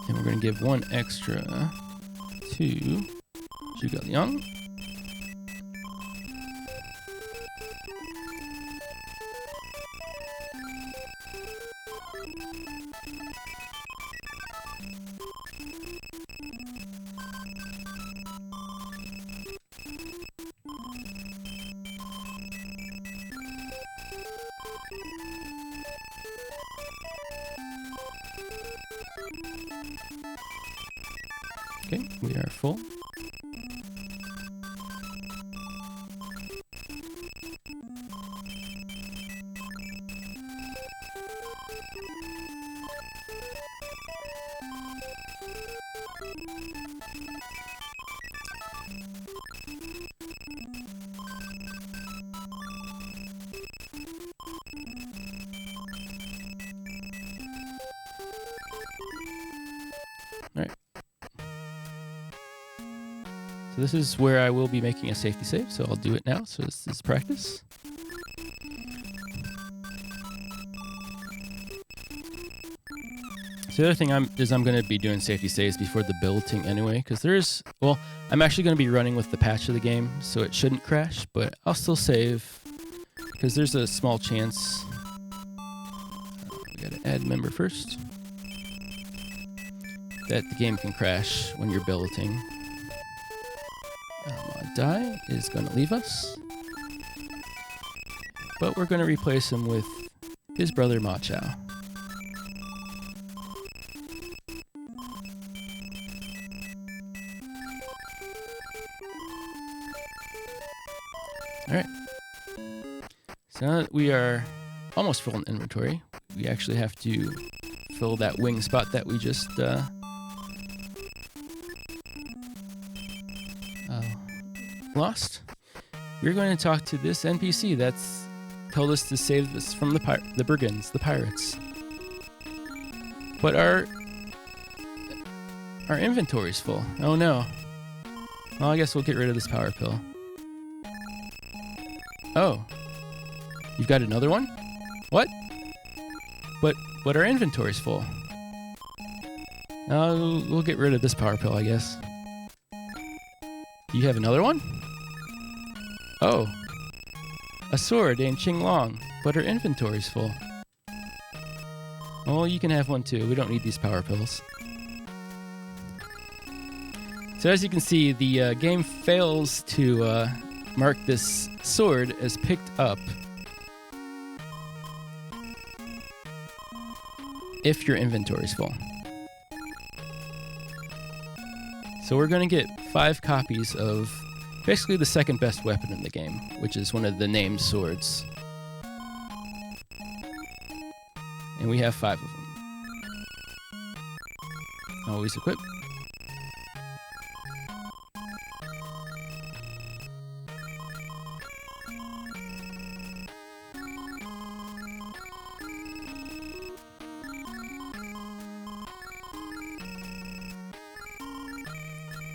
And we're going to give 1 extra to Zhuge Liang. Okay, we are full. All right. So this is where I will be making a safety save, so I'll do it now. So this is practice. So the other thing I'm going to be doing safety saves before the building anyway, because I'm actually going to be running with the patch of the game, so it shouldn't crash, but I'll still save because there's a small chance. We got to add member first. That the game can crash when you're building. Dai is going to leave us, but we're going to replace him with his brother Ma Chao. Alright, so now that we are almost full in inventory, we actually have to fill that wing spot that we just lost. We're going to talk to this NPC that's told us to save us from the brigands, the pirates. But our inventory's full. Oh no. Well, I guess we'll get rid of this power pill. Oh. You've got another one? What? But our inventory's full. We'll get rid of this power pill, I guess. Do you have another one? Oh. A sword named Qing Long, but her inventory's full. Well, you can have one too. We don't need these power pills. So as you can see, the game fails to mark this sword as picked up if your inventory's full. So we're going to get 5 copies of basically the second best weapon in the game, which is one of the named swords. And we have 5 of them. Always equip.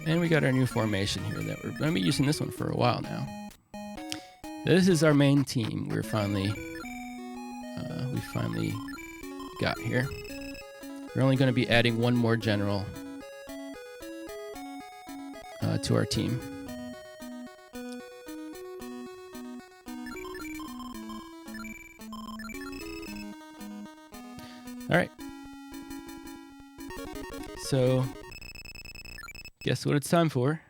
And we got our new formation here that we're going to be using this one for a while now. This is our main team. We finally got here. We're only going to be adding one more general to our team. All right. So, guess what it's time for?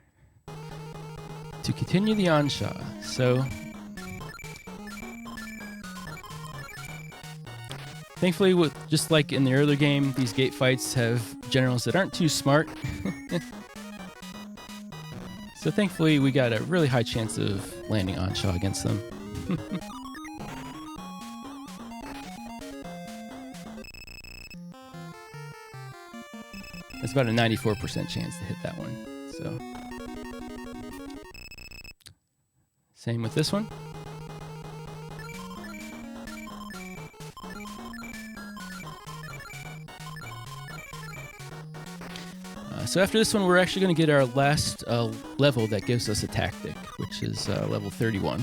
To continue the Ansha. So, thankfully, just like in the earlier game, these gate fights have generals that aren't too smart. So thankfully, we got a really high chance of landing Ansha against them. That's about a 94% chance to hit that one. So, same with this one. So after this one, we're actually going to get our last level that gives us a tactic, which is level 31.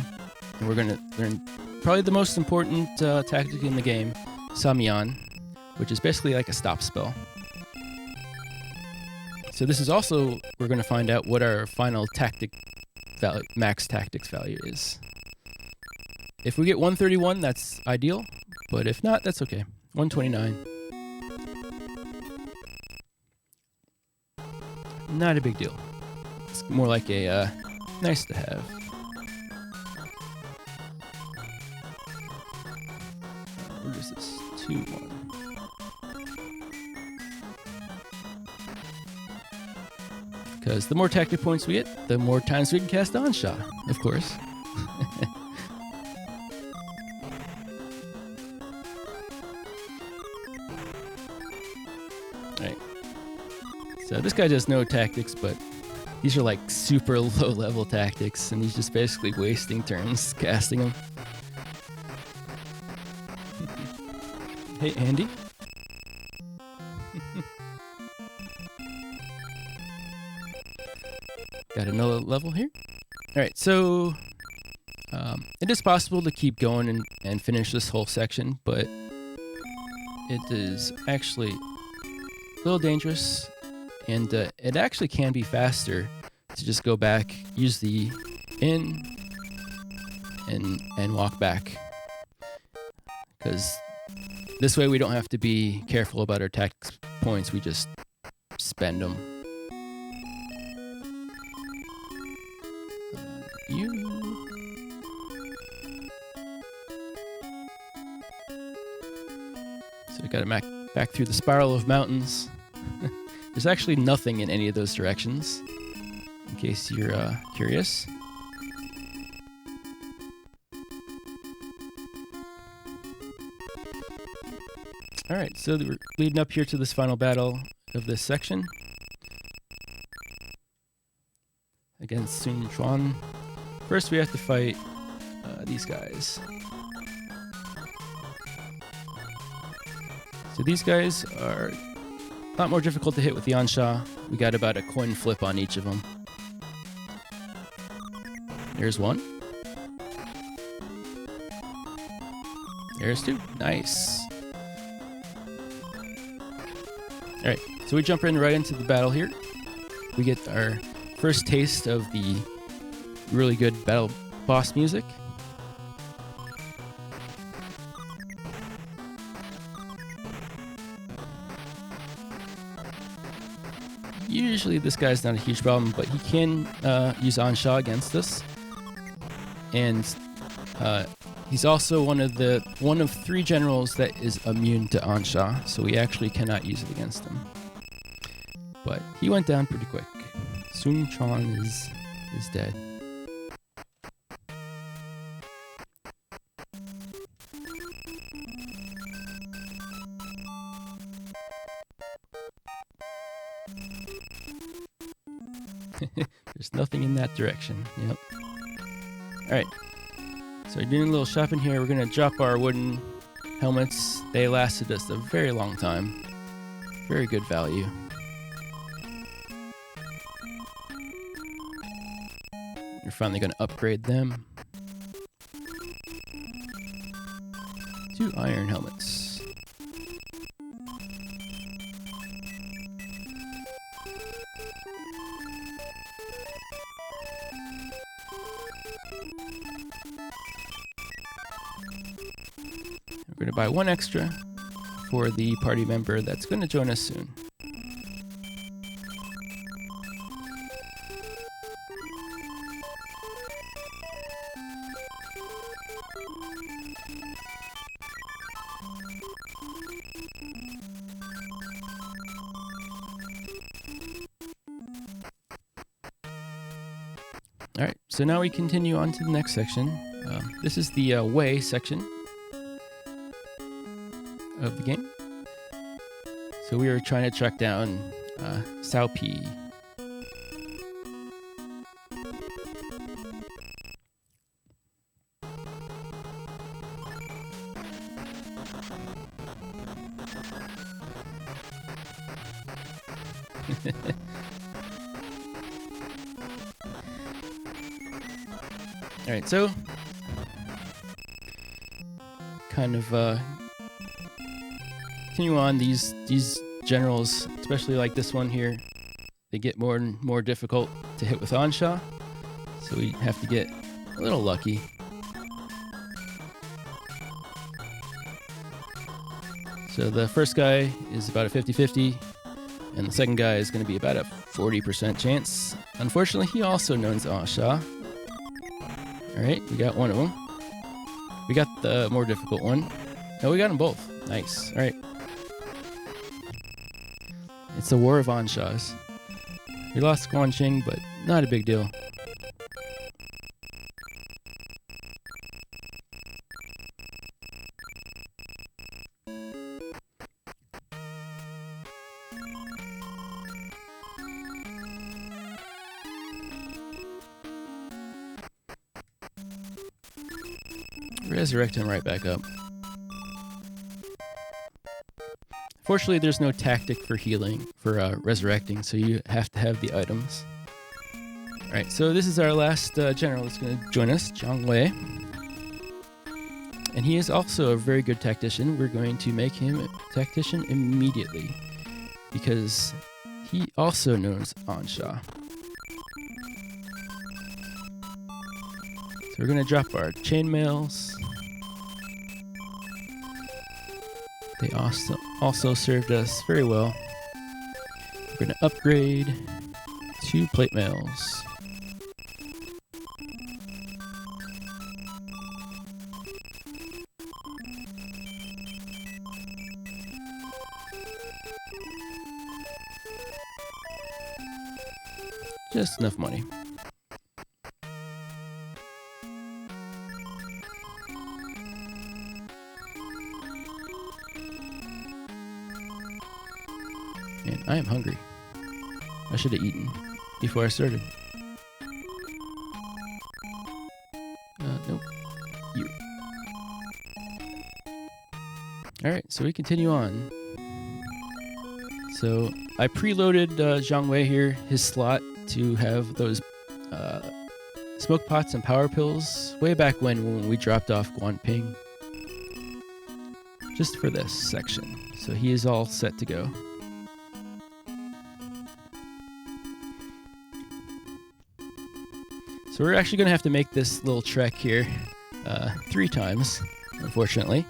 And we're going to learn probably the most important tactic in the game, Samyan, which is basically like a stop spell. So this is also, we're going to find out what our final tactic value, max tactics value is. If we get 131, that's ideal, but if not, that's okay. 129. Not a big deal. It's more like a nice to have. What is this? 2-1. Because the more tactic points we get, the more times we can cast Ansha, of course. Right. So this guy does no tactics, but these are like super low level tactics, and he's just basically wasting turns casting them. Hey, Andy. Got another level here. All right, so it is possible to keep going and finish this whole section, but it is actually a little dangerous, and it actually can be faster to just go back, use the inn, and walk back. Because this way we don't have to be careful about our tactics points, we just spend them. So we got to back through the spiral of mountains. There's actually nothing in any of those directions, in case you're curious. Alright, so we're leading up here to this final battle of this section against Sun Quan. First we have to fight these guys. So these guys are a lot more difficult to hit with the Ansha. We got about a coin flip on each of them. There's one. There's two. Nice. Alright, so we jump right into the battle here. We get our first taste of the really good battle boss music. Usually this guy's not a huge problem, but he can use Ansha against us. And he's also one of 3 generals that is immune to Ansha, so we actually cannot use it against him. But he went down pretty quick. Sun Quan is dead. There's nothing in that direction. Yep. Alright. So we're doing a little shopping here. We're going to drop our wooden helmets. They lasted us a very long time. Very good value. We're finally going to upgrade them to iron helmets. We're going to buy one extra for the party member that's going to join us soon. Alright, so now we continue on to the next section. This is the way section of the game. So we are trying to track down Sao P. Alright, so kind of continue on. These generals, especially like this one here, they get more and more difficult to hit with Onshaw, so we have to get a little lucky. So the first guy is about a 50-50, and the second guy is going to be about a 40% chance. Unfortunately, he also knows Onshaw. Alright, we got one of them. We got the more difficult one. No, we got them both. Nice. Alright. It's the War of Onshaws. We lost Guanqing, but not a big deal. Resurrect him right back up. Fortunately, there's no tactic for healing, for resurrecting, so you have to have the items. Alright, so this is our last general that's going to join us, Zhang Wei. And he is also a very good tactician. We're going to make him a tactician immediately, because he also knows Onshaw. So we're going to drop our chainmails. They also served us very well. We're going to upgrade to plate mails. Just enough money. And I am hungry. I should have eaten before I started. Nope. You. Alright, so we continue on. So I preloaded Zhang Wei here, his slot, to have those smoke pots and power pills way back when we dropped off Guanping. Just for this section. So he is all set to go. So we're actually going to have to make this little trek here 3 times, unfortunately.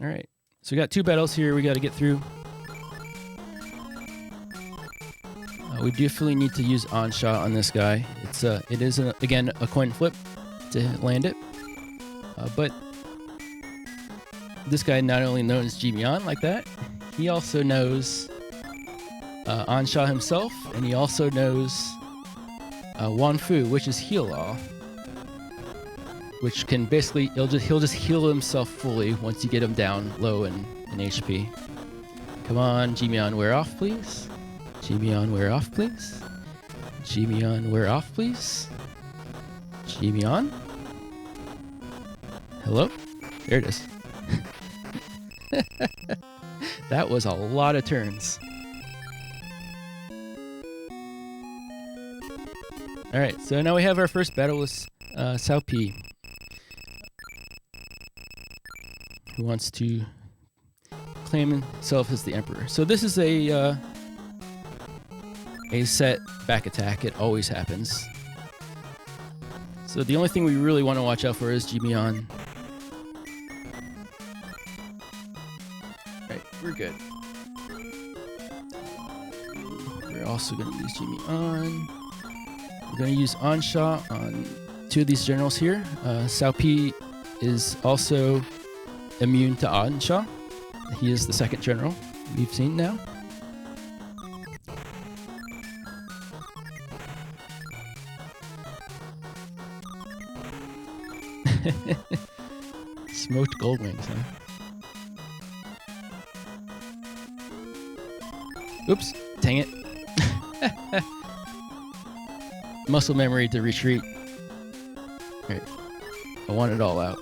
Alright, so we got 2 battles here we got to get through. We definitely need to use Onshaw on this guy. It is again a coin flip to land it, but this guy not only knows Jibian like that, he also knows Ansha himself, and he also knows Wanfu, which is heal all, which can basically he'll just heal himself fully once you get him down low in HP. Come on, Jimion, wear off, please. Jimion, wear off, please. Jimion, wear off, please. Jimion? Hello? There it is. That was a lot of turns. Alright, so now we have our first battle with Cao Pi, who wants to claim himself as the emperor. So this is a set back attack. It always happens. So the only thing we really want to watch out for is Jimion. Right, we're good. We're also going to use Jimion. We're going to use Ansha on 2 of these generals here. Cao Pi is also immune to Ansha. He is the 2nd general we've seen now. Smoked gold wings, huh? Oops, dang it. Muscle memory to retreat. Alright, I want it all out.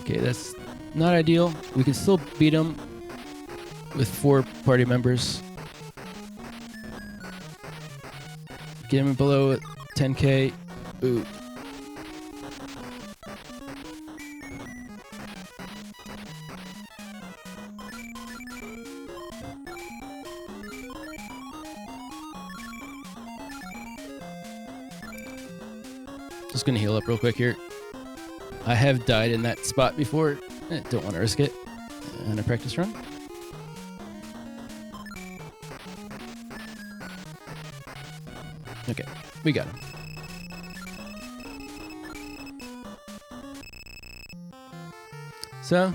Okay, that's not ideal. We can still beat him with 4 party members. Get him below 10k. Ooh. Just gonna heal up real quick here. I have died in that spot before. Don't want to risk it on a practice run. Okay, we got him. So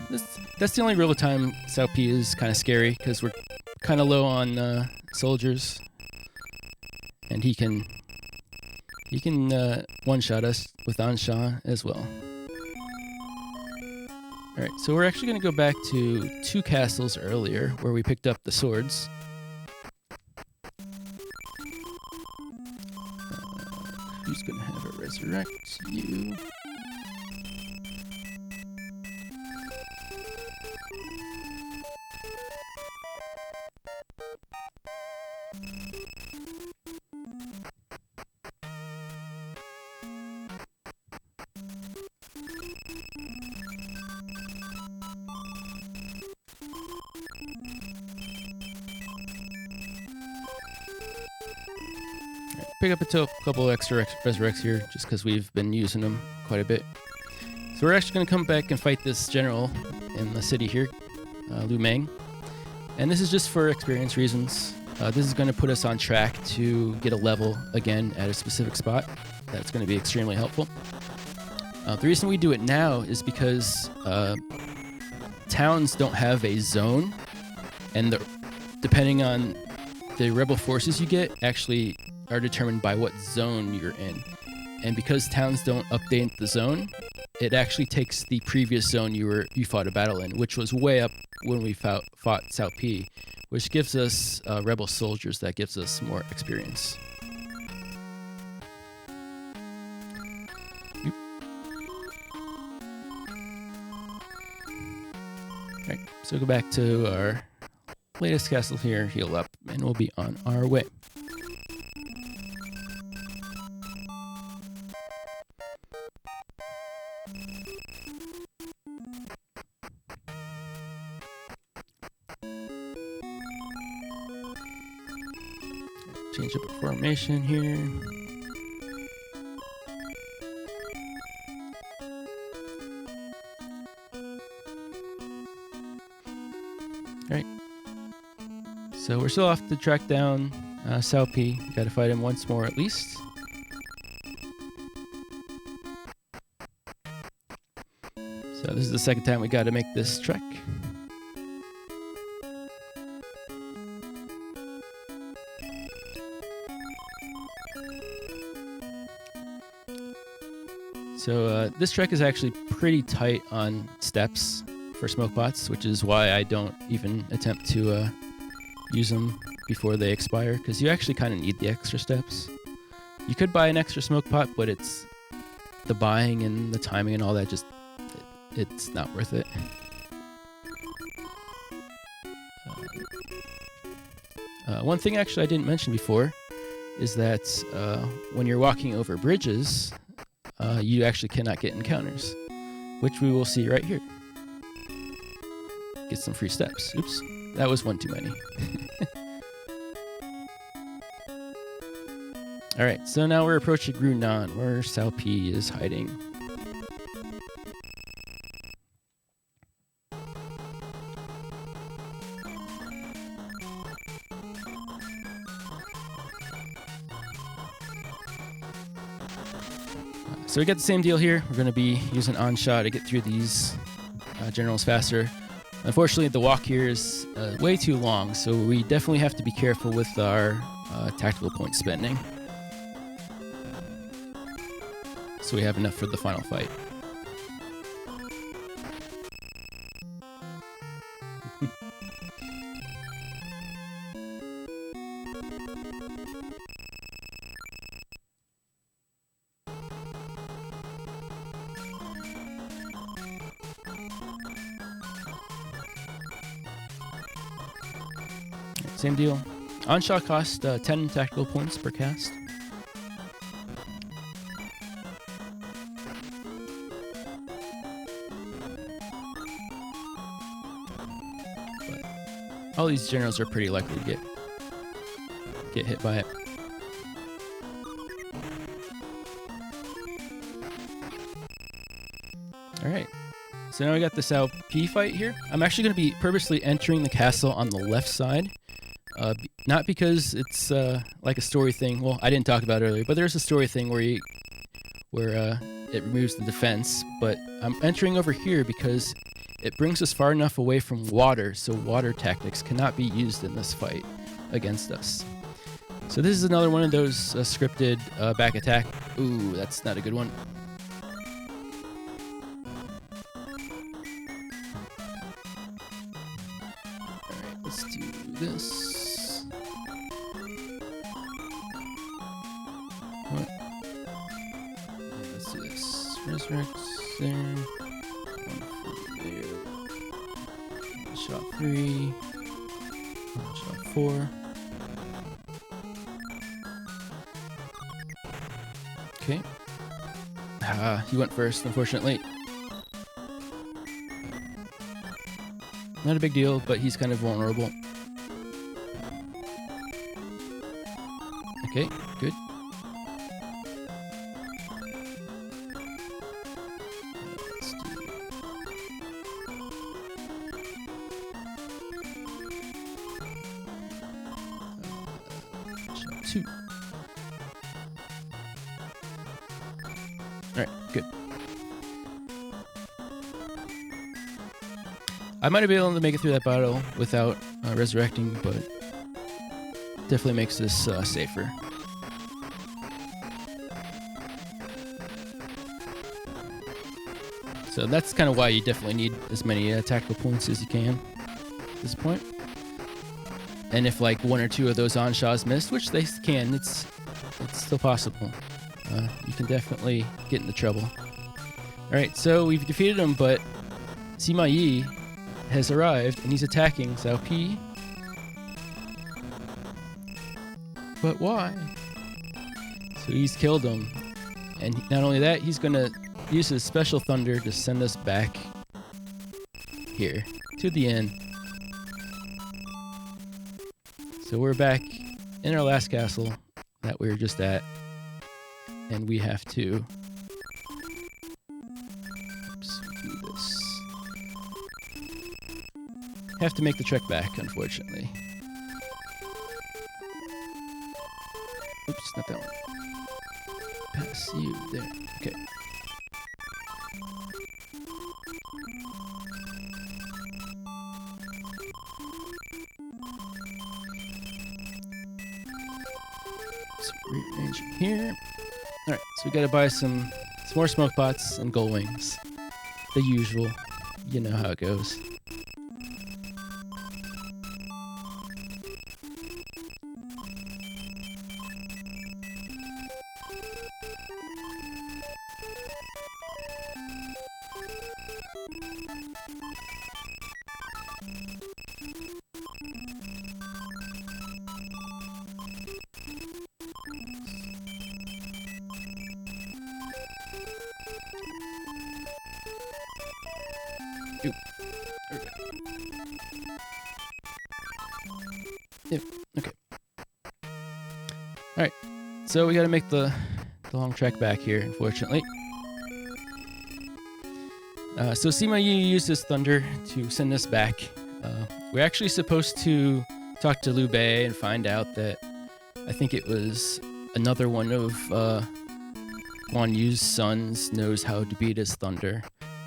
that's the only real time Cao Pi is kind of scary, because we're kind of low on soldiers, and he can one-shot us with Ansha as well. Alright, so we're actually going to go back to 2 castles earlier where we picked up the swords. Who's going to have it resurrect you? Pick up a couple extra resurrects here, just because we've been using them quite a bit. So we're actually going to come back and fight this general in the city here, Lu Meng. And this is just for experience reasons. This is going to put us on track to get a level again at a specific spot. That's going to be extremely helpful. The reason we do it now is because towns don't have a zone, and depending on the rebel forces you get actually are determined by what zone you're in. And because towns don't update the zone, it actually takes the previous zone you fought a battle in, which was way up when we fought Cao Pi, which gives us rebel soldiers. That gives us more experience. Alright, so go back to our latest castle here, heal up, and we'll be on our way. Change up a formation here. Alright. So we're still off to track down Cao Pi. Gotta fight him once more at least. So this is the 2nd time we gotta make this trek. So this trek is actually pretty tight on steps for smoke pots, which is why I don't even attempt to use them before they expire, because you actually kind of need the extra steps. You could buy an extra smoke pot, but it's the buying and the timing and all that, just it's not worth it. One thing actually I didn't mention before is that when you're walking over bridges, you actually cannot get encounters, which we will see right here. Get some free steps. Oops, that was one too many. Alright, so now we're approaching Runan, where Sao P is hiding. So we got the same deal here. We're going to be using on-shot to get through these generals faster. Unfortunately, the walk here is way too long, so we definitely have to be careful with our tactical point spending, so we have enough for the final fight. Same deal. On-shot cost 10 tactical points per cast. But all these generals are pretty likely to get hit by it. Alright. So now we got the Sao P fight here. I'm actually going to be purposely entering the castle on the left side. Not because it's like a story thing. Well, I didn't talk about it earlier, but there's a story thing where it removes the defense. But I'm entering over here because it brings us far enough away from water, so water tactics cannot be used in this fight against us. So this is another one of those scripted back attack. Ooh, that's not a good one. Alright, let's do this. What? Yeah, let's do this. Resurrect there. One there. One shot 3. One shot 4. Okay. He went first, unfortunately. Not a big deal, but he's kind of vulnerable. Okay, good. Let's do shot 2. Alright, good. I might have been able to make it through that battle without resurrecting, but definitely makes this safer. So that's kind of why you definitely need as many tactical points as you can at this point. And if like 1 or 2 of those on-shots missed, which they can, it's still possible. You can definitely get into trouble. Alright, so we've defeated him, but Sima Yi has arrived, and he's attacking Sao P. But why? So he's killed him. And not only that, he's going to use his special thunder to send us back here, to the inn. So we're back in our last castle that we were just at. And we have to do this. Have to make the trek back, unfortunately. Oops, not that one. Pass you there. Okay. So rearrange here. Alright, so we gotta buy some Some more smoke pots and gold wings. The usual. You know how it goes. Ooh. There we go. Yep. Okay. Alright. So we gotta make the long trek back here, unfortunately. So Sima Yi used his thunder to send us back. We're actually supposed to talk to Liu Bei and find out that I think it was another one of Guan Yu's sons knows how to beat his thunder.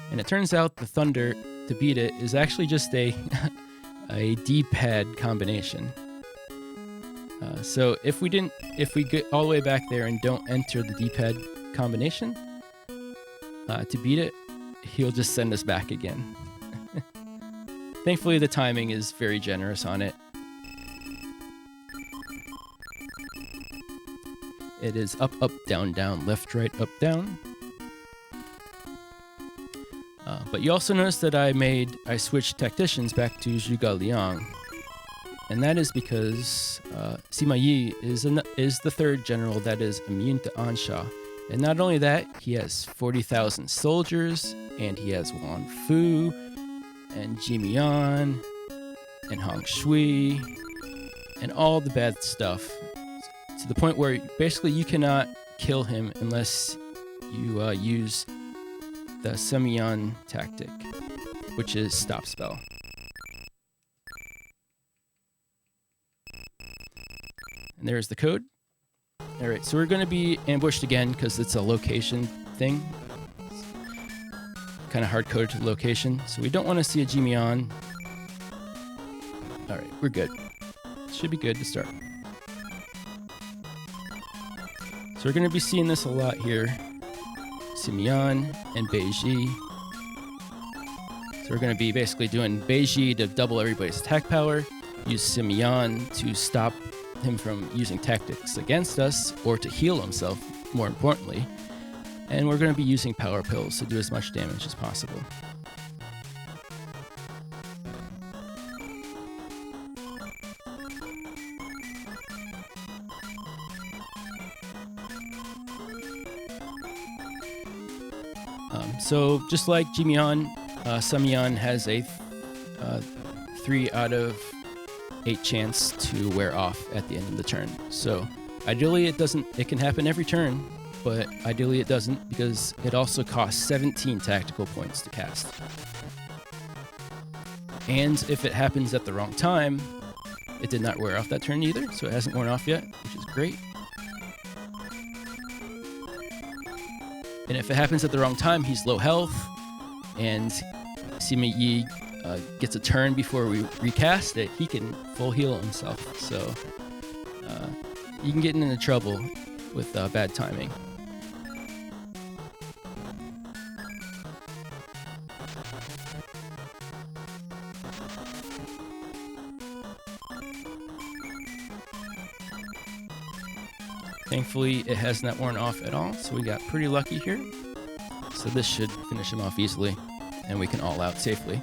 And it turns out the thunder to beat it is actually just a D-pad combination. So if we get all the way back there and don't enter the D-pad combination to beat it, he'll just send us back again. Thankfully, the timing is very generous on it. It is up, up, down, down, left, right, up, down. But you also notice that I switched tacticians back to Zhuge Liang. And that is because Sima Yi is the third general that is immune to Ansha. And not only that, he has 40,000 soldiers, and he has Wan Fu, and Jimian, and Hong Shui, and all the bad stuff. To the point where basically you cannot kill him unless you use the Semiyan tactic, which is stop spell. And there's the code. Alright, so we're going to be ambushed again because it's a location thing. Kind of hard-coded to the location, so we don't want to see a Jimian. Alright, we're good. Should be good to start. So we're going to be seeing this a lot here. Simian and Beiji. So we're going to be basically doing Beiji to double everybody's attack power, use Simian to stop him from using tactics against us, or to heal himself, more importantly. And we're going to be using power pills to do as much damage as possible. So just like Jimian, Samiyan has a 3 out of 8 chance to wear off at the end of the turn. So ideally it can happen every turn, but ideally it doesn't because it also costs 17 tactical points to cast. And if it happens at the wrong time, it did not wear off that turn either, so it hasn't worn off yet, which is great. And if it happens at the wrong time, he's low health, and Sima Yi gets a turn before we recast it, he can full heal himself. So you can get into trouble with bad timing. Thankfully, it has not worn off at all, so we got pretty lucky here. So this should finish him off easily, and we can all out safely.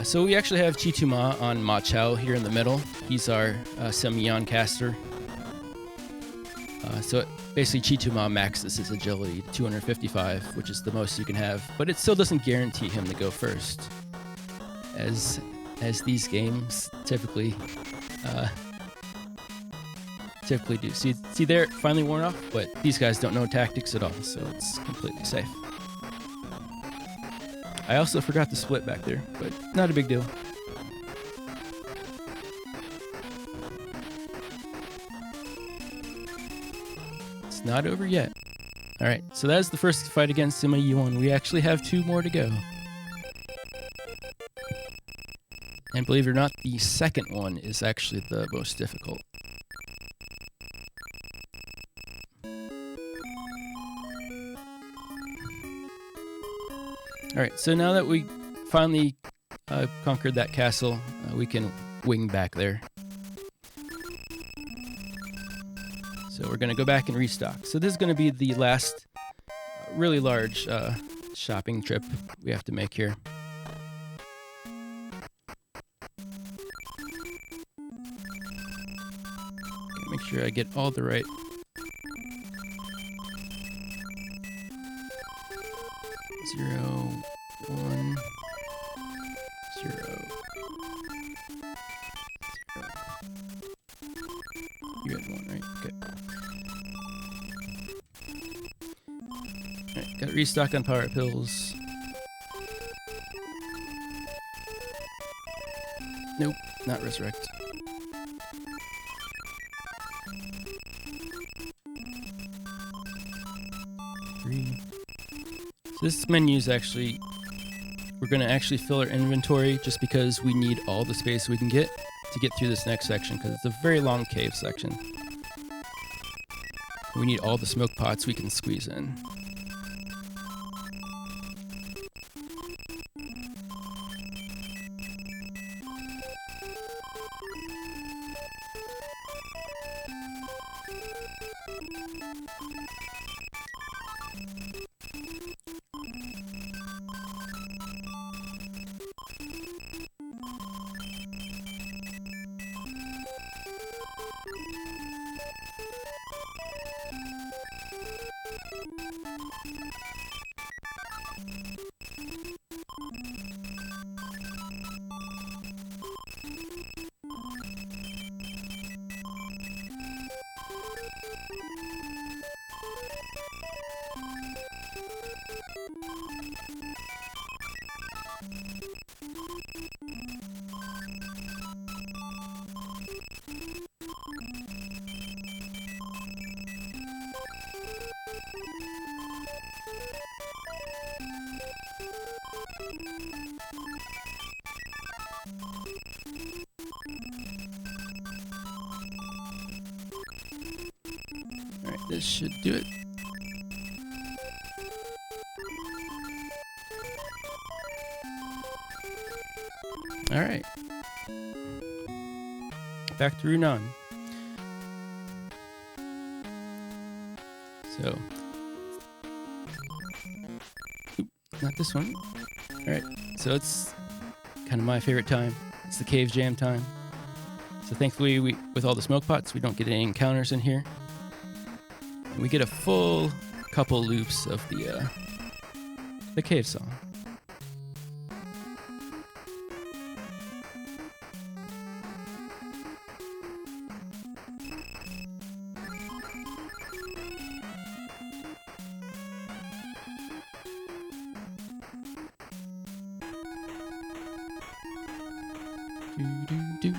So we actually have Chituma on Ma Chao here in the middle. He's our Semiyan caster. So basically Chituma maxes his agility to 255, which is the most you can have, but it still doesn't guarantee him to go first, as these games typically do. See there, finally worn off, but these guys don't know tactics at all, so it's completely safe. I also forgot to split back there, but not a big deal. It's not over yet. Alright, so that's the first fight against Sima Yuan. We actually have 2 more to go. And believe it or not, the second one is actually the most difficult. Alright, so now that we finally conquered that castle, we can wing back there. So we're going to go back and restock. So this is going to be the last really large shopping trip we have to make here. Make sure I get all the right. Zero, 1, 0, 0. You had 1, right? Okay. Alright, gotta restock on power pills. Nope, not resurrect. So this menu is actually, we're going to actually fill our inventory just because we need all the space we can get to get through this next section, because it's a very long cave section. We need all the smoke pots we can squeeze in. Alright, this should do it. Alright. Back to Runan. So. Oop, not this one. Alright, so it's kind of my favorite time. It's the cave jam time. So thankfully, with all the smoke pots, we don't get any encounters in here. And we get a full couple loops of the cave song. Do.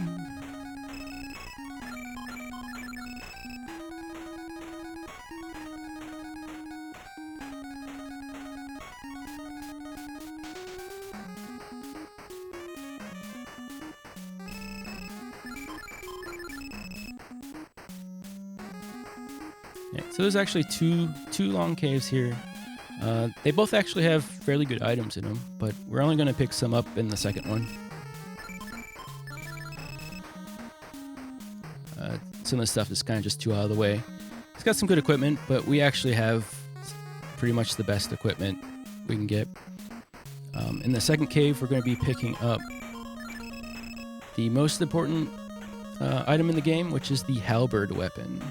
Yeah, so there's actually two long caves here. They both actually have fairly good items in them, but we're only going to pick some up in the second one. Some of the stuff is kind of just too out of the way. It's got some good equipment, but we actually have pretty much the best equipment we can get. In the second cave, we're going to be picking up the most important item in the game, which is the halberd weapon.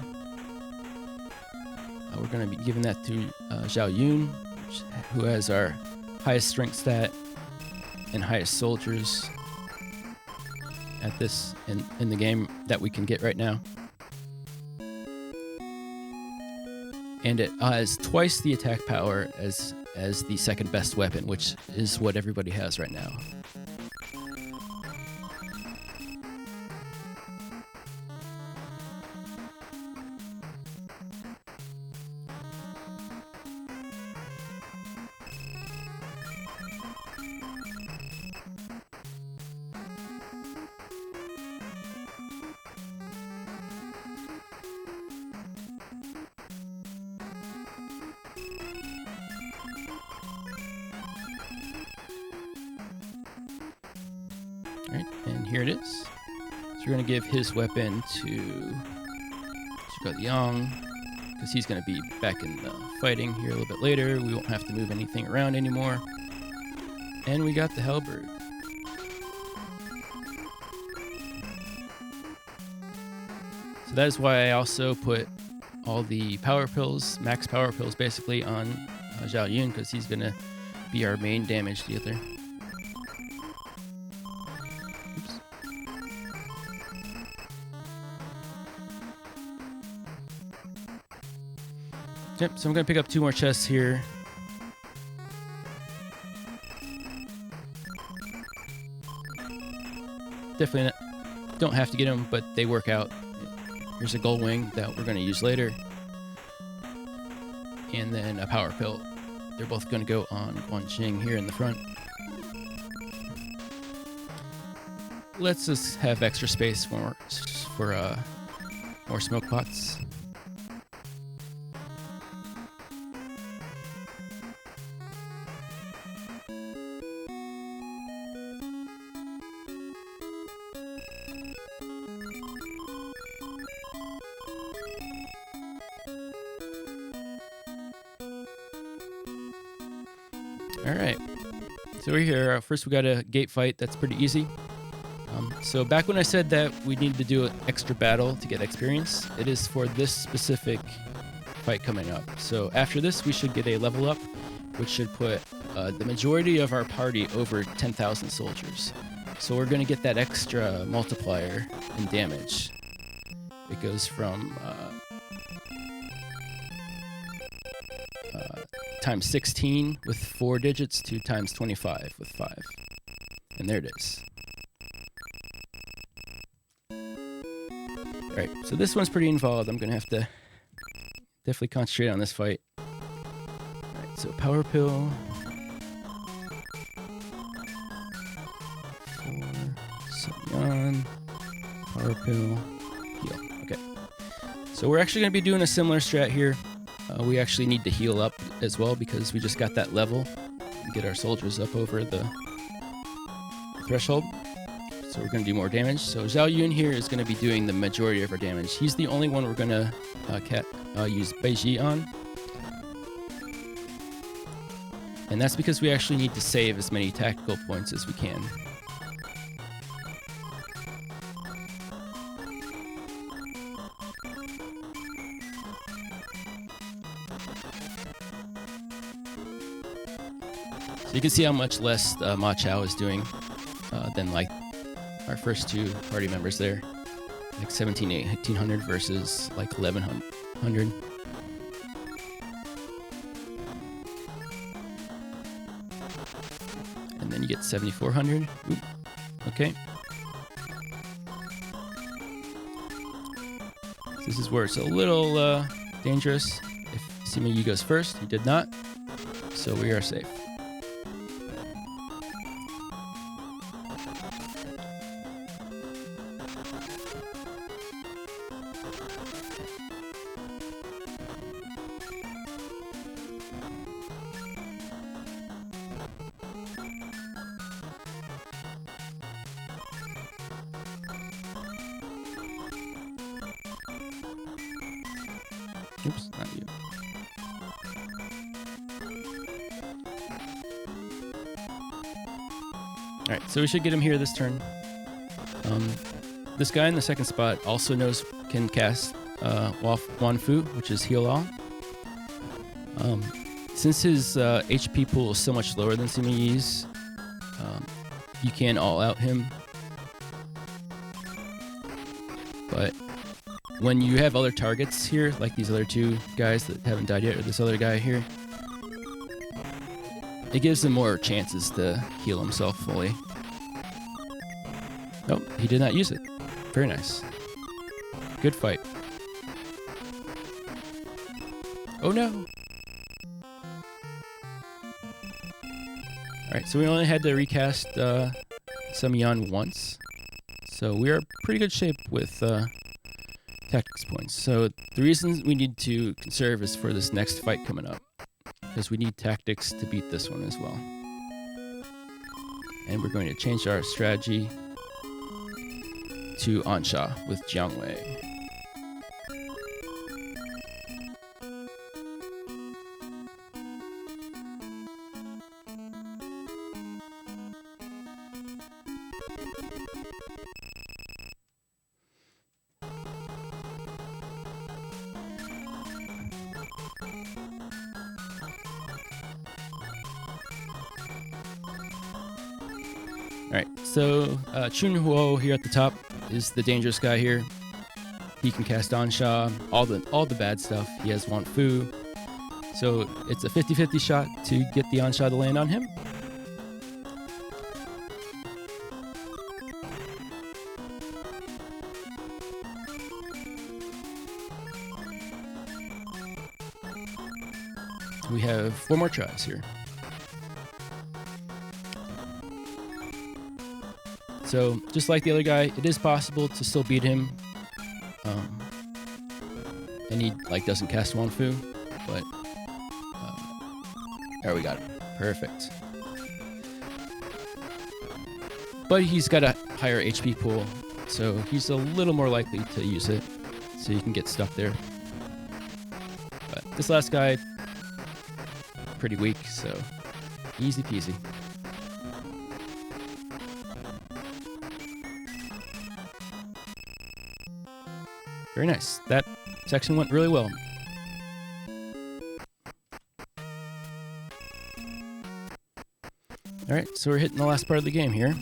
We're going to be giving that to Zhao Yun, who has our highest strength stat and highest soldiers at this in the game that we can get right now. And it has twice the attack power as the second best weapon, which is what everybody has right now. Right, and here it is. So we're going to give his weapon to Yang, because he's going to be back in the fighting here a little bit later. We won't have to move anything around anymore. And we got the halberd. So that is why I also put all the power pills, max power pills basically, on Zhao Yun, because he's going to be our main damage dealer. Oops. Yep, so I'm going to pick up 2 more chests here. Definitely don't have to get them, but they work out. Here's a gold wing that we're going to use later. And then a power pill. They're both going to go on Guanxing here in the front. Let's just have extra space for more smoke pots. Alright, so we're here. First we got a gate fight. That's pretty easy. So back when I said that we needed to do an extra battle to get experience, it is for this specific fight coming up. So after this we should get a level up, which should put the majority of our party over 10,000 soldiers. So we're going to get that extra multiplier in damage. It goes from times 16 with 4 digits to times 25 with 5. And there it is. Alright, so this one's pretty involved. I'm going to have to definitely concentrate on this fight. Alright, so power pill. 4, Sun, power pill, heal. Okay. So we're actually going to be doing a similar strat here. We actually need to heal up as well because we just got that level and get our soldiers up over the threshold. So we're going to do more damage. So Zhao Yun here is going to be doing the majority of our damage. He's the only one we're going to use Beiji on. And that's because we actually need to save as many tactical points as we can. So you can see how much less Ma Chao is doing than like our first 2 party members there. Like 1800 versus like 1100. And then you get 7400. Oop. Okay. So this is where it's a little dangerous. If Sima Yi goes first, he did not. So we are safe. Oops, not you. Alright, so we should get him here this turn. This guy in the second spot also can cast Wan Fu, which is heal all. Since his HP pool is so much lower than Sima Yi's, you can all out him. But when you have other targets here, like these other 2 guys that haven't died yet, or this other guy here, it gives him more chances to heal himself fully. Nope, he did not use it. Very nice. Good fight. Oh no! Alright, so we only had to recast Sun Yan once. So we are in pretty good shape with tactics points. So the reason we need to conserve is for this next fight coming up, because we need tactics to beat this one as well. And we're going to change our strategy to Ansha with Jiangwei. Alright, so Chunhuo here at the top is the dangerous guy here. He can cast Ansha, all the bad stuff. He has Wan Fu. So it's a 50-50 shot to get the Ansha to land on him. We have 4 more tries here. So, just like the other guy, it is possible to still beat him. And he doesn't cast Wan Fu, but there we got him. Perfect. But he's got a higher HP pool, so he's a little more likely to use it, so you can get stuck there. But this last guy, pretty weak, so easy peasy. Very nice. That section went really well. Alright, so we're hitting the last part of the game here.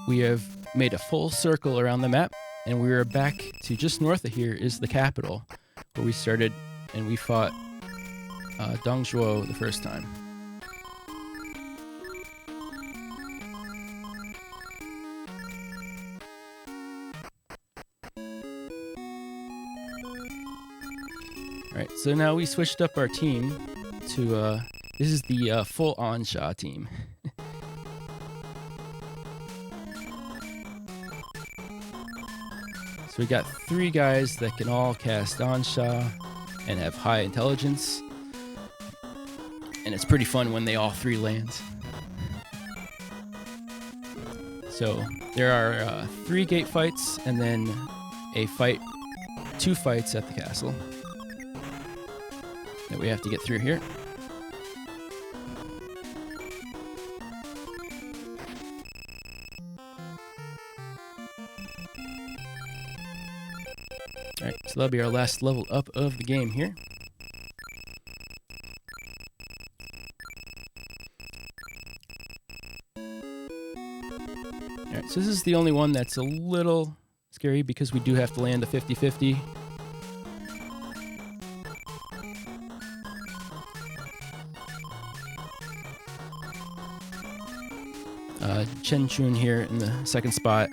We have made a full circle around the map, and we are back to just north of here is the capital, where we started, and we fought Dongzhuo the first time. Alright, so now we switched up our team to, this is the full Ansha team. So we got 3 guys that can all cast Ansha and have high intelligence. And it's pretty fun when they all 3 land. So there are 3 gate fights and then a fight, 2 fights at the castle that we have to get through here. Alright, so that'll be our last level up of the game here. Alright, so this is the only one that's a little scary because we do have to land a 50-50. Chen Chun here in the second spot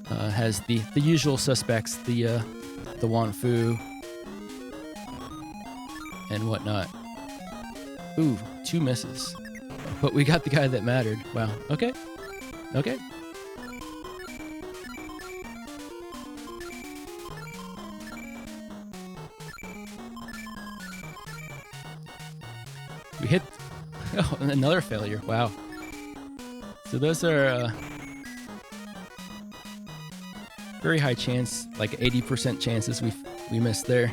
has the usual suspects, the Wan Fu and whatnot. Ooh, 2 misses. But we got the guy that mattered. Wow. Okay. Okay. We hit... Oh, another failure. Wow. So those are very high chance, like 80% chances we missed there.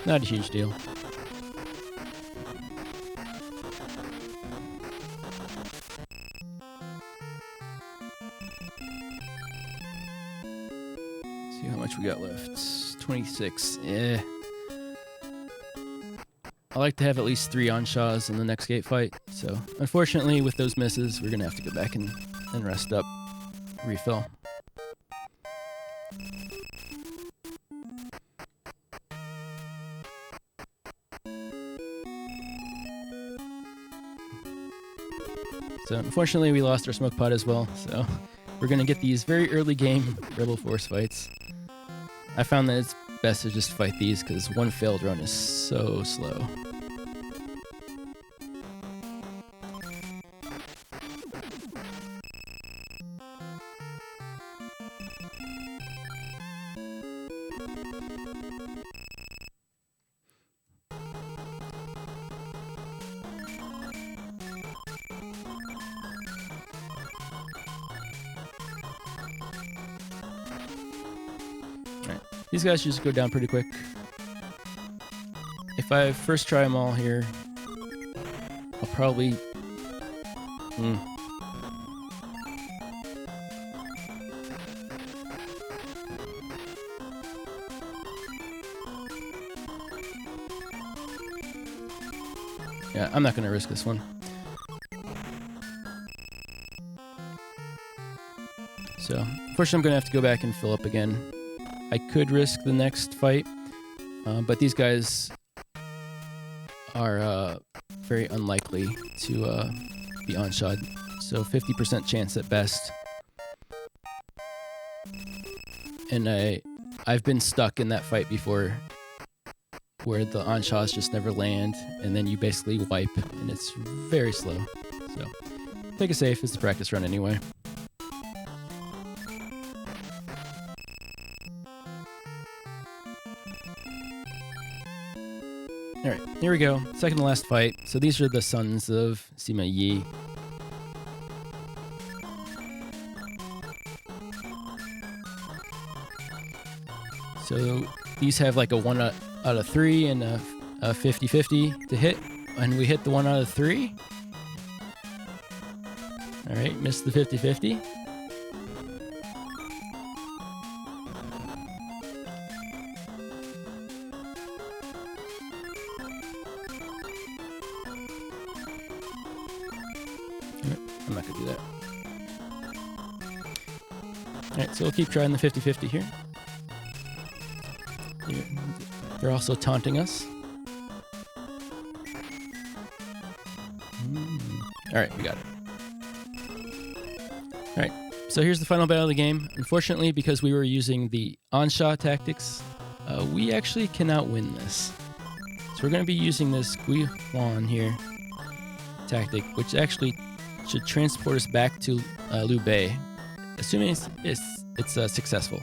Not a huge deal. See how much we got left. 26. Eh. I like to have at least 3 Anshas in the next gate fight, so unfortunately with those misses we're gonna have to go back and rest up, refill. So unfortunately we lost our smoke pot as well, so we're gonna get these very early game Rebel Force fights. I found that it's best to just fight these because one failed run is so slow. These guys just go down pretty quick. If I first try them all here, I'll probably... Yeah, I'm not going to risk this one. So, unfortunately, I'm going to have to go back and fill up again. I could risk the next fight, but these guys are very unlikely to be on-shot. So 50% chance at best. And I've been stuck in that fight before where the on-shots just never land, and then you basically wipe, and it's very slow. So take it safe. It's a practice run anyway. Alright, here we go. Second to last fight. So these are the sons of Sima Yi. So these have like a 1 out of 3 and a 50-50 to hit. And we hit the 1 out of 3. Alright, missed the 50-50. I'm not going to do that. Alright, so we'll keep trying the 50-50 here. They're also taunting us. Alright, we got it. Alright, so here's the final battle of the game. Unfortunately, because we were using the on-shot tactics, we actually cannot win this. So we're going to be using this Gui Huan here tactic, which actually should transport us back to Liu Bei, assuming it's successful.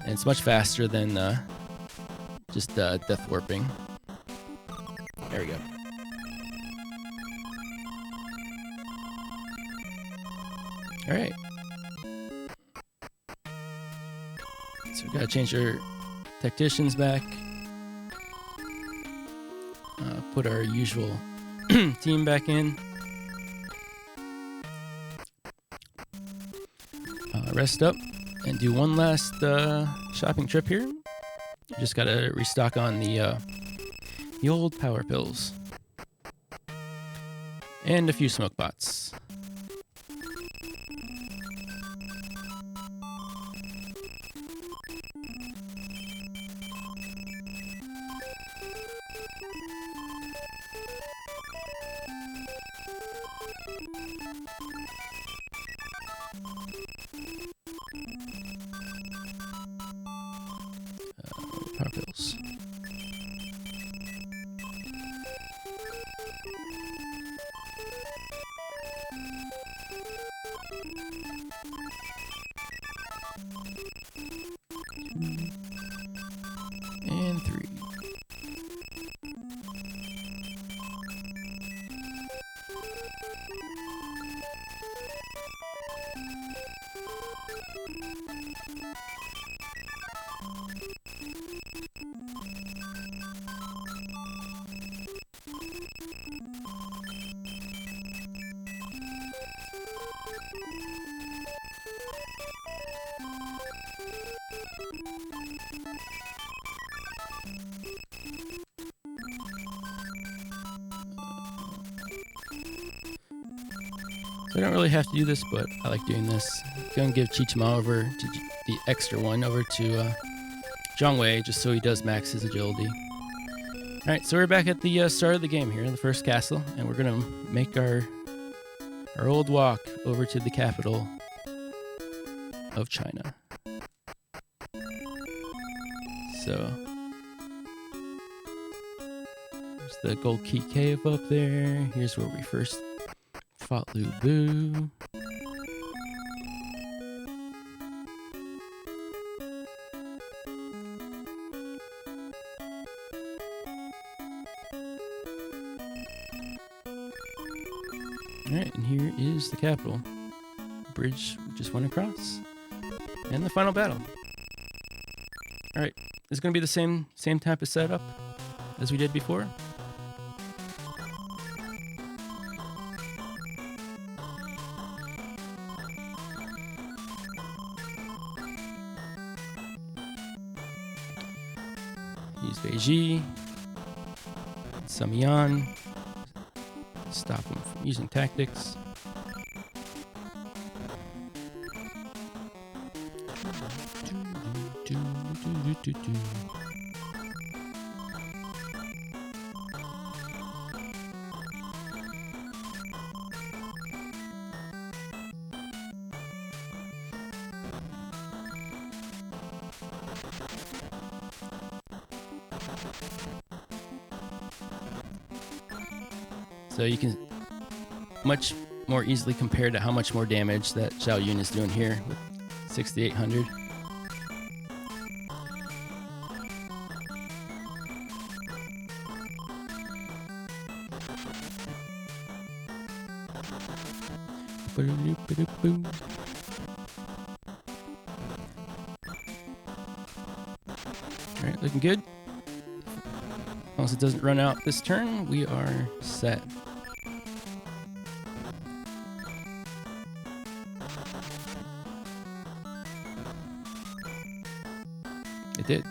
And it's much faster than just death warping. There we go. Alright. So we gotta change our tacticians back. Put our usual team back in. Rest up and do one last shopping trip here. Just gotta restock on the old power pills and a few smoke bots. Power pills. And 3. So I don't really have to do this, but I like doing this. Gonna give Chichima over to the extra one over to Zhongwei, just so he does max his agility. Alright, so we're back at the start of the game here in the first castle, and we're gonna make our old walk over to the capital of China. So there's the Gold Key Cave up there. Here's where we first fought Lu Bu. Alright, and here is the capital. Bridge we just went across. And the final battle. All right, it's going to be the same type of setup as we did before. Use Beiji, Samiyan, stop him from using tactics. So you can much more easily compare to how much more damage that Xiao Yun is doing here with 6,800. Alright, looking good. As long as it doesn't run out this turn, we are set. It did.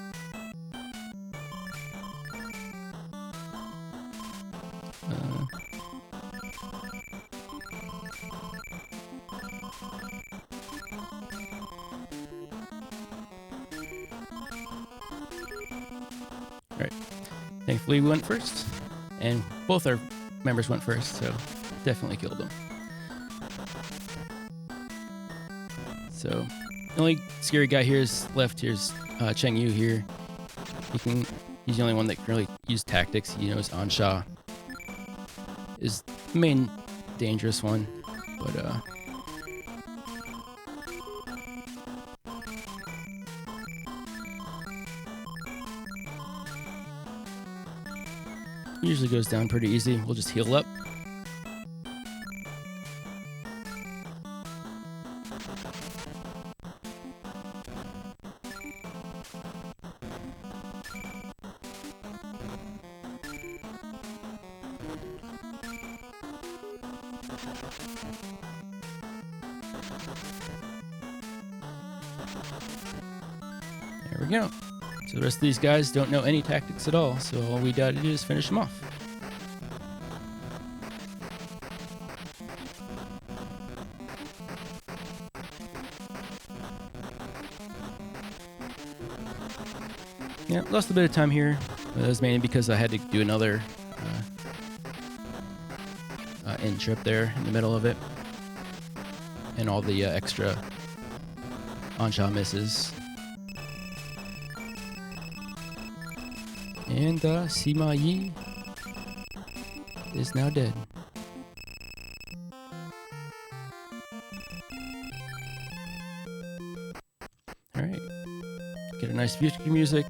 Alright. Thankfully we went first, and both our members went first, so definitely killed them. So the only scary guy here is left. Here's Cheng Yu here. He's the only one that can really use tactics. He knows Ansha is the main dangerous one, but usually goes down pretty easy. We'll just heal up. There we go. So the rest of these guys don't know any tactics at all, so all we gotta do is finish them off. Yeah, lost a bit of time here. That was mainly because I had to do another end trip there in the middle of it. And all the extra Ansha misses. And Sima Yi is now dead. Alright. Get a nice victory music.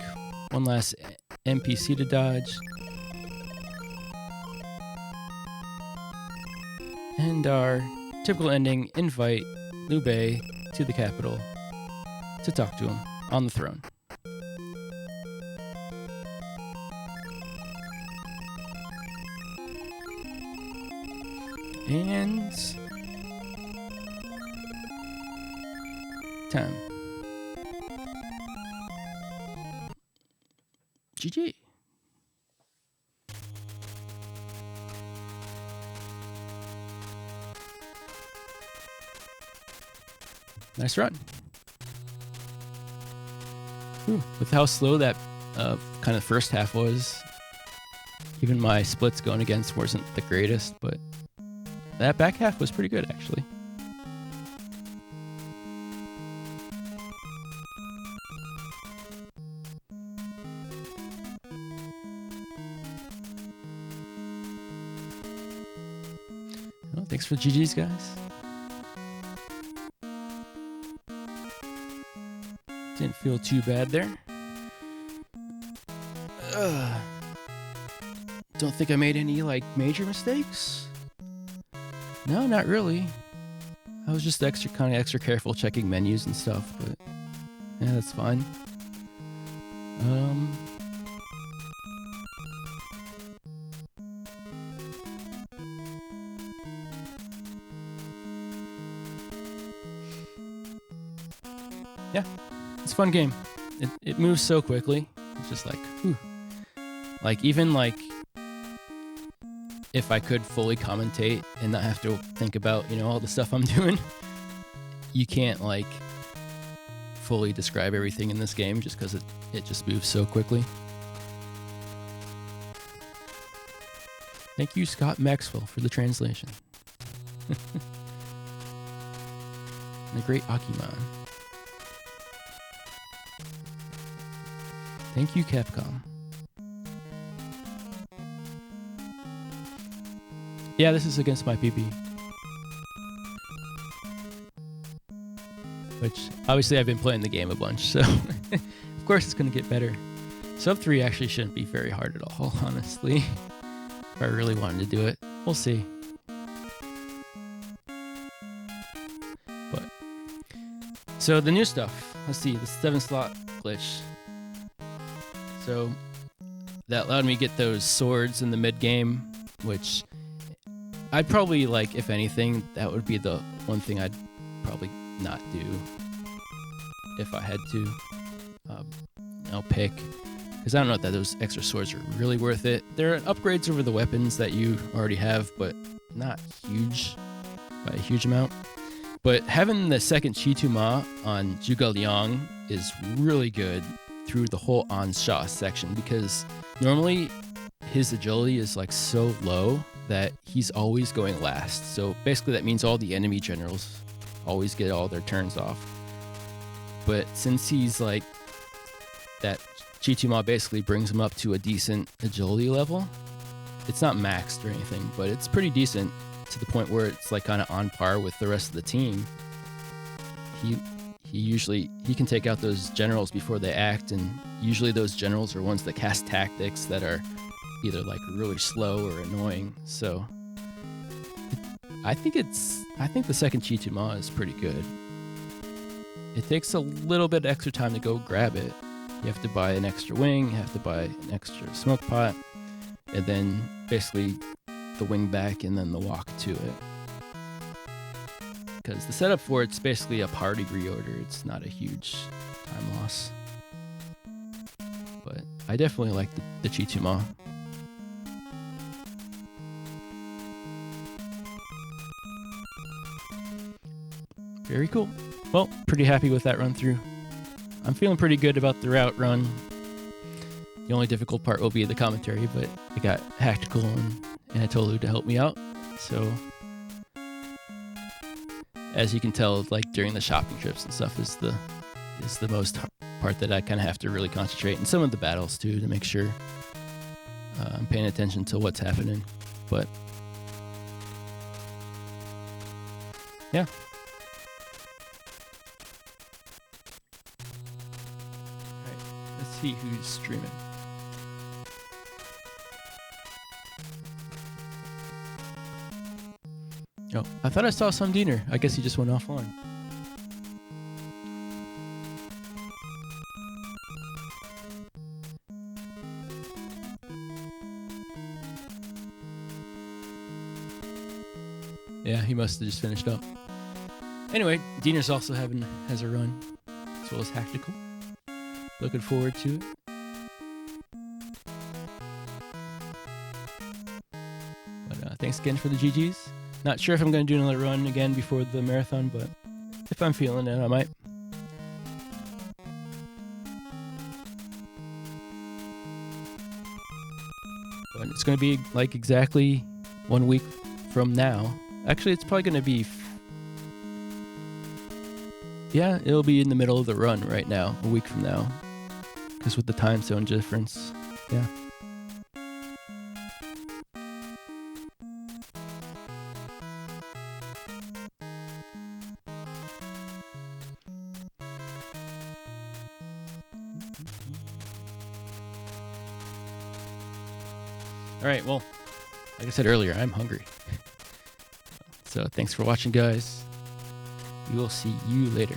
One last NPC to dodge. And our typical ending, invite Liu Bei to the capital to talk to him on the throne. And time. GG. Nice run. Whew. With how slow that kind of first half was, even my splits going against wasn't the greatest, but that back half was pretty good, actually. Well, thanks for GG's, guys. Didn't feel too bad there. Don't think I made any, like, major mistakes. No, not really. I was just extra careful checking menus and stuff, but yeah, that's fine. Yeah, it's a fun game. It moves so quickly. It's just like, whew. Like, even like, if I could fully commentate and not have to think about, you know, all the stuff I'm doing, you can't like fully describe everything in this game just because it just moves so quickly. Thank you, Scott Maxwell, for the translation. The great Akiman. Thank you, Capcom. Yeah, this is against my PB. Which, obviously, I've been playing the game a bunch, so of course it's going to get better. Sub 3 actually shouldn't be very hard at all, honestly. If I really wanted to do it. We'll see. But so the new stuff. Let's see, the 7-slot glitch. So that allowed me to get those swords in the mid game, which I'd probably like, if anything, that would be the one thing I'd probably not do if I had to pick, because I don't know that those extra swords are really worth it. They're upgrades over the weapons that you already have, but not huge by a huge amount. But having the second Chituma on Zhuge Liang is really good through the whole Ansha section, because normally his agility is like so low that he's always going last. So basically that means all the enemy generals always get all their turns off. But since he's like, that Chituma basically brings him up to a decent agility level. It's not maxed or anything, but it's pretty decent to the point where it's like kind of on par with the rest of the team. He can take out those generals before they act, and usually those generals are ones that cast tactics that are either like really slow or annoying. So I think the second Chituma is pretty good. It takes a little bit extra time to go grab it. You have to buy an extra wing, you have to buy an extra smoke pot, and then basically the wing back and then the walk to it. Because the setup for it's basically a party reorder. It's not a huge time loss. But I definitely like the Chituma. Very cool. Well, pretty happy with that run through. I'm feeling pretty good about the route run. The only difficult part will be the commentary, but I got Hactical and Anatolu to help me out. So, as you can tell, like during the shopping trips and stuff is the most part that I kind of have to really concentrate, and some of the battles too, to make sure I'm paying attention to what's happening. But yeah. Let's see who's streaming. Oh, I thought I saw some Diener. I guess he just went offline. Yeah, he must have just finished up. Anyway, Diener's also has a run, as well as Hactical. Looking forward to it. But thanks again for the GGs. Not sure if I'm going to do another run again before the marathon, but if I'm feeling it, I might. But it's going to be like exactly 1 week from now. Actually, it's probably going to be... Yeah, it'll be in the middle of the run right now, a week from now. Because with the time zone difference, yeah. All right, well, like I said earlier, I'm hungry. So thanks for watching, guys. We will see you later.